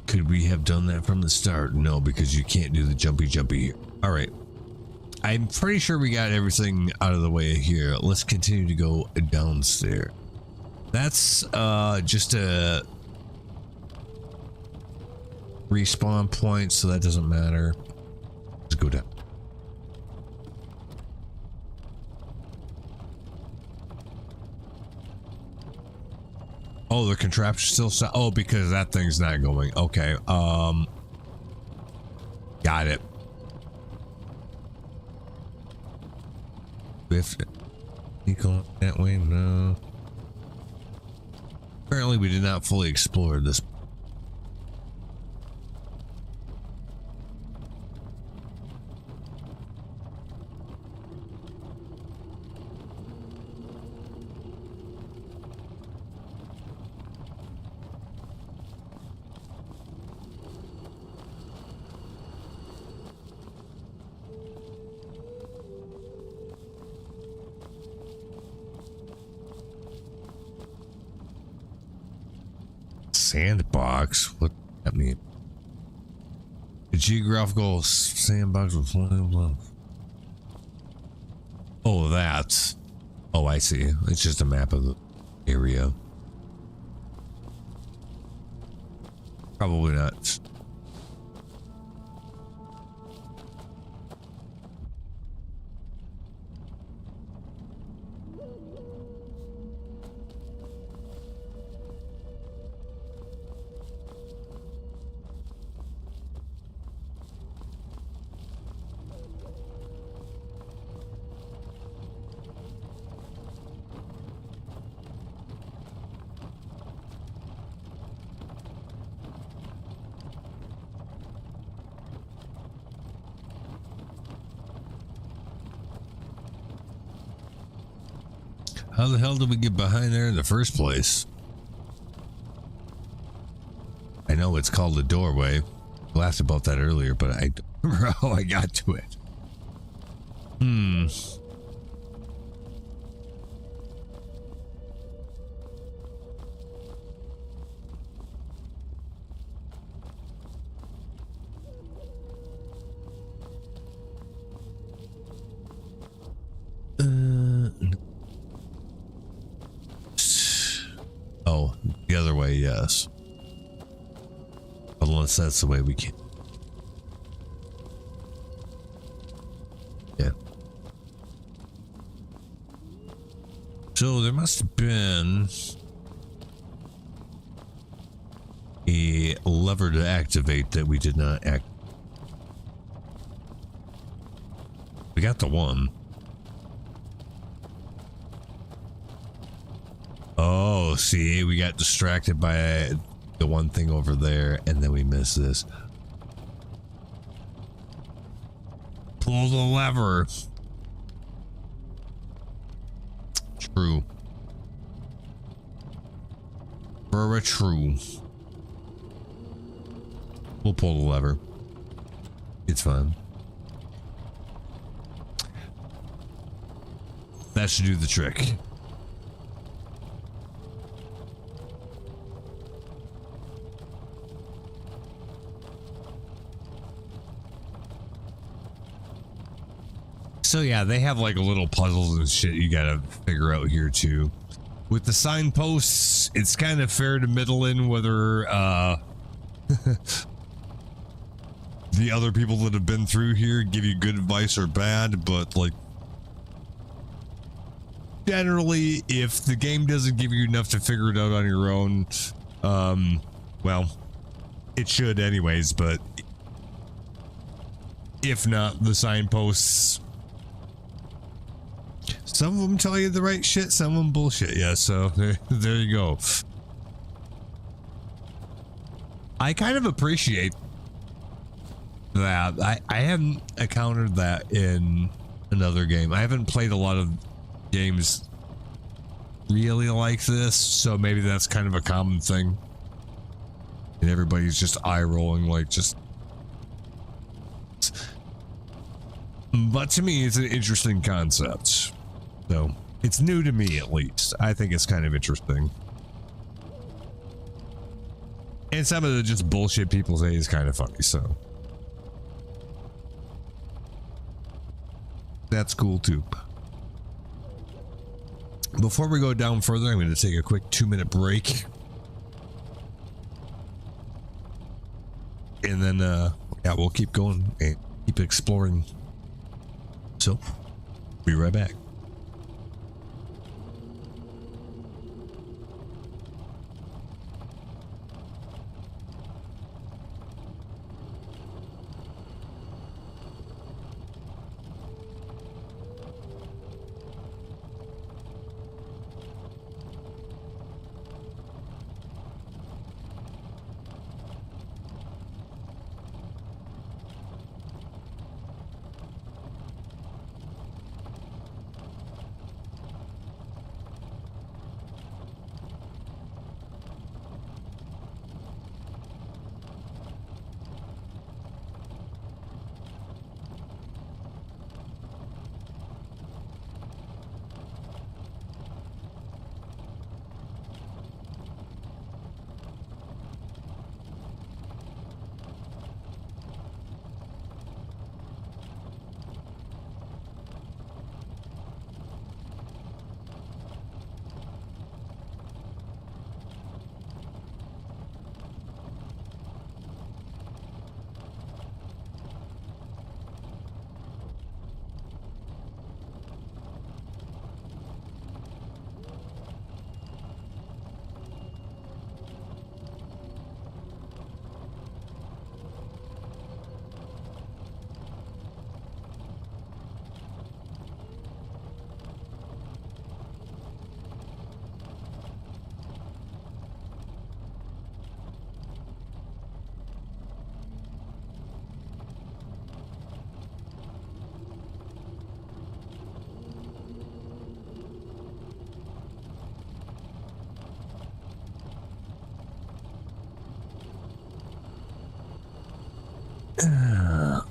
Could we have done that from the start? No, because you can't do the jumpy here. All right. I'm pretty sure we got everything out of the way here. Let's continue to go downstairs. That's just a respawn point, so that doesn't matter. Let's go down. Oh, the contraption still. Oh, because that thing's not going. Okay. Got it. If you go that way, no. Apparently, we did not fully explore this. Sandbox? What does that mean? The geographical sandbox with oh, that. Oh, I see. It's just a map of the area. Probably not. How the hell did we get behind there in the first place? I know it's called a doorway. I laughed about that earlier, but I don't remember how I got to it. Oh, the other way, yes. Unless that's the way we can. Yeah. So there must have been a lever to activate that we did not act. We got the one. Oh, see, we got distracted by the one thing over there, and then we missed this. Pull the lever. True. Very true. We'll pull the lever. It's fine. That should do the trick. So yeah, they have like little puzzles and shit you gotta figure out here too. With the signposts, it's kind of fair to middle in whether the other people that have been through here give you good advice or bad, but like generally if the game doesn't give you enough to figure it out on your own, well, it should anyways, but if not, the signposts, some of them tell you the right shit, some of them bullshit. Yeah, so there you go. I kind of appreciate that. I haven't encountered that in another game. I haven't played a lot of games really like this, so maybe that's kind of a common thing. And everybody's just eye rolling, like just. But to me, it's an interesting concept. So it's new to me, at least. I think it's kind of interesting. And some of the just bullshit people say is kind of funny, so. That's cool too. Before we go down further, I'm going to take a quick 2-minute break. And then, yeah, we'll keep going and keep exploring. So, be right back.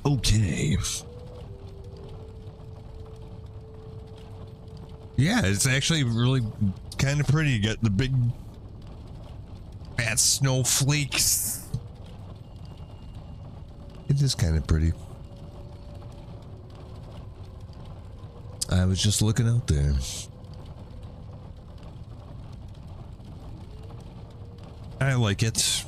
Okay. Yeah, it's actually really kind of pretty. You got the big fat snowflakes. It is kind of pretty. I was just looking out there. I like it.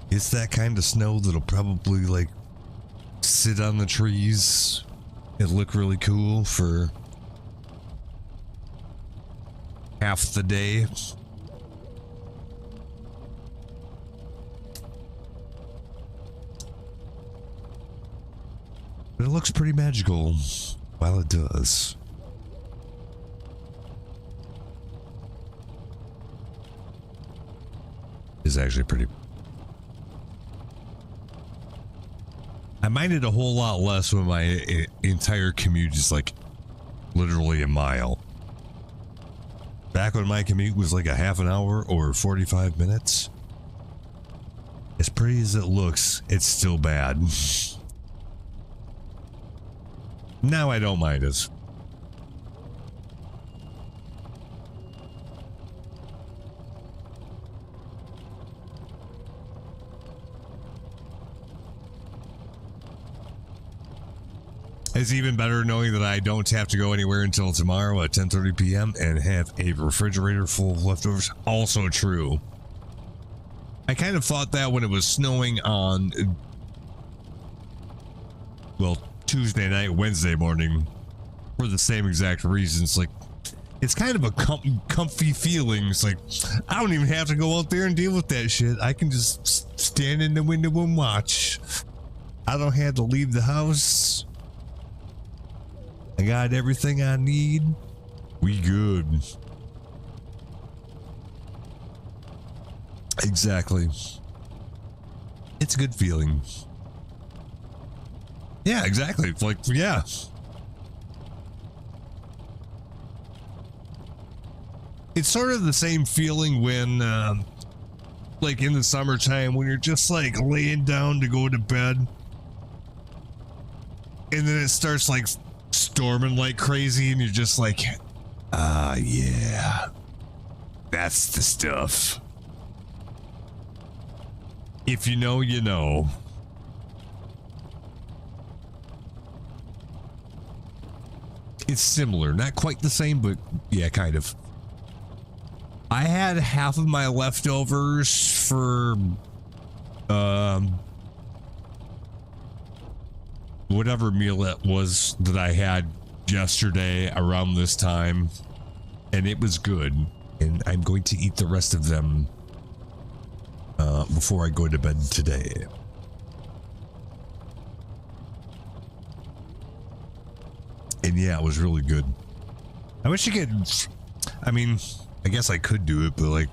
It's that kind of snow that'll probably like sit on the trees and look really cool for half the day. But it looks pretty magical while it does. It's actually pretty. I minded a whole lot less when my entire commute is like literally a mile. Back when my commute was like a half an hour or 45 minutes. As pretty as it looks, it's still bad. Now I don't mind it. It's even better knowing that I don't have to go anywhere until tomorrow at 10:30 p.m. and have a refrigerator full of leftovers. Also true. I kind of thought that when it was snowing on, well, Tuesday night, Wednesday morning, for the same exact reasons. Like, it's kind of a comfy feeling. It's like, I don't even have to go out there and deal with that shit. I can just stand in the window and watch. I don't have to leave the house. I got everything I need. We good. Exactly. It's a good feeling. Yeah, exactly. It's like, yeah. It's sort of the same feeling when, like in the summertime, when you're just like laying down to go to bed. And then it starts like storming like crazy and you're just like, yeah, that's the stuff. If you know, you know. It's similar, not quite the same, but yeah, kind of. I had half of my leftovers for whatever meal it was that I had yesterday around this time, and it was good, and I'm going to eat the rest of them before I go to bed today. And yeah, it was really good. I wish you could, I mean, I guess I could do it, but like,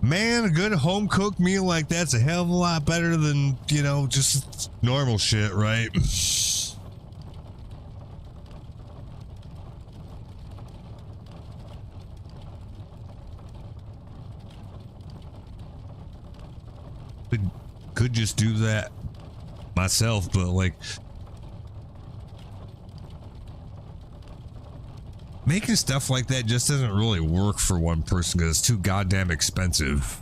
man, a good home cooked meal like that's a hell of a lot better than, you know, just normal shit, right? Could just do that myself, but like, making stuff like that just doesn't really work for one person because it's too goddamn expensive.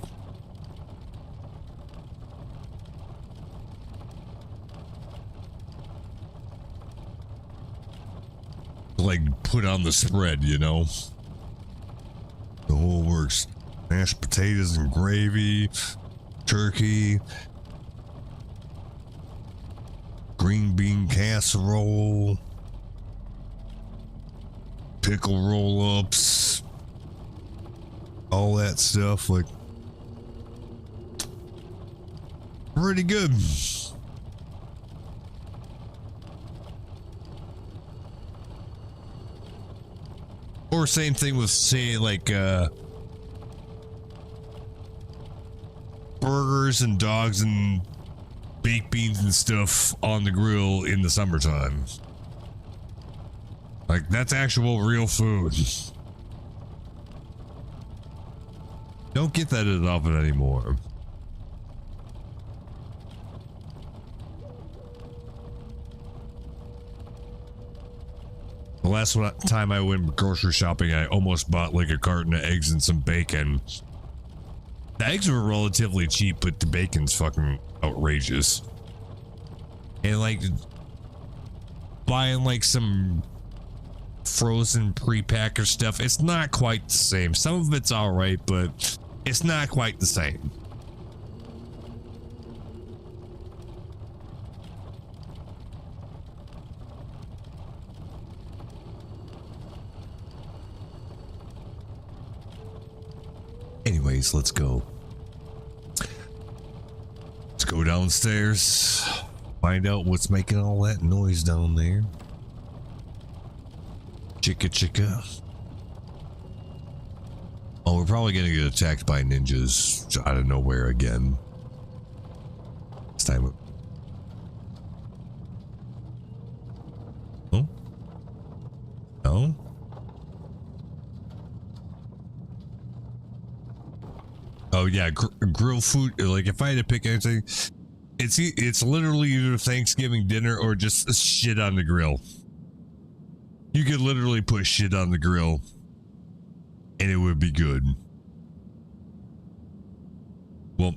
Like, put on the spread, you know? The whole works. Mashed potatoes and gravy, turkey, green bean casserole, pickle roll-ups, all that stuff, like, pretty good. Or same thing with, say, like, burgers and dogs and baked beans and stuff on the grill in the summertime. Like, that's actual real food. Don't get that as often anymore. The last time I went grocery shopping, I almost bought like a carton of eggs and some bacon. The eggs were relatively cheap, but the bacon's fucking outrageous. And like buying like some frozen pre-packer stuff, it's not quite the same. Some of it's all right, but it's not quite the same. Anyways, let's go. Let's go downstairs. Find out what's making all that noise down there. Chicka chicka. Oh, we're probably gonna get attacked by ninjas out of nowhere again. This time. Oh? No? Oh yeah, grill food. Like if I had to pick anything, it's literally either Thanksgiving dinner or just shit on the grill. You could literally put shit on the grill and it would be good. Well,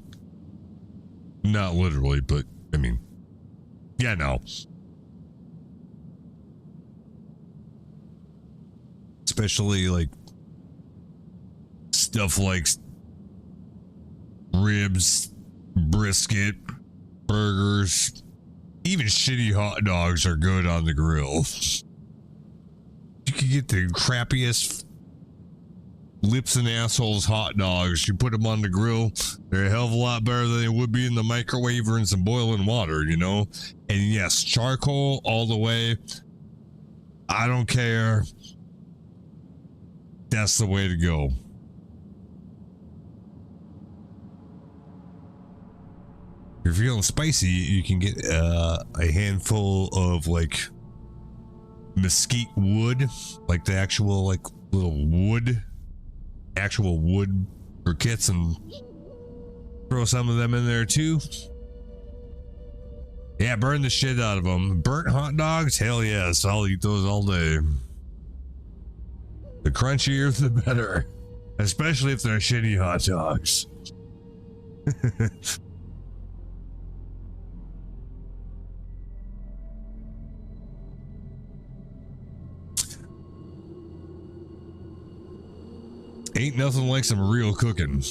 not literally, but I mean, yeah, no. Especially like stuff like ribs, brisket, burgers, even shitty hot dogs are good on the grill. You could get the crappiest lips and assholes hot dogs. You put them on the grill, they're a hell of a lot better than they would be in the microwave or in some boiling water, you know? And yes, charcoal all the way. I don't care. That's the way to go. If you're feeling spicy, you can get a handful of like mesquite wood, like the actual like little wood, actual wood briquettes, and throw some of them in there too. Yeah, burn the shit out of them. Burnt hot dogs, hell yes, I'll eat those all day. The crunchier, the better, especially if they're shitty hot dogs. Ain't nothing like some real cooking.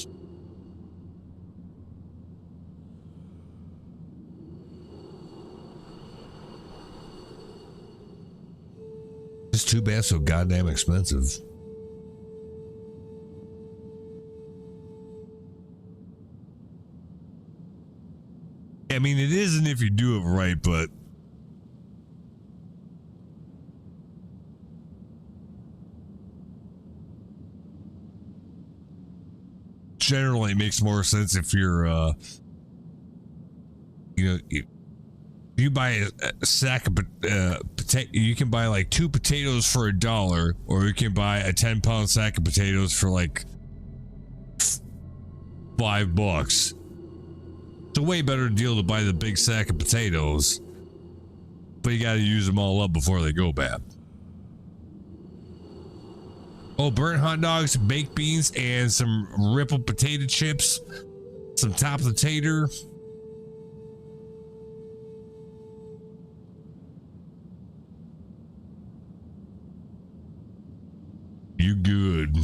It's too bad so goddamn expensive. I mean, it isn't if you do it right, but generally it makes more sense if you're you buy a sack of potato. You can buy like 2 potatoes for $1, or you can buy a 10-pound sack of potatoes for like $5. It's a way better deal to buy the big sack of potatoes, but you got to use them all up before they go bad. Oh, burnt hot dogs, baked beans, and some rippled potato chips, some top of the tater. You good.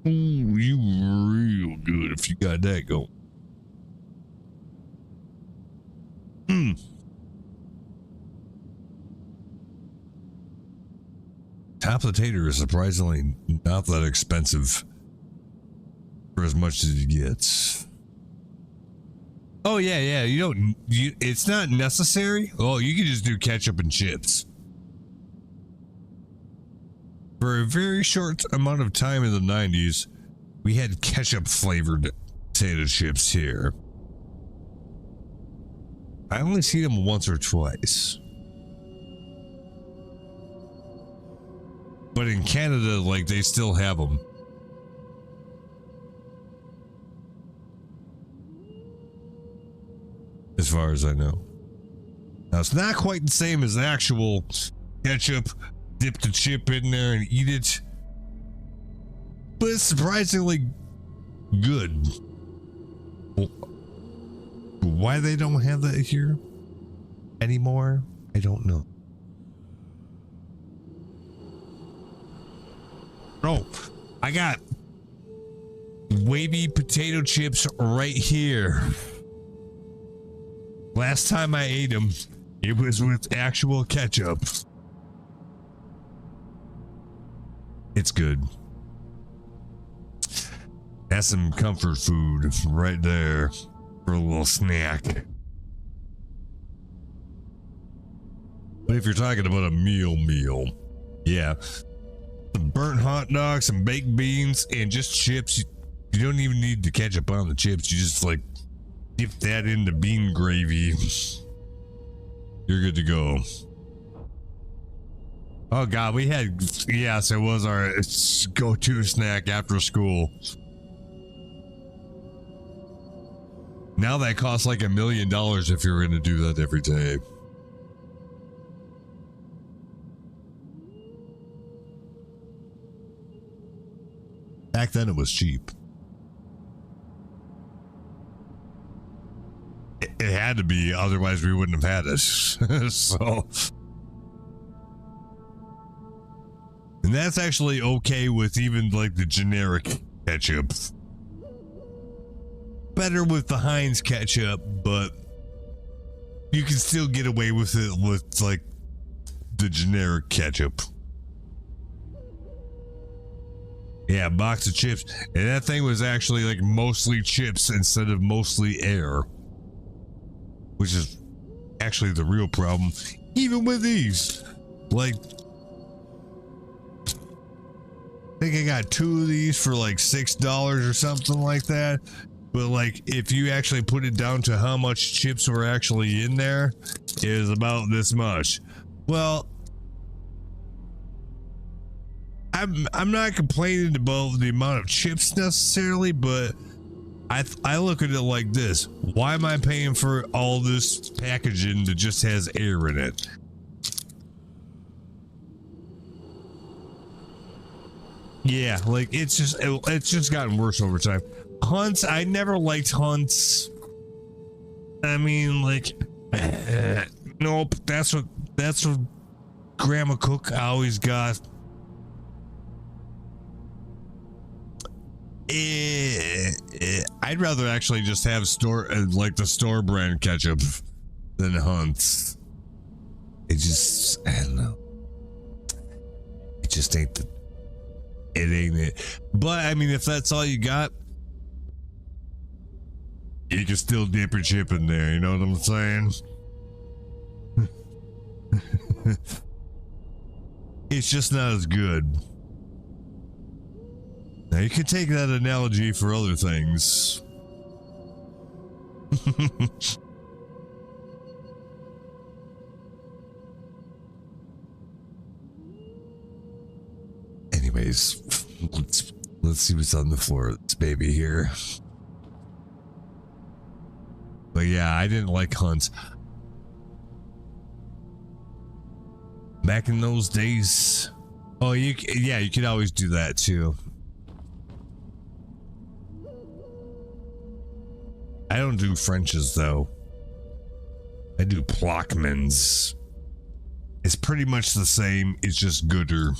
Ooh, you real good if you got that going. Top of the tater is surprisingly not that expensive for as much as it gets. Oh yeah, it's not necessary. Oh, you can just do ketchup and chips. For a very short amount of time in the 90s, we had ketchup flavored potato chips here. I only see them once or twice. But in Canada, like, they still have them. As far as I know. Now, it's not quite the same as actual ketchup. Dip the chip in there and eat it. But it's surprisingly good. Why they don't have that here anymore, I don't know. Oh, I got wavy potato chips right here. Last time I ate them, it was with actual ketchup. It's good. That's some comfort food right there for a little snack. But if you're talking about a meal, yeah. Some burnt hot dogs, some baked beans, and just chips. You don't even need the ketchup on the chips. You just like dip that into bean gravy. You're good to go. Oh God, we had, yes, it was our go-to snack after school. Now that costs like $1 million if you're going to do that every day. Back then it was cheap. It had to be, otherwise we wouldn't have had it. So, and that's actually okay with even like the generic ketchup. Better with the Heinz ketchup, but you can still get away with it with like the generic ketchup. Yeah, box of chips. And that thing was actually like mostly chips instead of mostly air. Which is actually the real problem. Even with these. Like, I think I got 2 of these for like $6 or something like that. But like, if you actually put it down to how much chips were actually in there, it is about this much. Well, I'm not complaining about the amount of chips necessarily, but I look at it like this. Why am I paying for all this packaging that just has air in it? Yeah, like it's just gotten worse over time. Hunt's, I never liked Hunt's. I mean, like, nope. That's what Grandma Cook always got. I'd rather actually just have like the store brand ketchup than Hunt's. It just, I don't know. It just ain't it. But I mean, if that's all you got, you can still dip your chip in there. You know what I'm saying? It's just not as good. Now you can take that analogy for other things. Anyways, let's see what's on the floor of this baby here. But yeah, I didn't like Hunt's. Back in those days. Oh, you could always do that too. I don't do French's though. I do Plockman's. It's pretty much the same. It's just gooder.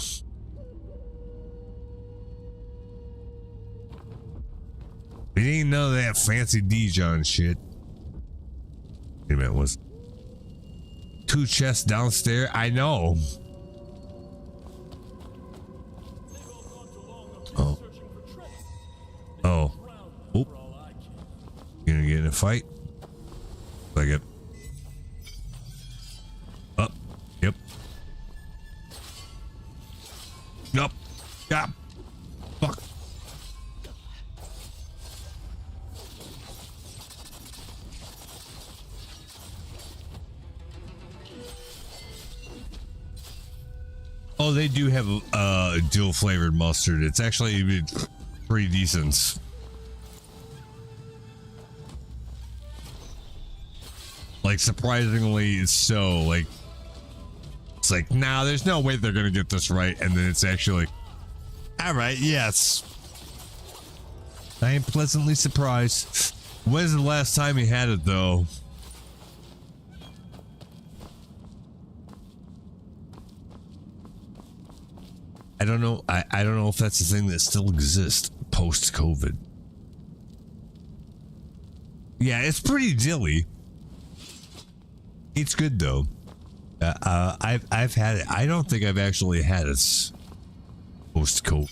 It ain't none of that fancy Dijon shit. Wait a minute, was 2 chests downstairs? I know. Oh. Oh. Oop. You gonna get in a fight? Like it. Up. Yep. Nope. Ah. Fuck. Oh, they do have dill flavored mustard. It's actually pretty decent. Like surprisingly so. Like it's like, nah, there's no way they're gonna get this right, and then it's actually, all right, yes. I am pleasantly surprised. When's the last time you had it though? I don't know. I don't know if that's the thing that still exists post-COVID. Yeah, it's pretty dilly. It's good though. I've had it. I don't think I've actually had it post-COVID.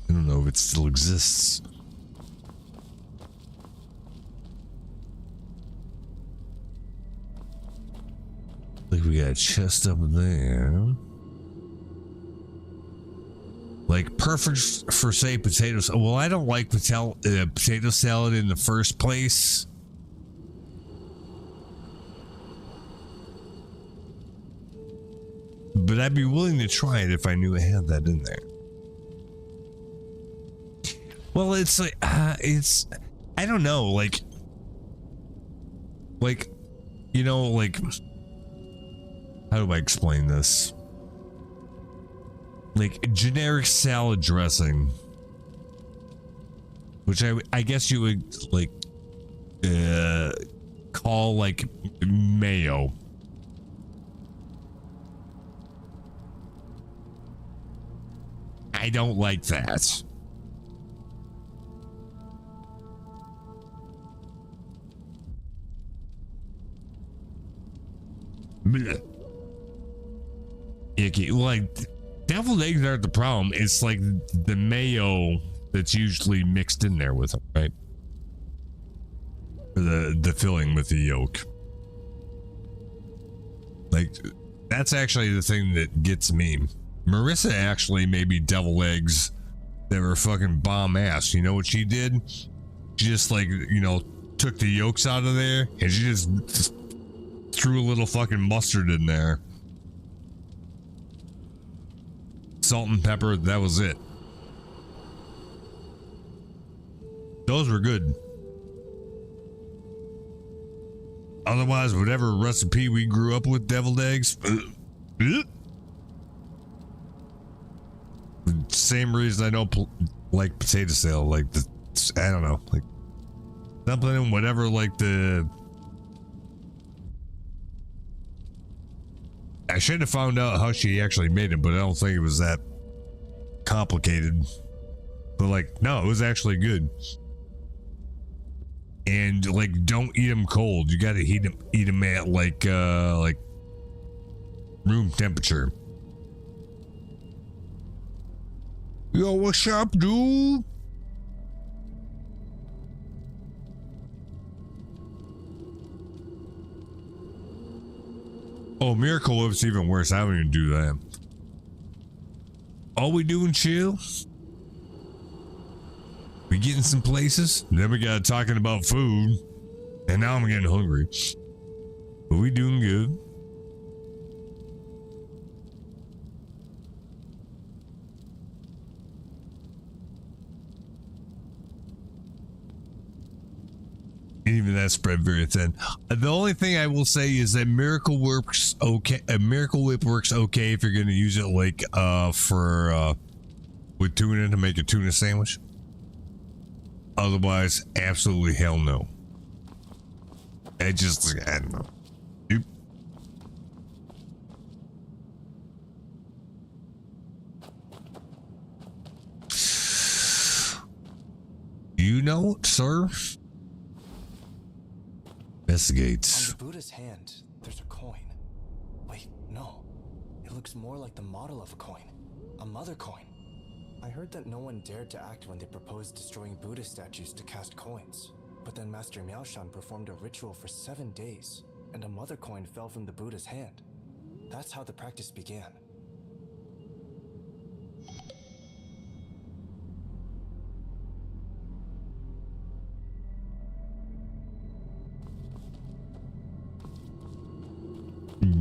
I don't know if it still exists. Like we got a chest up there. Like perfect for say potatoes. Well, I don't like potato salad in the first place. But I'd be willing to try it if I knew it had that in there. Well, it's like it's, I don't know, like you know, like, how do I explain this? Like generic salad dressing, which I guess you would like call like mayo. I don't like that. Blech. Icky. Like, deviled eggs aren't the problem. It's like the mayo that's usually mixed in there with them, right? The filling with the yolk. Like, that's actually the thing that gets me. Marissa actually made me deviled eggs that were fucking bomb ass. You know what she did? She just, like, you know, took the yolks out of there and she just threw a little fucking mustard in there. Salt and pepper, that was it. Those were good. Otherwise, whatever recipe we grew up with, deviled eggs. Same reason I don't like potato salad. Like, I don't know. Like, something in whatever, like the... I should have found out how she actually made it, but I don't think it was that complicated. But like, no, it was actually good. And like, don't eat them cold. You gotta eat them at like room temperature. Yo, what's up, dude? Oh, Miracle Whip's even worse. I don't even do that. All we doing chill. We getting some places. Then we got talking about food. And now I'm getting hungry. But we doing good. Even that spread very thin. The only thing I will say is that Miracle works okay. Miracle Whip works okay if you're going to use it like for with tuna to make a tuna sandwich. Otherwise, absolutely hell no. I don't know. Oop. You know, sir. Investigates. On the Buddha's hand, there's a coin. Wait, no. It looks more like the model of a coin. A mother coin. I heard that no one dared to act when they proposed destroying Buddha statues to cast coins. But then Master Miaoshan performed a ritual for 7 days, and a mother coin fell from the Buddha's hand. That's how the practice began.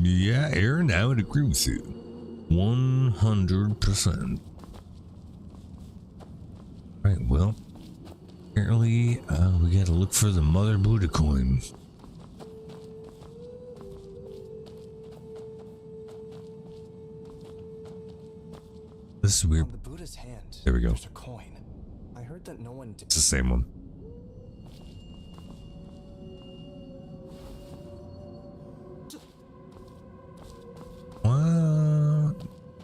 Yeah, Aaron, I would agree with you. 100%. Right, well, apparently we gotta look for the Mother Buddha coin. This is weird. On the Buddha's hand, There we go. there's a coin. I heard that no one It's the same one. What?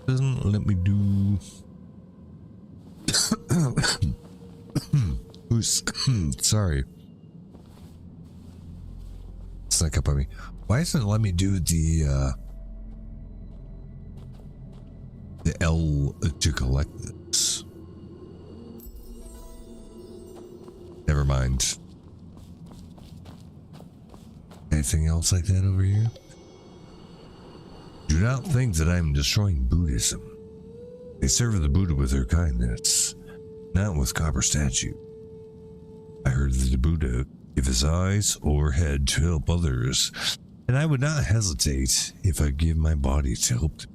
Doesn't let me do. Who's sorry? Snuck up on me. Why doesn't it let me do the L to collect this? Never mind. Anything else like that over here? Do not think that I am destroying Buddhism. They serve the Buddha with their kindness, not with copper statue. I heard that the Buddha gave his eyes or head to help others, and I would not hesitate if I give my body to help them.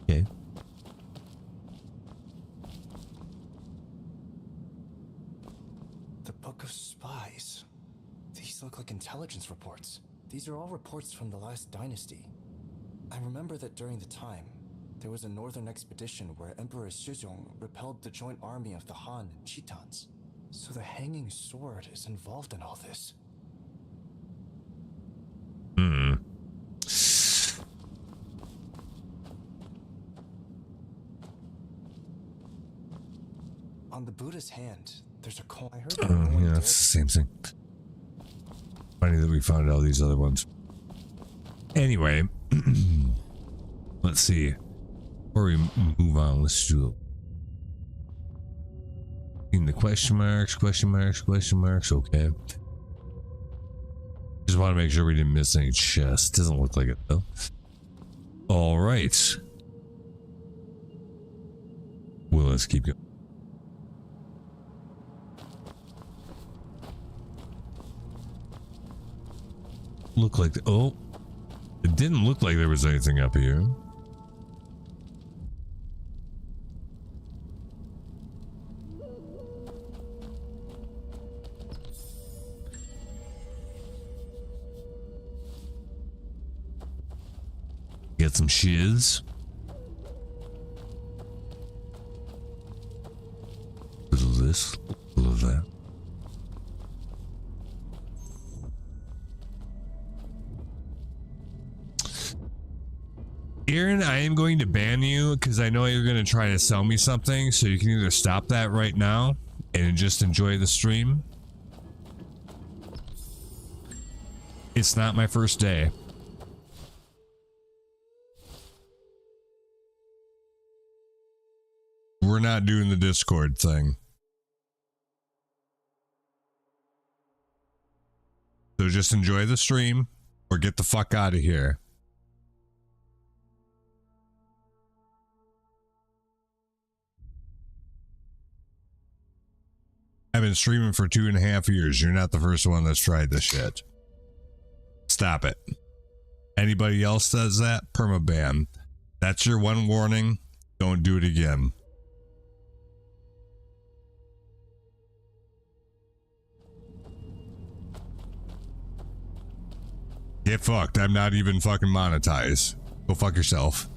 Okay. The Book of Spies. These look like intelligence reports. These are all reports from the last dynasty. I remember that during the time, there was a northern expedition where Emperor Shizong repelled the joint army of the Han and Chitans. So the hanging sword is involved in all this. On the Buddha's hand, there's a coin. I heard that no one Yeah, dared- it's the same thing. Funny that we found all these other ones. Anyway, let's see. Before we move on, let's do in the question marks. Okay. Just want to make sure we didn't miss any chests. Doesn't look like it though. All right. Well, let's keep going. Look like oh, it didn't look like there was anything up here. Get some shiz. Little of this, little of that. Aaron, I am going to ban you because I know you're going to try to sell me something, so you can either stop that right now and just enjoy the stream. It's not my first day. We're not doing the Discord thing. So just enjoy the stream or get the fuck out of here. I've been streaming for 2.5 years. You're not the first one that's tried this shit. Stop it. Anybody else does that? Permaban. That's your one warning. Don't do it again. Get fucked. I'm not even fucking monetized. Go fuck yourself.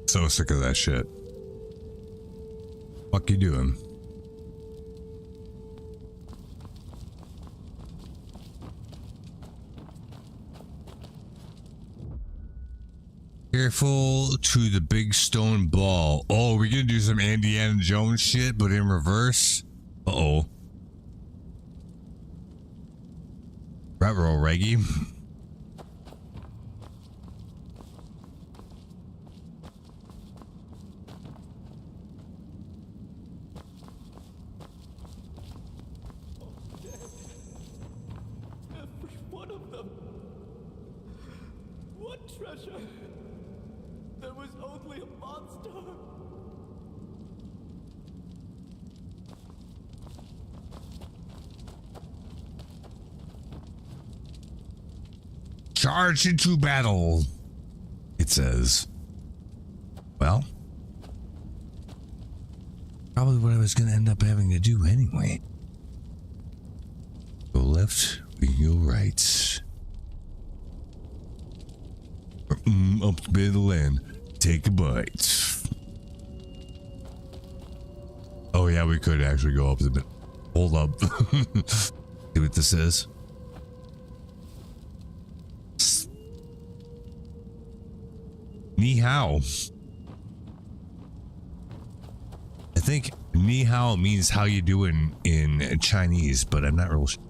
So sick of that shit. Fuck you doing? Careful to the big stone ball. Oh, we're gonna do some Indiana Jones shit, but in reverse. Uh-oh. Retro reggae. Every one of them. What treasure. There was only a monster. Charge into battle, it says. Well, probably what I was going to end up having to do anyway. Go left, we go right. Up to bed of the land. Take a bite. Oh yeah, we could actually go up to the bit. Hold up. See what this is. Ni hao. I think ni hao means how you doing in Chinese, but I'm not real sure.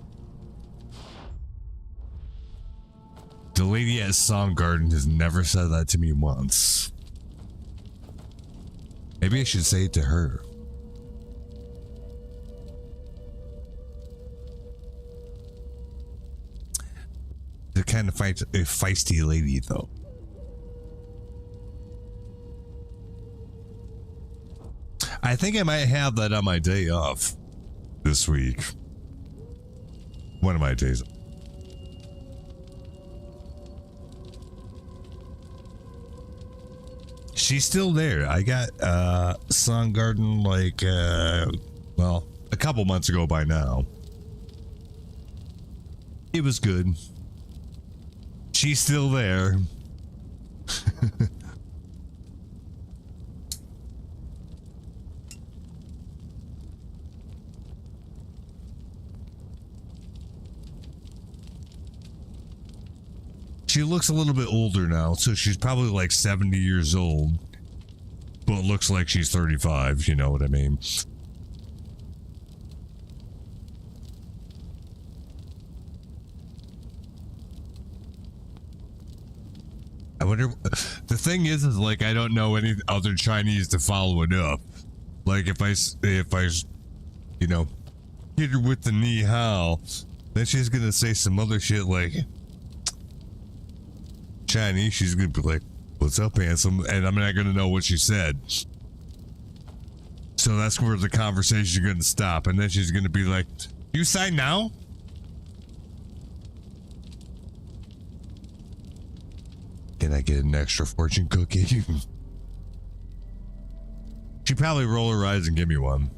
The lady at Song Garden has never said that to me once. Maybe I should say it to her. They're kind of a feisty lady, though. I think I might have that on my day off this week. One of my days. She's still there. I got Song Garden like well, a couple months ago by now. It was good. She's still there. She looks a little bit older now, so she's probably like 70 years old. But looks like she's 35, you know what I mean? I wonder, the thing is like I don't know any other Chinese to follow it up. Like if I you know, hit her with the ni hao, then she's gonna say some other shit like Chinese. She's gonna be like, "What's up, handsome?" And I'm not gonna know what she said. So that's where the conversation's gonna stop, and then she's gonna be like, "You sign now?" Can I get an extra fortune cookie? She'd probably roll her eyes and give me one.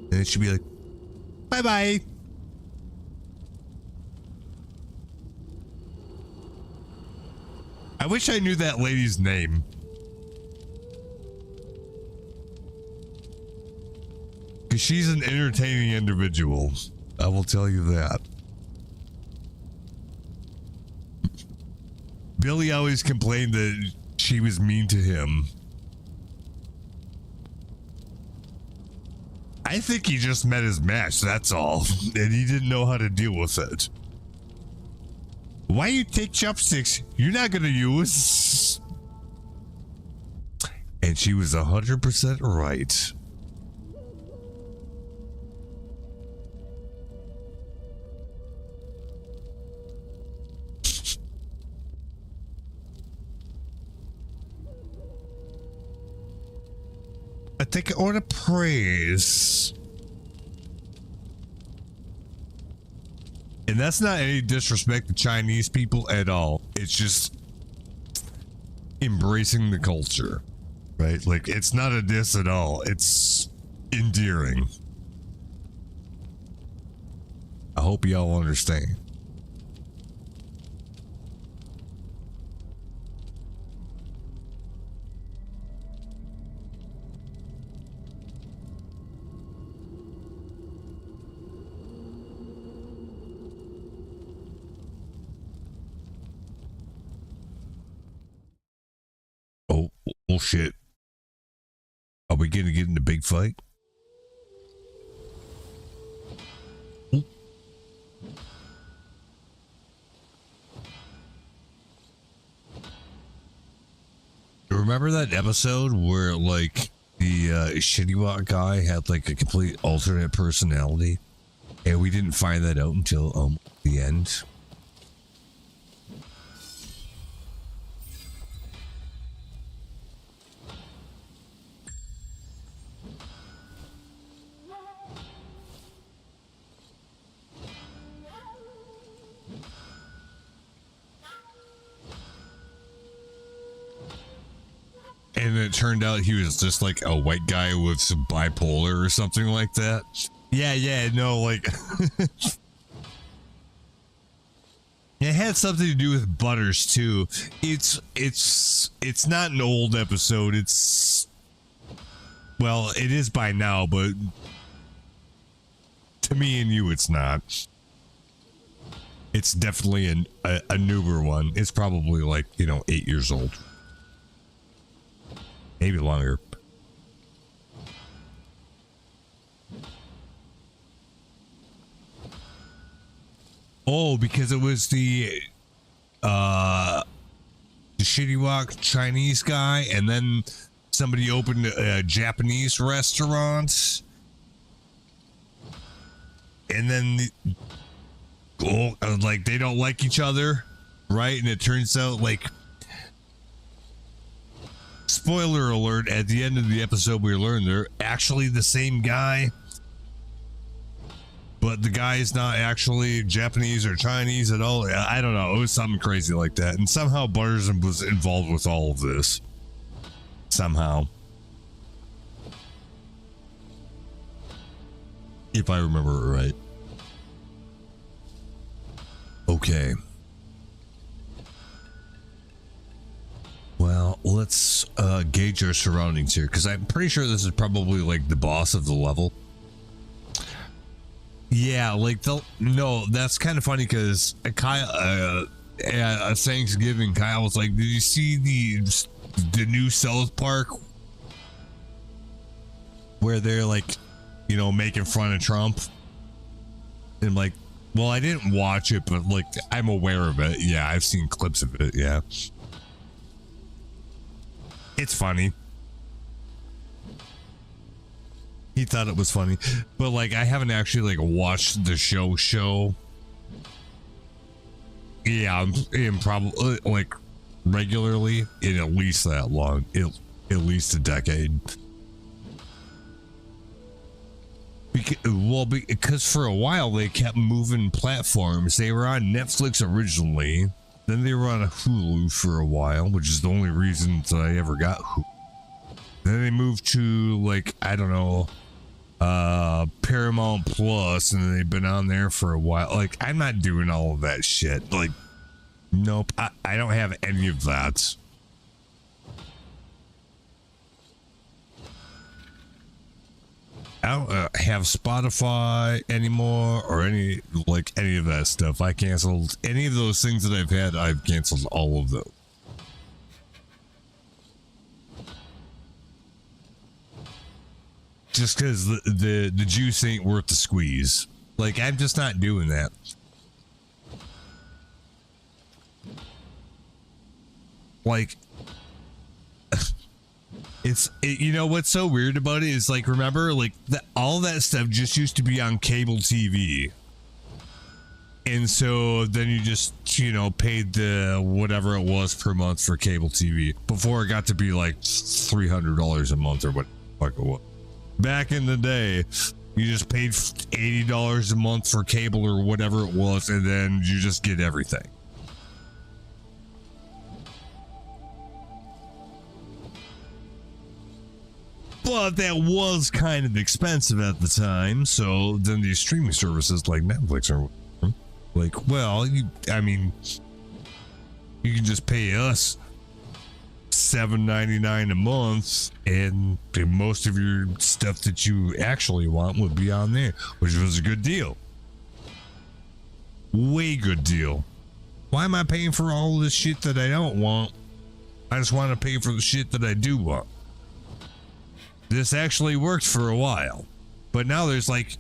And then she'd be like, "Bye-bye." I wish I knew that lady's name. Because she's an entertaining individual. I will tell you that. Billy always complained that she was mean to him. I think he just met his match, that's all. And he didn't know how to deal with it. Why you take chopsticks? You're not gonna use. And she was 100% right. I take all the praise. And that's not any disrespect to Chinese people at all. It's just embracing the culture, right? Like, it's not a diss at all. It's endearing. I hope y'all understand. Oh shit. Are we gonna get in a big fight? Ooh. Remember that episode where like the Shitty Walk guy had like a complete alternate personality? And we didn't find that out until the end. And it turned out he was just like a white guy with some bipolar or something like that. Yeah, no, like it had something to do with Butters too. It's not an old episode. It's, well, it is by now, but to me and you, it's not. It's definitely a newer one. It's probably like, 8 years old. Maybe longer. Oh, because it was the Shitty Wok Chinese guy, and then somebody opened a Japanese restaurant, and then like they don't like each other, right? And it turns out, like, spoiler alert, at the end of the episode we learned they're actually the same guy, but the guy is not actually Japanese or Chinese at all. I don't know, it was something crazy like that, and somehow Butters was involved with all of this somehow, if I remember it right. Okay, well, let's gauge our surroundings here, because I'm pretty sure this is probably like the boss of the level. Yeah, like no, that's kind of funny, because Kyle, at Thanksgiving, Kyle was like, "Did you see the new South Park where they're like, making fun of Trump?" And like, well, I didn't watch it, but like, I'm aware of it. Yeah, I've seen clips of it. Yeah. It's funny. He thought it was funny, but like, I haven't actually like watched the show. Yeah, I'm probably like regularly in at least that long, at least a decade. Because for a while they kept moving platforms. They were on Netflix originally. Then they were on a Hulu for a while, which is the only reason that I ever got Hulu. Then they moved to, like, I don't know, Paramount Plus, and they've been on there for a while. Like, I'm not doing all of that shit. Like, nope, I don't have any of that. I don't have Spotify anymore, or any of that stuff. I canceled any of those things that I've had. I've canceled all of them. Just because the juice ain't worth the squeeze. Like, I'm just not doing that. Like, you know what's so weird about it is, like, remember, like, all that stuff just used to be on cable TV, and so then you just paid the whatever it was per month for cable TV before it got to be like $300 a month or what the fuck it was. Back in the day, you just paid $80 a month for cable or whatever it was, and then you just get everything. But that was kind of expensive at the time, so then these streaming services like Netflix are like, well, you can just pay us $7.99 a month, and most of your stuff that you actually want would be on there, which was a good deal. Way good deal. Why am I paying for all this shit that I don't want? I just want to pay for the shit that I do want. This actually worked for a while, but now there's like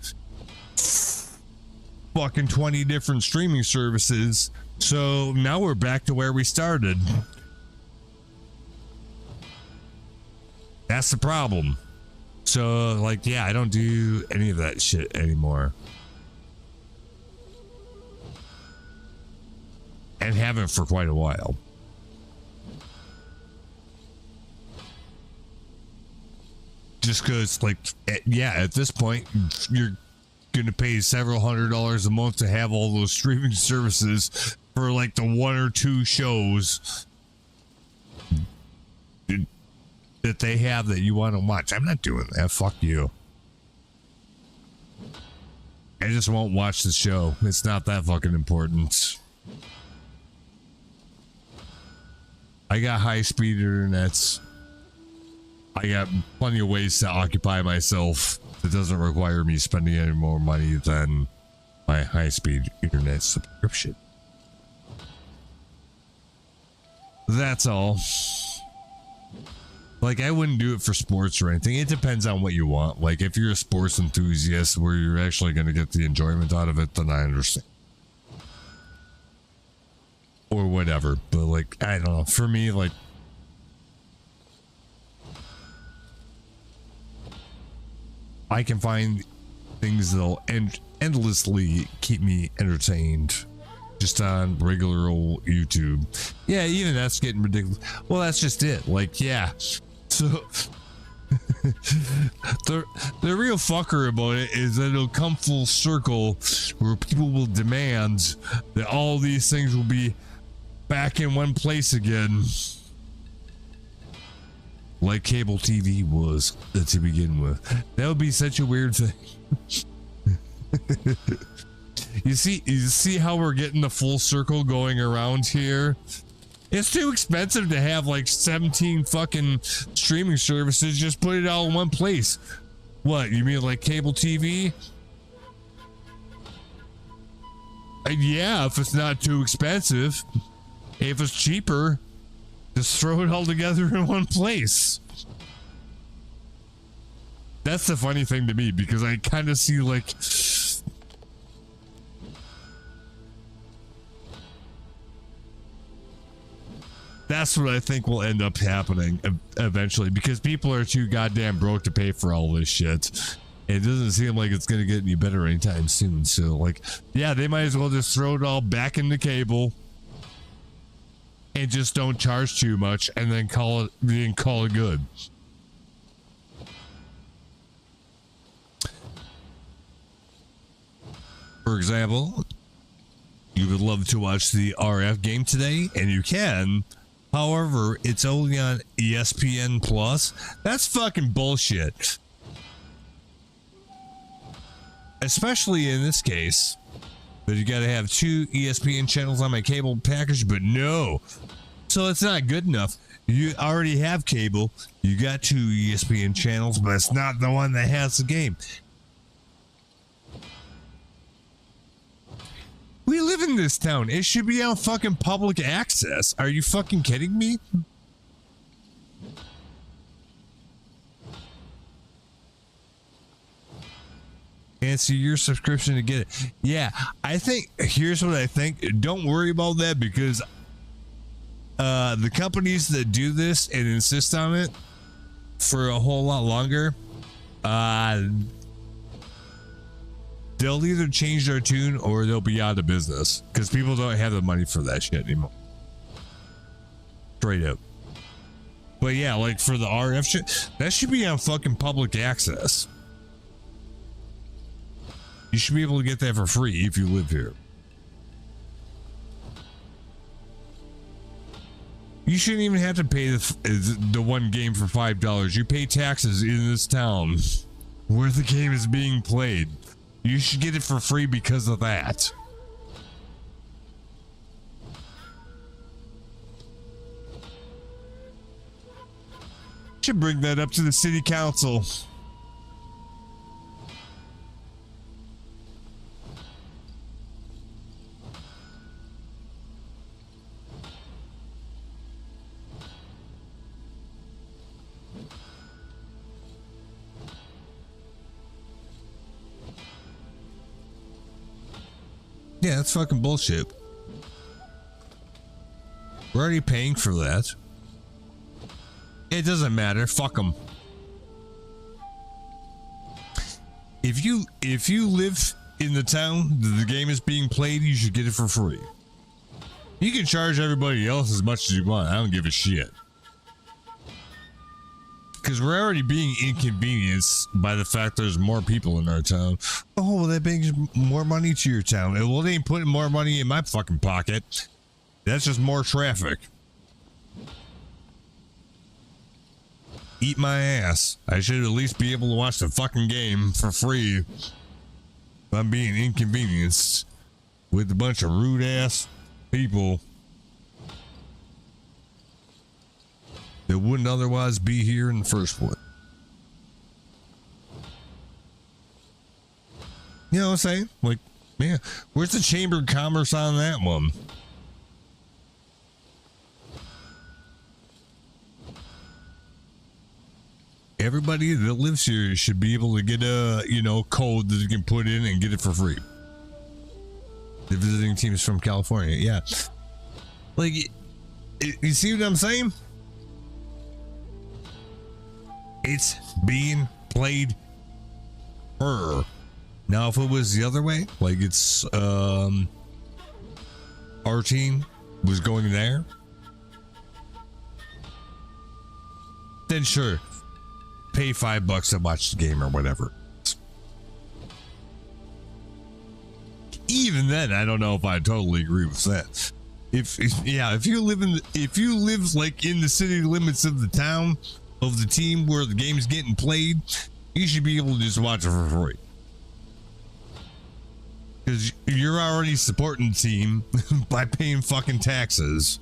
fucking 20 different streaming services, so now we're back to where we started. That's the problem. So, like, yeah, I don't do any of that shit anymore. and haven't for quite a while. Just because, like, yeah, at this point, you're going to pay several $100s a month to have all those streaming services for, like, the 1 or 2 shows that they have that you want to watch. I'm not doing that. Fuck you. I just won't watch the show. It's not that fucking important. I got high-speed internets. I got plenty of ways to occupy myself that doesn't require me spending any more money than my high-speed internet subscription. That's all. Like, I wouldn't do it for sports or anything. It depends on what you want. Like, if you're a sports enthusiast where you're actually going to get the enjoyment out of it, then I understand. Or whatever. But, like, I don't know. For me, like, I can find things that'll endlessly keep me entertained just on regular old YouTube. Yeah, even that's getting ridiculous. Well, that's just it. Like, yeah. So the real fucker about it is that it'll come full circle where people will demand that all these things will be back in one place again. Like cable TV was to begin with. That would be such a weird thing. You see how we're getting the full circle going around here? It's too expensive to have like 17 fucking streaming services. Just put it all in one place. What, you mean like cable TV? Yeah, if it's not too expensive. If it's cheaper, just throw it all together in one place. That's the funny thing to me, because I kind of see like... That's what I think will end up happening eventually, because people are too goddamn broke to pay for all this shit. It doesn't seem like it's going to get any better anytime soon. So, like, yeah, they might as well just throw it all back into cable and just don't charge too much and then call it good. For example, you would love to watch the RF game today, and you can. However, it's only on ESPN Plus. That's fucking bullshit. Especially in this case, that you gotta have 2 ESPN channels on my cable package, but no. So it's not good enough. You already have cable. You got 2 ESPN channels, but it's not the one that has the game. We live in this town. It should be on fucking public access. Are you fucking kidding me? Answer your subscription to get it. Yeah, I think, here's what I think. Don't worry about that, because the companies that do this and insist on it for a whole lot longer, they'll either change their tune or they'll be out of business, because people don't have the money for that shit anymore. Straight up. But yeah, like for the RF shit, that should be on fucking public access. You should be able to get that for free if you live here. You shouldn't even have to pay the one game for $5. You pay taxes in this town where the game is being played. You should get it for free because of that. Should bring that up to the city council. Yeah, that's fucking bullshit. We're already paying for that. It doesn't matter. Fuck them. If you live in the town that the game is being played, you should get it for free. You can charge everybody else as much as you want. I don't give a shit. Because we're already being inconvenienced by the fact there's more people in our town. Oh, well, that brings more money to your town. Well, they ain't putting more money in my fucking pocket. That's just more traffic. Eat my ass. I should at least be able to watch the fucking game for free. If I'm being inconvenienced with a bunch of rude ass people that wouldn't otherwise be here in the first place. You know what I'm saying? Like, man, where's the Chamber of Commerce on that one? Everybody that lives here should be able to get a, code that you can put in and get it for free. The visiting teams from California, yeah. Like, you see what I'm saying? It's being played her. Now, if it was the other way, like it's our team was going there, then sure, pay $5 to watch the game or whatever. Even then, I don't know if I totally agree with that. If you live like in the city limits of the town of the team where the game's getting played, you should be able to just watch it for free. Because you're already supporting the team by paying fucking taxes.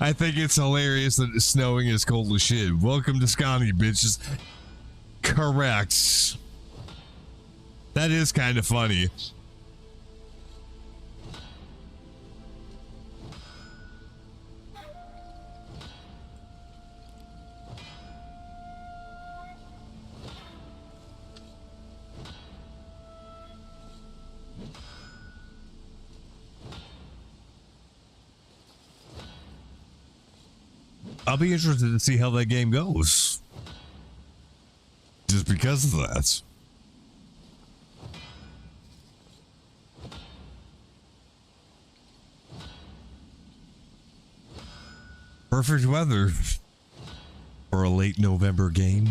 I think it's hilarious that it's snowing as cold as shit. Welcome to Scotty, bitches. Correct. That is kind of funny. I'll be interested to see how that game goes. Just because of that. Perfect weather for a late November game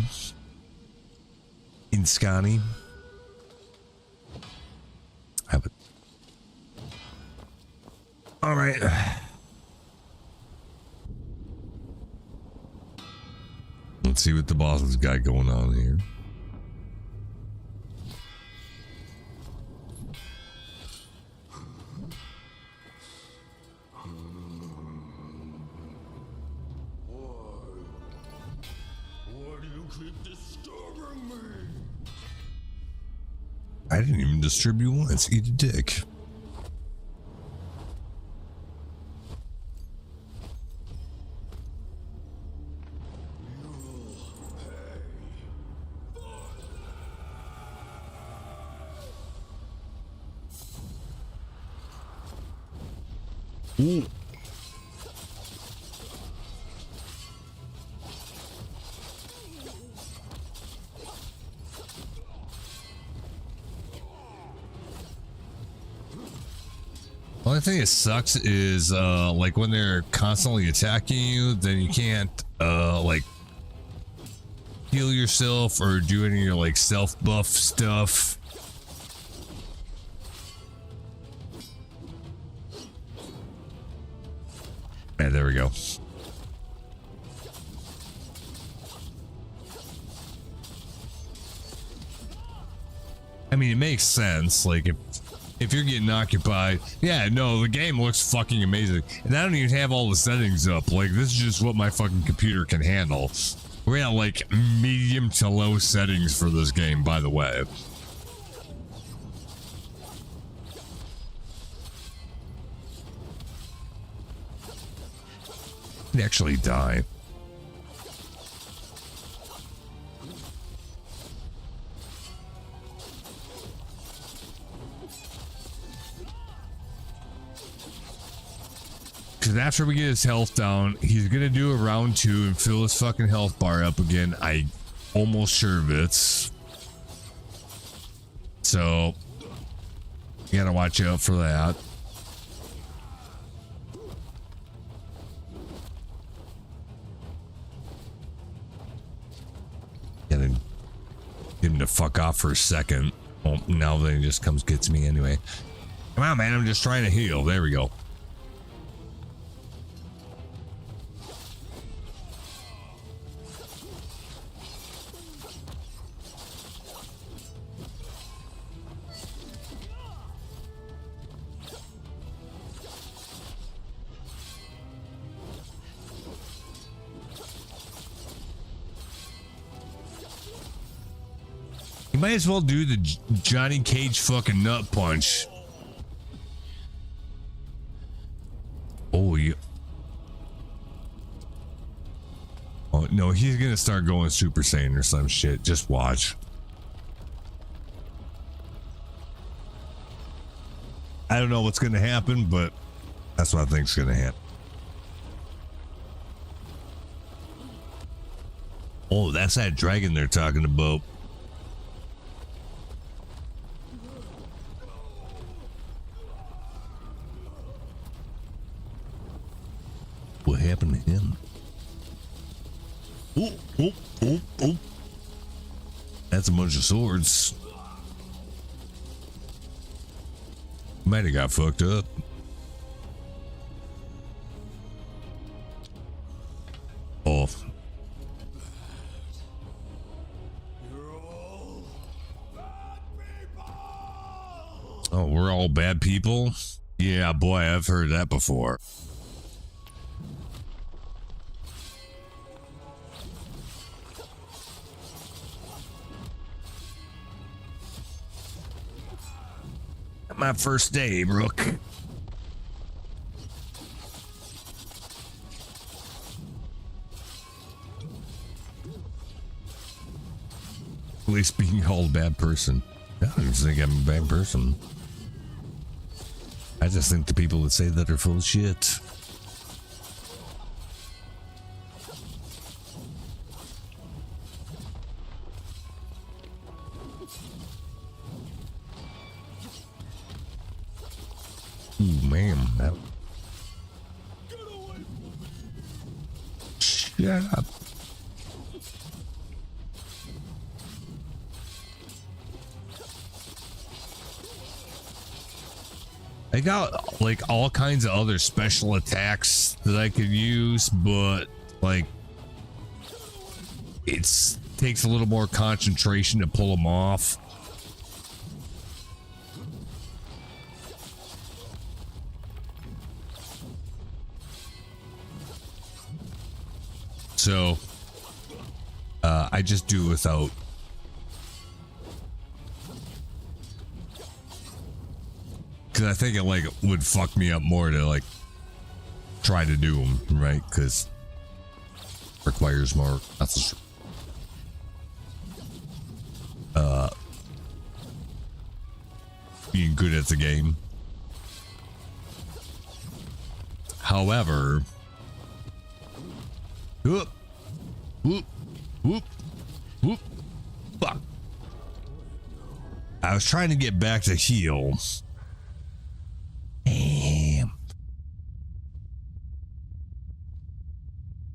in Scotty. Have it. All right. Let's see what the boss has got going on here. Why do you keep disturbing me? I didn't even disturb you once. Eat a dick. Ooh. Only thing that sucks is like when they're constantly attacking you, then you can't like heal yourself or do any of your like self buff stuff. Yeah, there we go. I mean, it makes sense. Like if you're getting occupied, yeah, no, the game looks fucking amazing. And I don't even have all the settings up. Like, this is just what my fucking computer can handle. We're at like medium to low settings for this game, by the way. I'd actually die. Because after we get his health down, he's gonna do a round 2 and fill his fucking health bar up again. I almost sure of it. So You gotta watch out for that. Gotta get him to fuck off for a second. Oh, now then he just comes gets me anyway. Come on, man. I'm just trying to heal. There we go. You might as well do the Johnny Cage fucking nut punch. Oh, yeah. Oh, no, he's gonna start going Super Saiyan or some shit. Just watch. I don't know what's gonna happen, but that's what I think's gonna happen. Oh, that's that dragon they're talking about. What happened to him? Oh, oh, oh, oh. That's a bunch of swords. Might have got fucked up. Oh. Oh, we're all bad people? Yeah, boy, I've heard that before. My first day, Brooke. At least being called a bad person. I don't think I'm a bad person. I just think the people that say that are full of shit. Ooh, man. That... Shut up. I got like all kinds of other special attacks that I could use, but like it's takes a little more concentration to pull them off. So I just do without. Because I think it like would fuck me up more to like try to do them, right? Because requires more. That's being good at the game. However, whoop, whoop, whoop, whoop, fuck. I was trying to get back to heal. Damn.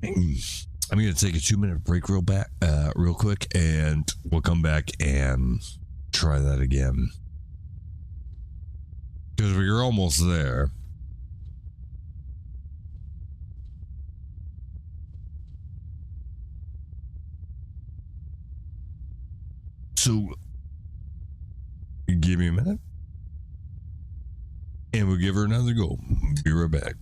I'm gonna take a 2-minute break real quick, and we'll come back and try that again. Because we're almost there. So, give me a minute. And we'll give her another go. Be right back.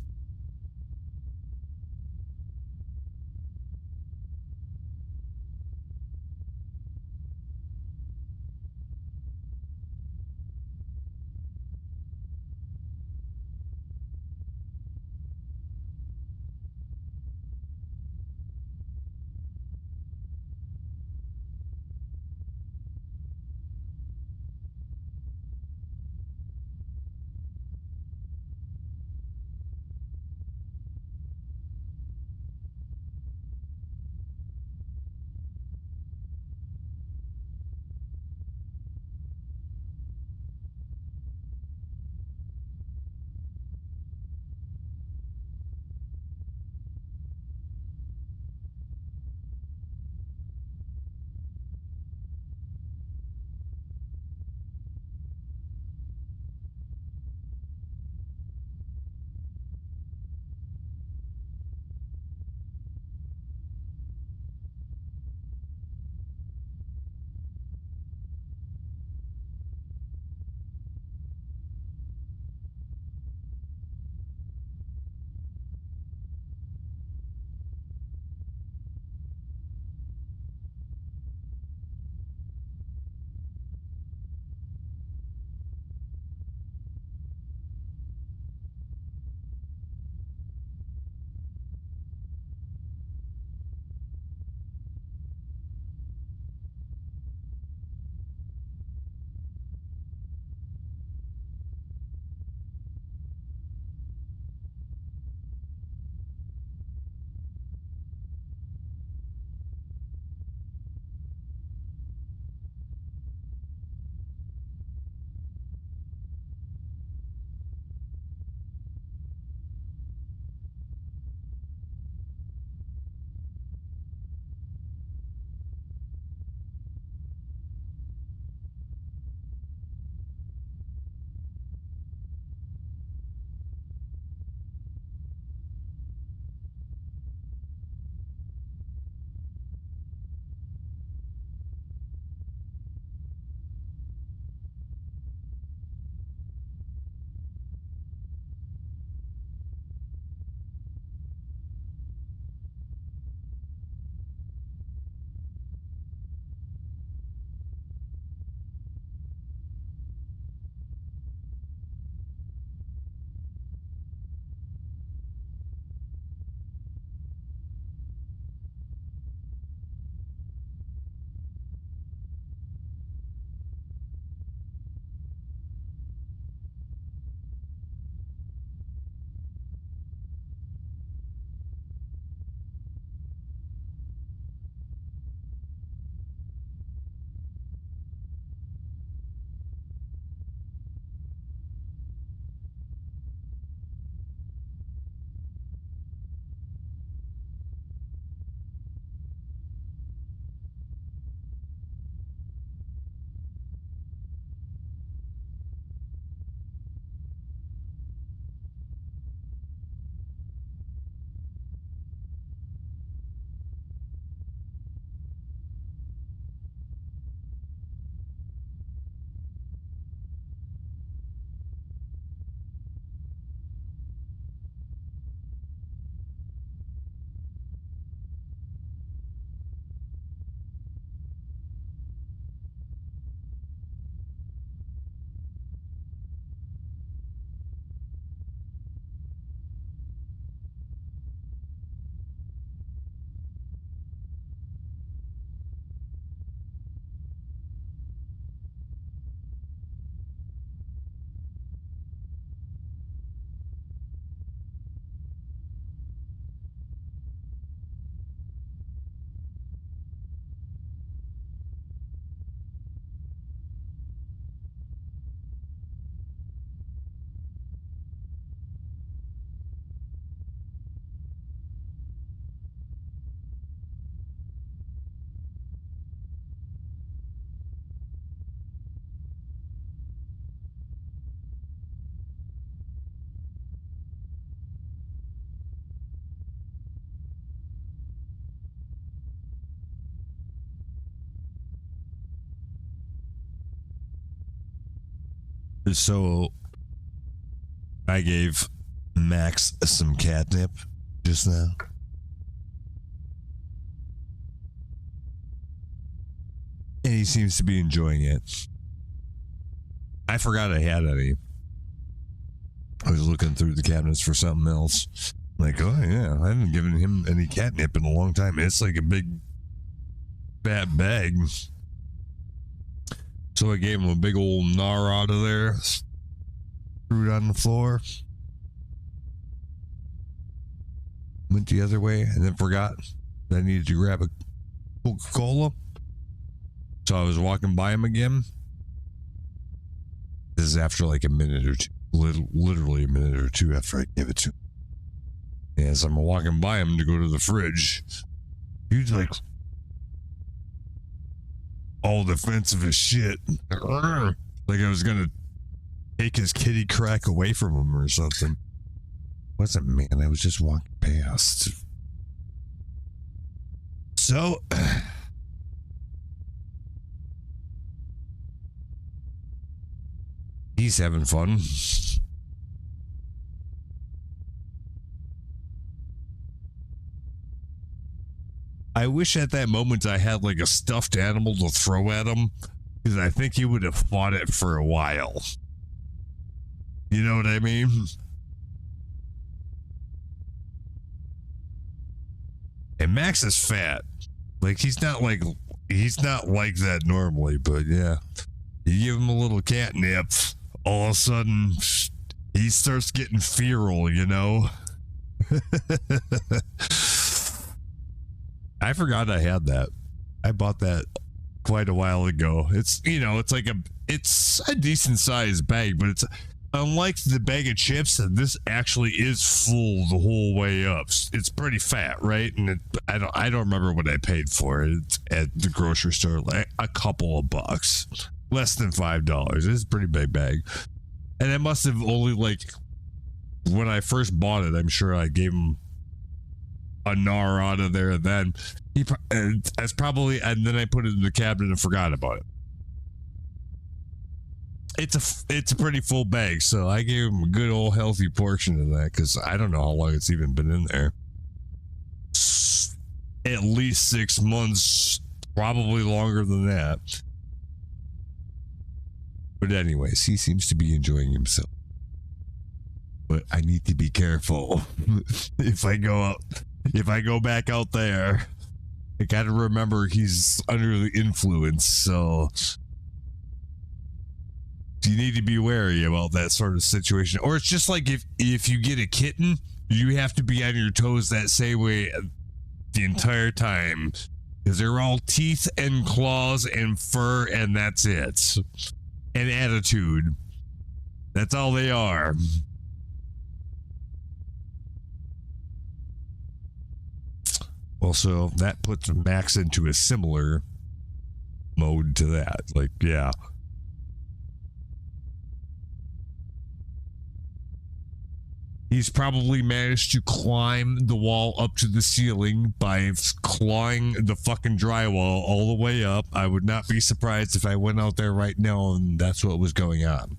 So I gave Max some catnip just now. And he seems to be enjoying it. I forgot I had any. I was looking through the cabinets for something else. Like, oh yeah, I haven't given him any catnip in a long time. It's like a big fat bag. So I gave him a big old gnar out of there. Threw it on the floor. Went the other way and then forgot that I needed to grab a Coca-Cola. So I was walking by him again. This is after like a minute or two. Literally a minute or two after I gave it to him. As I'm walking by him to go to the fridge, he's like all defensive as shit. Like I was gonna take his kitty crack away from him or something. Wasn't, man, I was just walking past. So he's having fun. I wish at that moment I had like a stuffed animal to throw at him, because I think he would have fought it for a while. You know what I mean? And Max is fat. Like he's not like that normally, but yeah. You give him a little catnip, all of a sudden he starts getting feral, you know? I forgot I had that. I bought that quite a while ago. It's, you know, it's a decent sized bag, but it's unlike the bag of chips, this actually is full the whole way up. It's pretty fat, right? And I don't remember what I paid for it at the grocery store, like a couple of bucks. Less than $5. It's a pretty big bag. And it must have only, like, when I first bought it, I'm sure I gave him a gnar out of there, and then that's probably, and then I put it in the cabinet and forgot about it. It's a pretty full bag, so I gave him a good old healthy portion of that, because I don't know how long it's even been in there. At least 6 months, probably longer than that. But anyways, he seems to be enjoying himself. But I need to be careful. If I go back out there, I gotta remember he's under the influence, so you need to be wary about that sort of situation. Or it's just like if you get a kitten, you have to be on your toes that same way the entire time, because they're all teeth and claws and fur, and that's it. And attitude. That's all they are. Also, that puts Max into a similar mode to that. Like, yeah. He's probably managed to climb the wall up to the ceiling by clawing the fucking drywall all the way up. I would not be surprised if I went out there right now and that's what was going on.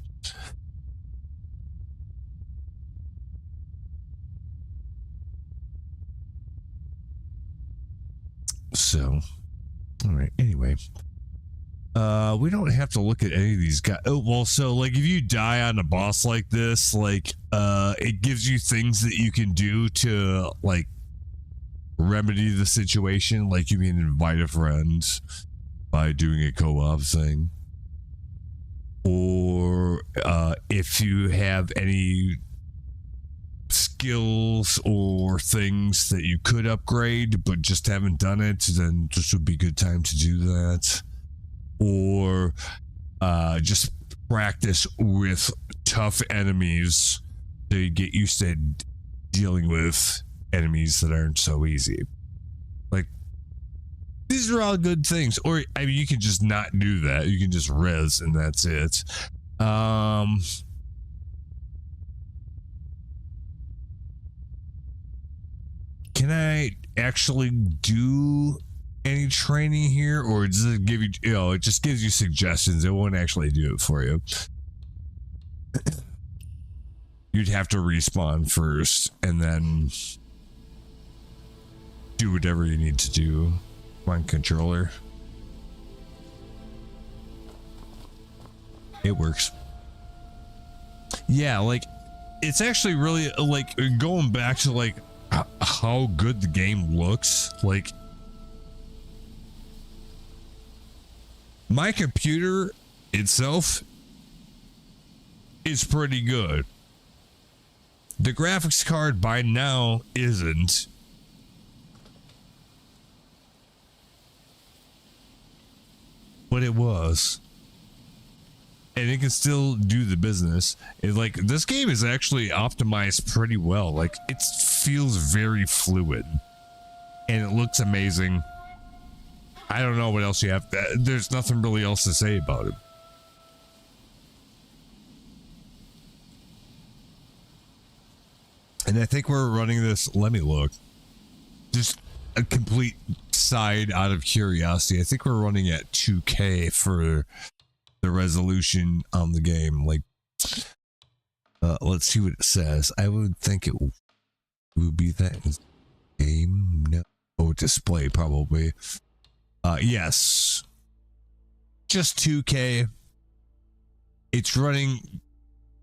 So, all right, anyway. We don't have to look at any of these guys. Oh, well, so like if you die on a boss like this, like it gives you things that you can do to like remedy the situation. Like you can invite a friend by doing a co-op thing, or if you have any skills or things that you could upgrade but just haven't done it, then this would be a good time to do that. Or just practice with tough enemies to get used to dealing with enemies that aren't so easy. Like, these are all good things. Or, I mean, you can just not do that. You can just res and that's it. Can I actually do any training here, or does it give you, it just gives you suggestions? It won't actually do it for you. you'd have to respawn first and then do whatever you need to do. Come on, controller. It works. Yeah, like, it's actually really, like, going back to, like, how good the game looks. Like, my computer itself is pretty good. The graphics card by now isn't. But it was. And it can still do the business. Like, this game is actually optimized pretty well. Like, it feels very fluid. And it looks amazing. I don't know what else you have. There's nothing really else to say about it. And I think we're running this. Let me look. Just a complete side out of curiosity. I think we're running at 2K for the resolution on the game. Like, let's see what it says. I would think it would be that game. No. Oh, display probably. Yes. Just 2K. It's running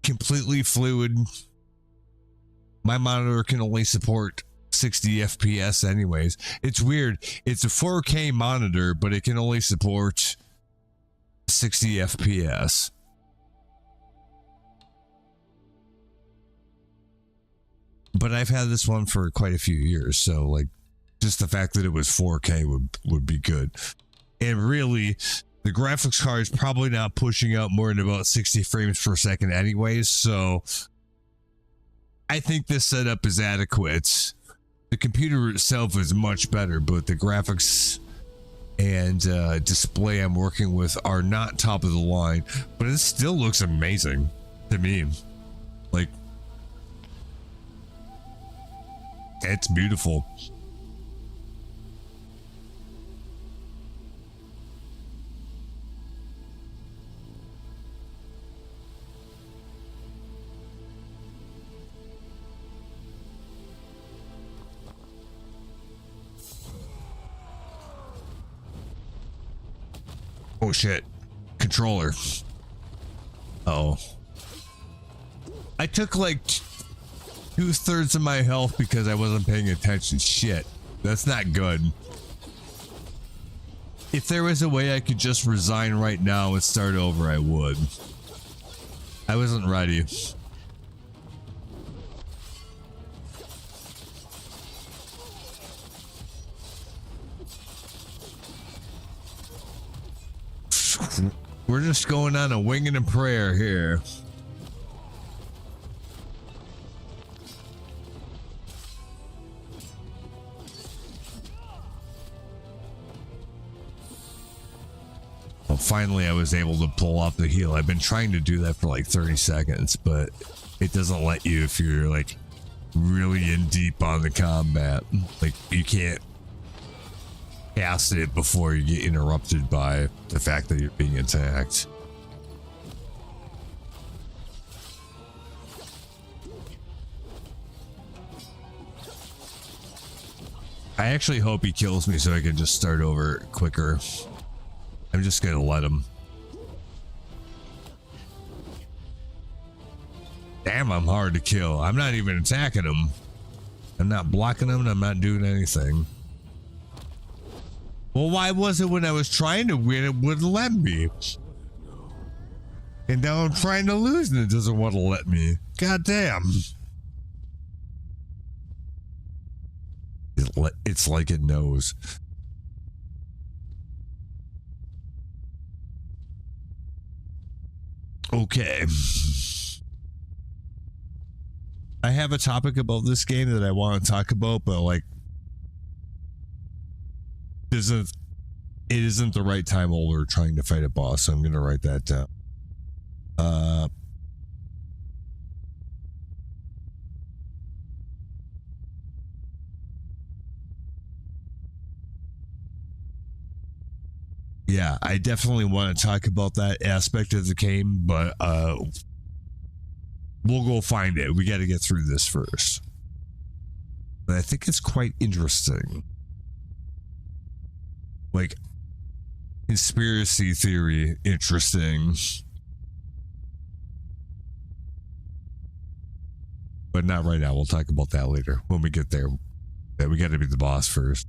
completely fluid. My monitor can only support 60 FPS anyways. It's weird. It's a 4K monitor, but it can only support 60 FPS. But I've had this one for quite a few years, so like just the fact that it was 4K would be good. And really, the graphics card is probably not pushing out more than about 60 frames per second anyways, so I think this setup is adequate. The computer itself is much better, but the graphics and display I'm working with are not top of the line, but it still looks amazing to me. Like, it's beautiful. Oh shit. Controller. Uh-oh. I took like 2/3 of my health because I wasn't paying attention. Shit. That's not good. If there was a way I could just resign right now and start over, I would. I wasn't ready. We're just going on a wing and a prayer here. Well, finally I was able to pull off the heal. I've been trying to do that for like 30 seconds, but it doesn't let you if you're like really in deep on the combat. Like, you can't cast it before you get interrupted by the fact that you're being attacked. I actually hope he kills me so I can just start over quicker. I'm just gonna let him. Damn, I'm hard to kill. I'm not even attacking him. I'm not blocking him and I'm not doing anything. Well, why was it when I was trying to win, it wouldn't let me? And now I'm trying to lose and it doesn't want to let me. God damn. It's like it knows. Okay. I have a topic about this game that I want to talk about, but like, it isn't the right time while we're trying to fight a boss, so I'm gonna write that down. Yeah, I definitely want to talk about that aspect of the game, but we'll go find it. We got to get through this first. But I think it's quite interesting. Like, conspiracy theory, interesting. But not right now. We'll talk about that later when we get there. Yeah, we got to be the boss first.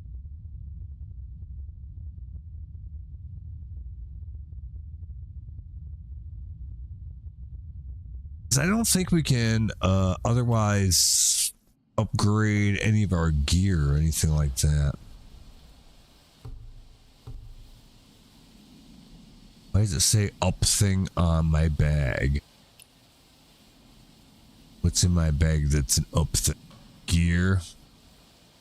I don't think we can otherwise upgrade any of our gear or anything like that. Why does it say up thing on my bag? What's in my bag that's an up thing? Gear?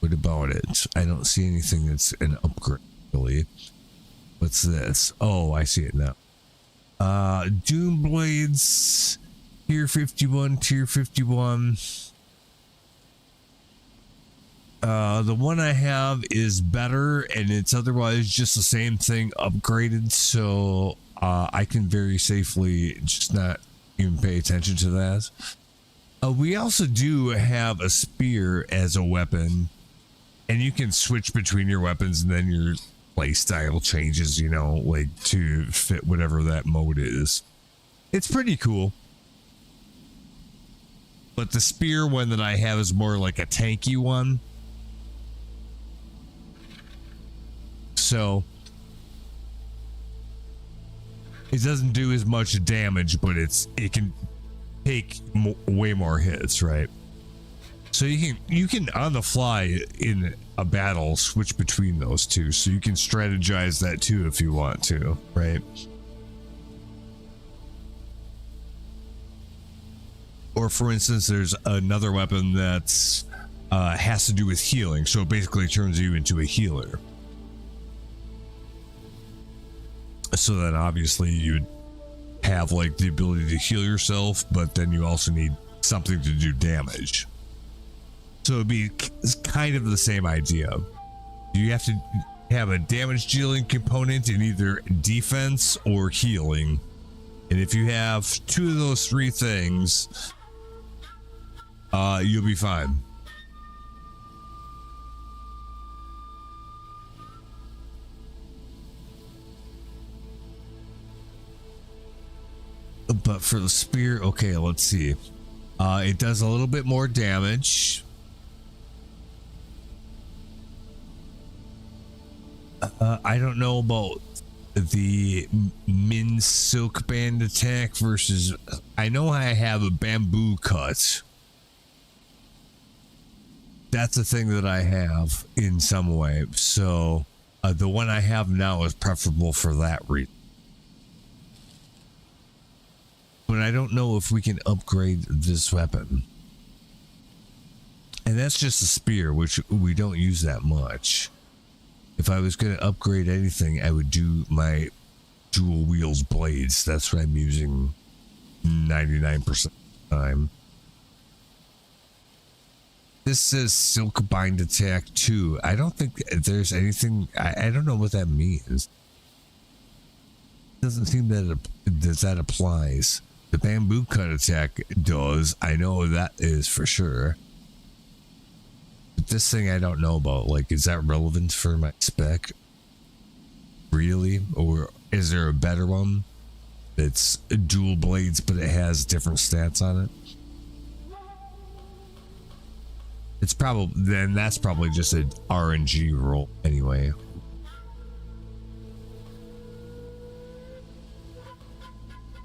What about it? I don't see anything that's an upgrade, really. What's this? Oh, I see it now. Doom Blades, tier 51, tier 51. The one I have is better, and it's otherwise just the same thing upgraded, so I can very safely just not even pay attention to that. We also do have a spear as a weapon, and you can switch between your weapons, and then your playstyle changes, you know, like to fit whatever that mode is. It's pretty cool. But the spear one that I have is more like a tanky one. So it doesn't do as much damage, but it can take way more hits, right? So you can on the fly in a battle switch between those two, so you can strategize that too if you want to, right? Or for instance, there's another weapon that's has to do with healing, so it basically turns you into a healer. So then obviously you'd have like the ability to heal yourself, but then you also need something to do damage. So it'd be kind of the same idea. You have to have a damage dealing component in either defense or healing. And if you have two of those three things, you'll be fine. But for the spear, okay, let's see. It does a little bit more damage. I don't know about the Min Silk Band attack versus... I know I have a bamboo cut. That's a thing that I have in some way. So the one I have now is preferable for that reason. But I don't know if we can upgrade this weapon. And that's just a spear, which we don't use that much. If I was going to upgrade anything, I would do my dual wheels blades. That's what I'm using 99% of the time. This says Silk Bind Attack 2. I don't think there's anything... I don't know what that means. It doesn't seem that that applies. The bamboo cut attack does. I know that is for sure. But this thing I don't know about. Like, is that relevant for my spec? Really? Or is there a better one? It's dual blades, but it has different stats on it. It's probably... Then that's probably just an RNG roll anyway.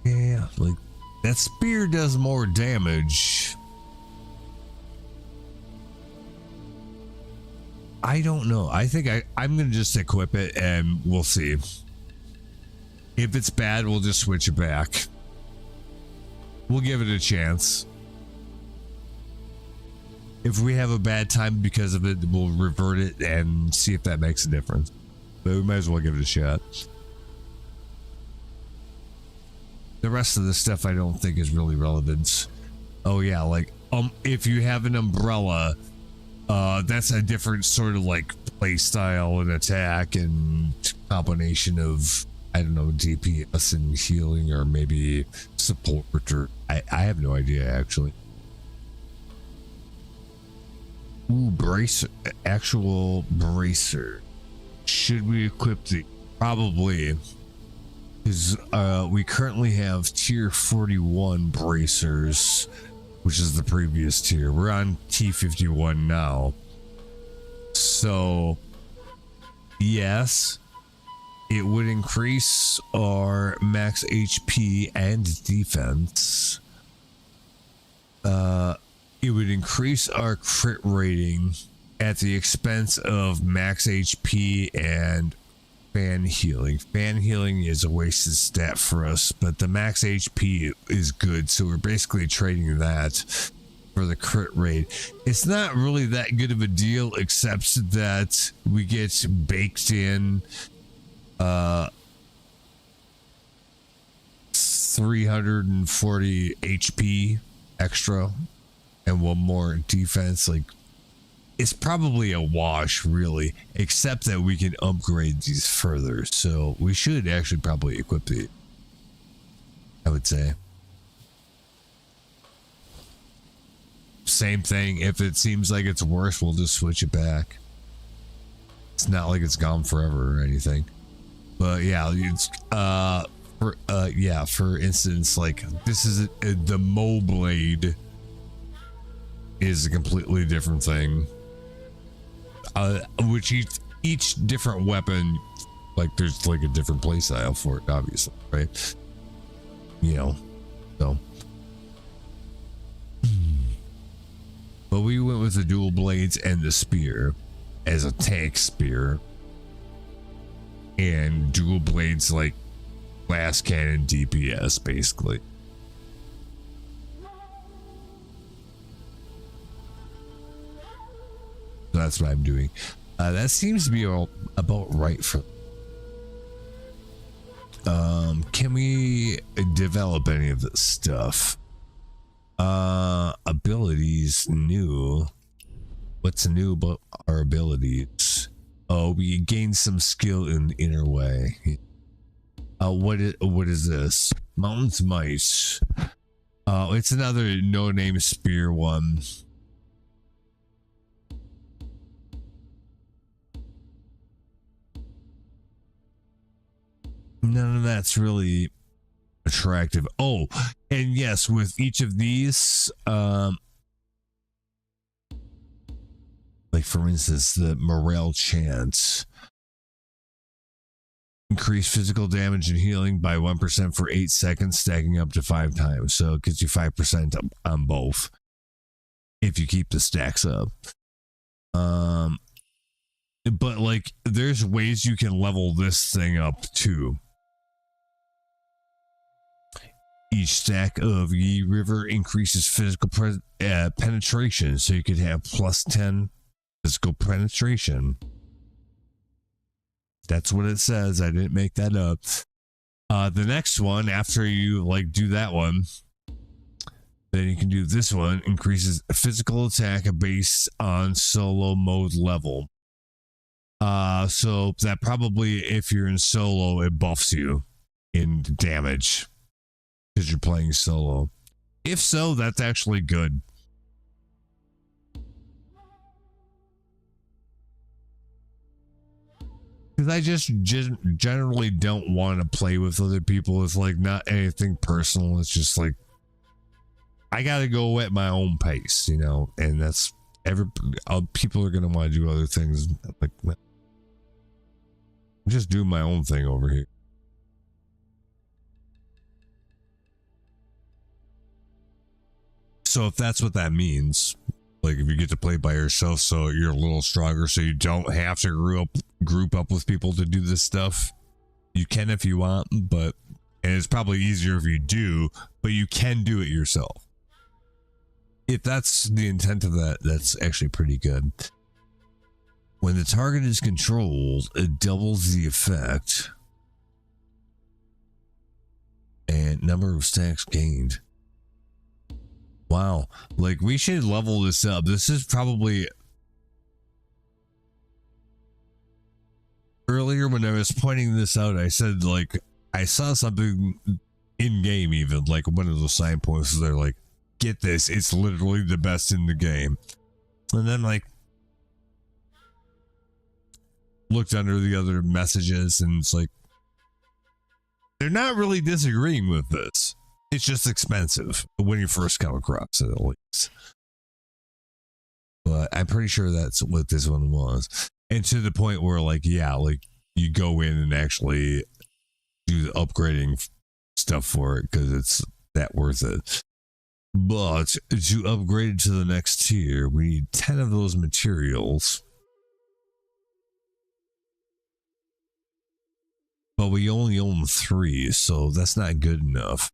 Yeah, like... That spear does more damage. I don't know. I think I'm going to just equip it and we'll see. If it's bad, we'll just switch it back. We'll give it a chance. If we have a bad time because of it, we'll revert it and see if that makes a difference. But we might as well give it a shot. The rest of the stuff I don't think is really relevant. Oh yeah, like if you have an umbrella, that's a different sort of like play style and attack and combination of I don't know, DPS and healing, or maybe support, or I have no idea actually. Ooh, bracer, actual bracer. Should we equip the? Probably, because we currently have tier 41 bracers, which is the previous tier. We're on T51 now. So, yes, it would increase our max HP and defense. It would increase our crit rating at the expense of max HP and fan healing. Fan healing is a wasted stat for us, but the max HP is good, so we're basically trading that for the crit rate. It's not really that good of a deal, except that we get baked in 340 HP extra and one more defense. Like, it's probably a wash, really, except that we can upgrade these further. So we should actually probably equip it, I would say. Same thing. If it seems like it's worse, we'll just switch it back. It's not like it's gone forever or anything. But yeah, it's for instance, like this is the Mo Blade is a completely different thing. Which each different weapon, like there's like a different play style for it, obviously, right? You know, so. But we went with the dual blades and the spear as a tank spear, and dual blades like blast cannon DPS, basically. So that's what I'm doing. That seems to be about right for. Can we develop any of this stuff? Abilities new. What's new about our abilities? Oh, we gain some skill in the inner way. What is this? Mountain's Mice. It's another no-name spear one. None of that's really attractive. Oh, and yes, with each of these, like for instance, the morale chance. Increase physical damage and healing by 1% for 8 seconds, stacking up to 5 times. So it gives you 5% on both if you keep the stacks up. But like, there's ways you can level this thing up too. Each stack of Yi River increases physical penetration, so you could have plus 10 physical penetration. That's what it says. I didn't make that up. The next one, after you like do that one, then you can do this one. Increases physical attack based on solo mode level. So that probably, if you're in solo, it buffs you in damage because you're playing solo. If so, that's actually good. Because I just generally don't want to play with other people. It's like not anything personal. It's just like I gotta go at my own pace, you know. And that's people are gonna want to do other things. Like I'm just doing my own thing over here. So if that's what that means, like if you get to play by yourself, so you're a little stronger, so you don't have to group up with people to do this stuff. You can if you want, and it's probably easier if you do, but you can do it yourself. If that's the intent of that, that's actually pretty good. When the target is controlled, it doubles the effect and number of stacks gained. Wow, like we should level this up. This is probably earlier when I was pointing this out, I said like I saw something in game, even like one of those signposts. They're like, "Get this! It's literally the best in the game." And then like looked under the other messages, and it's like they're not really disagreeing with this. It's just expensive when you first come across it, at least. But I'm pretty sure that's what this one was. And to the point where, like, yeah, like you go in and actually do the upgrading stuff for it because it's that worth it. But to upgrade to the next tier, we need 10 of those materials. But we only own 3, so that's not good enough.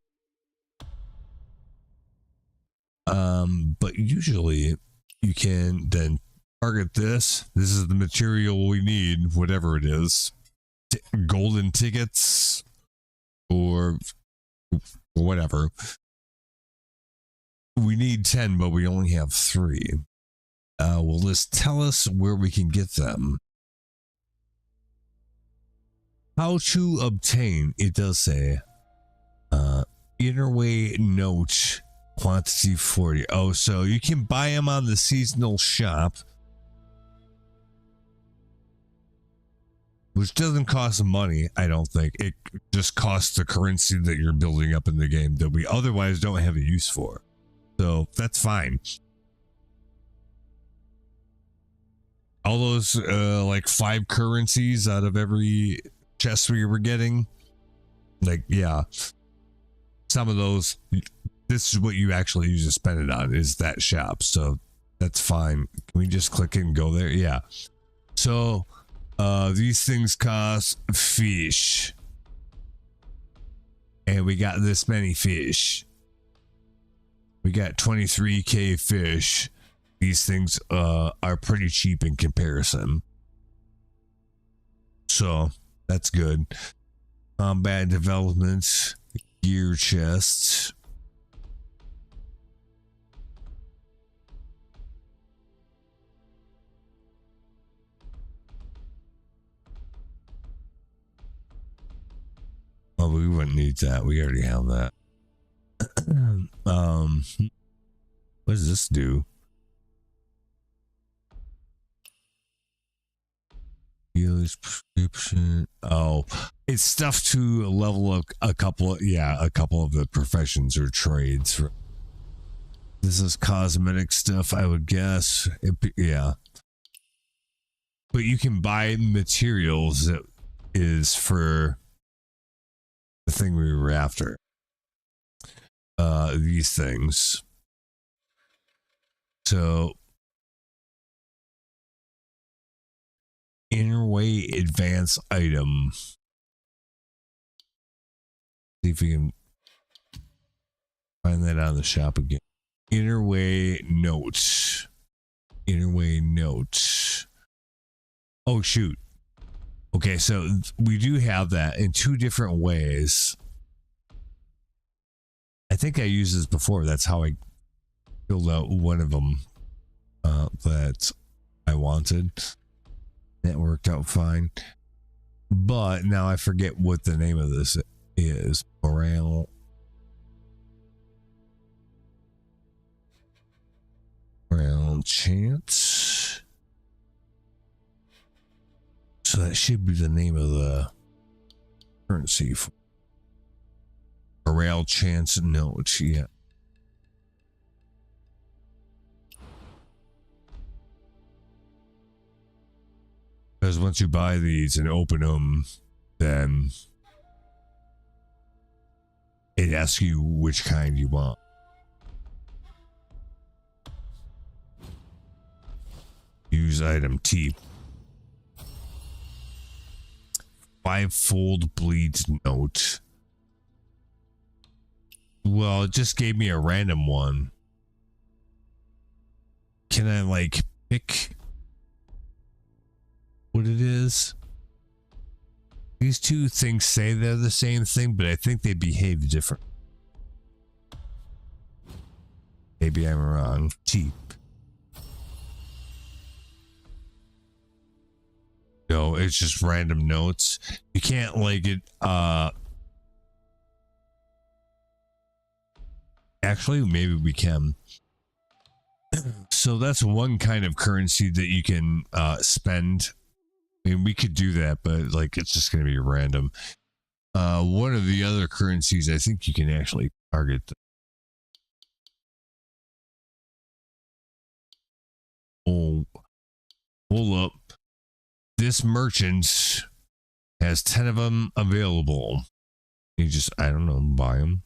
But usually you can then target this. This is the material we need, whatever it is. Golden tickets or whatever. We need 10, but we only have 3. Will this tell us where we can get them? How to obtain, it does say, Innerway Note, quantity 40. Oh, so you can buy them on the seasonal shop, which doesn't cost money, I don't think. It just costs the currency that you're building up in the game that we otherwise don't have a use for. So that's fine. All those like 5 currencies out of every chest we were getting, like, yeah, some of those, this is what you actually use to spend it on, is that shop. So that's fine. Can we just click and go there? Yeah. So these things cost fish, and we got this many fish. We got 23k fish. These things are pretty cheap in comparison, so that's good. Combat developments, gear chests. Oh, we wouldn't need that. We already have that. What does this do? Dealer's prescription. Oh, it's stuff to level up a couple of the professions or trades. This is cosmetic stuff, I would guess. Yeah. But you can buy materials that is for the thing we were after. These things. So Innerway advanced item. See if we can find that on the shop again. Innerway notes. Innerway notes. Oh shoot. Okay, so we do have that in 2 different ways. I think I used this before. That's how I filled out one of them that I wanted. That worked out fine. But now I forget what the name of this is. Morale chance. So that should be the name of the currency. Morale chance note, yeah. Because once you buy these and open them, then it asks you which kind you want. Use item T. 5-fold bleed note. Well, it just gave me a random one. Can I like pick what it is? These 2 things say they're the same thing, but I think they behave different. Maybe I'm wrong. Cheap. No, it's just random notes. You can't like it. Actually, maybe we can. So that's one kind of currency that you can spend. I mean, we could do that, but like it's just going to be random. One of the other currencies, I think you can actually target. Oh, hold up. This merchant has 10 of them available. You just, I don't know, buy them.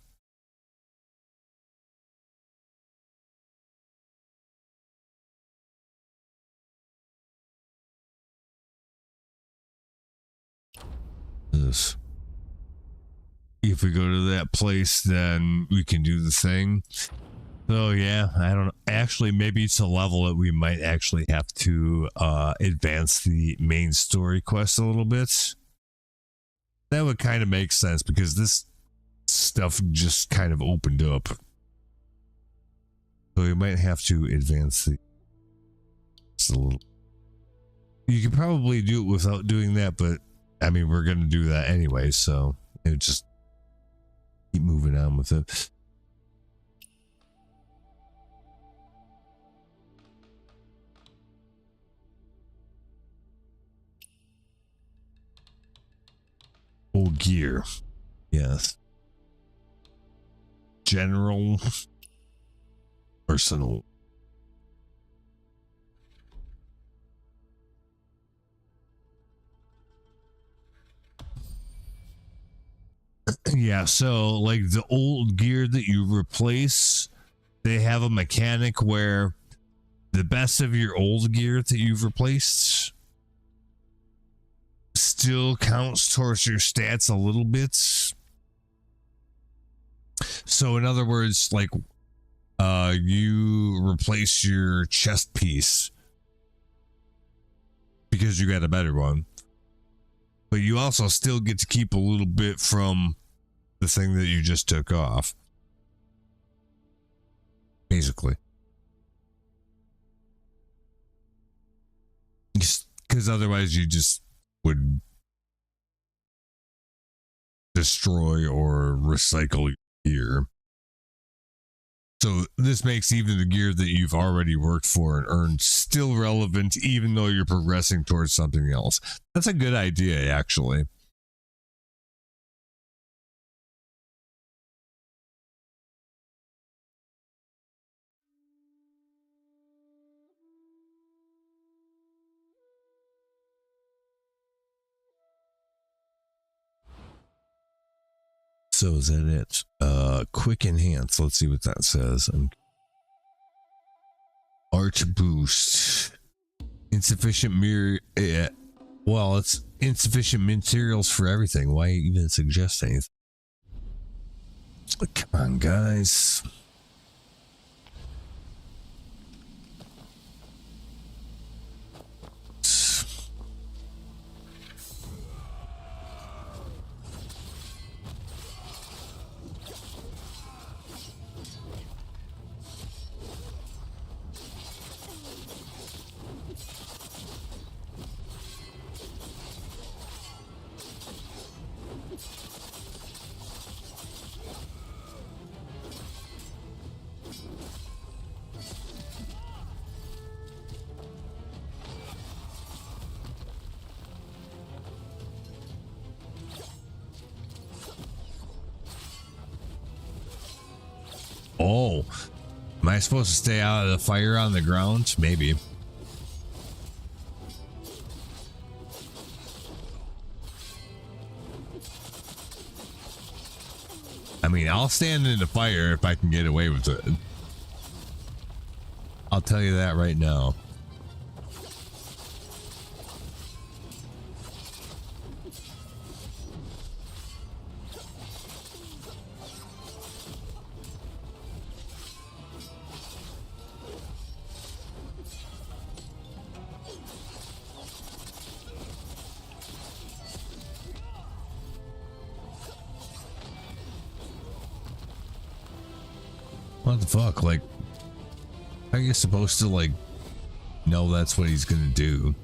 This. If we go to that place, then we can do the thing. So yeah, I don't know. Actually, maybe it's a level that we might actually have to advance the main story quest a little bit. That would kind of make sense because this stuff just kind of opened up. So we might have to advance the just a little. You could probably do it without doing that, but I mean, we're going to do that anyway, so it just keep moving on with it. Old gear. Yes. General. Personal. Yeah, so like the old gear that you replace, they have a mechanic where the best of your old gear that you've replaced still counts towards your stats a little bit. So in other words, like you replace your chest piece because you got a better one, but you also still get to keep a little bit from the thing that you just took off, basically. Because otherwise you just would destroy or recycle your gear. So this makes even the gear that you've already worked for and earned still relevant, even though you're progressing towards something else. That's a good idea, actually. So is that it? Quick enhance. Let's see what that says. Art boost. Insufficient mirror. Well, it's insufficient materials for everything. Why even suggest anything? Come on, guys. Oh, am I supposed to stay out of the fire on the ground? Maybe. I mean, I'll stand in the fire if I can get away with it. I'll tell you that right now. What the fuck? Like, how are you supposed to, like, know that's what he's gonna do?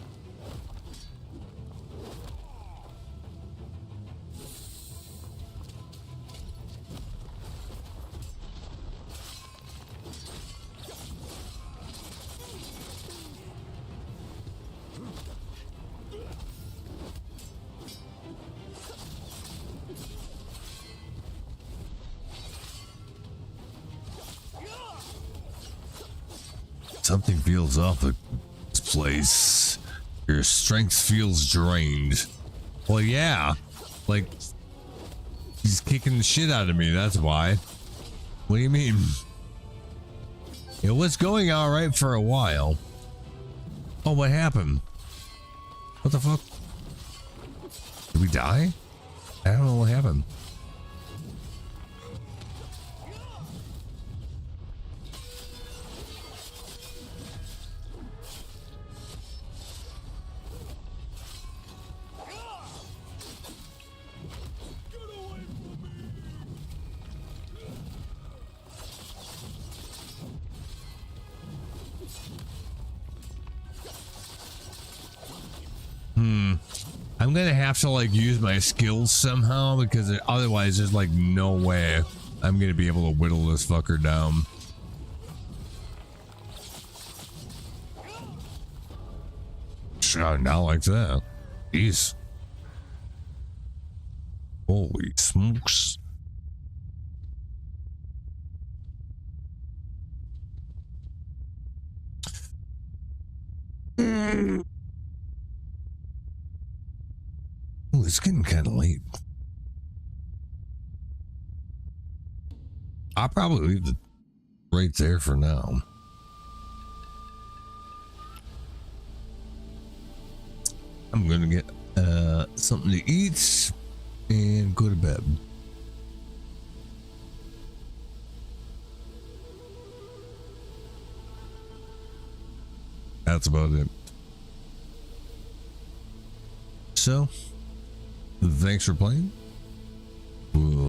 Something feels off with this place. Your strength feels drained. Well, yeah. Like, he's kicking the shit out of me, that's why. What do you mean? It was going alright for a while. Oh, what happened? What the fuck? Did we die? I don't know what happened. I'm gonna have to like use my skills somehow because otherwise there's like no way I'm gonna be able to whittle this fucker down. Sure, not like that. Jeez. Holy smokes. Ooh, it's getting kind of late. I'll probably leave it right there for now. I'm gonna get something to eat and go to bed. That's about it. So, thanks for playing.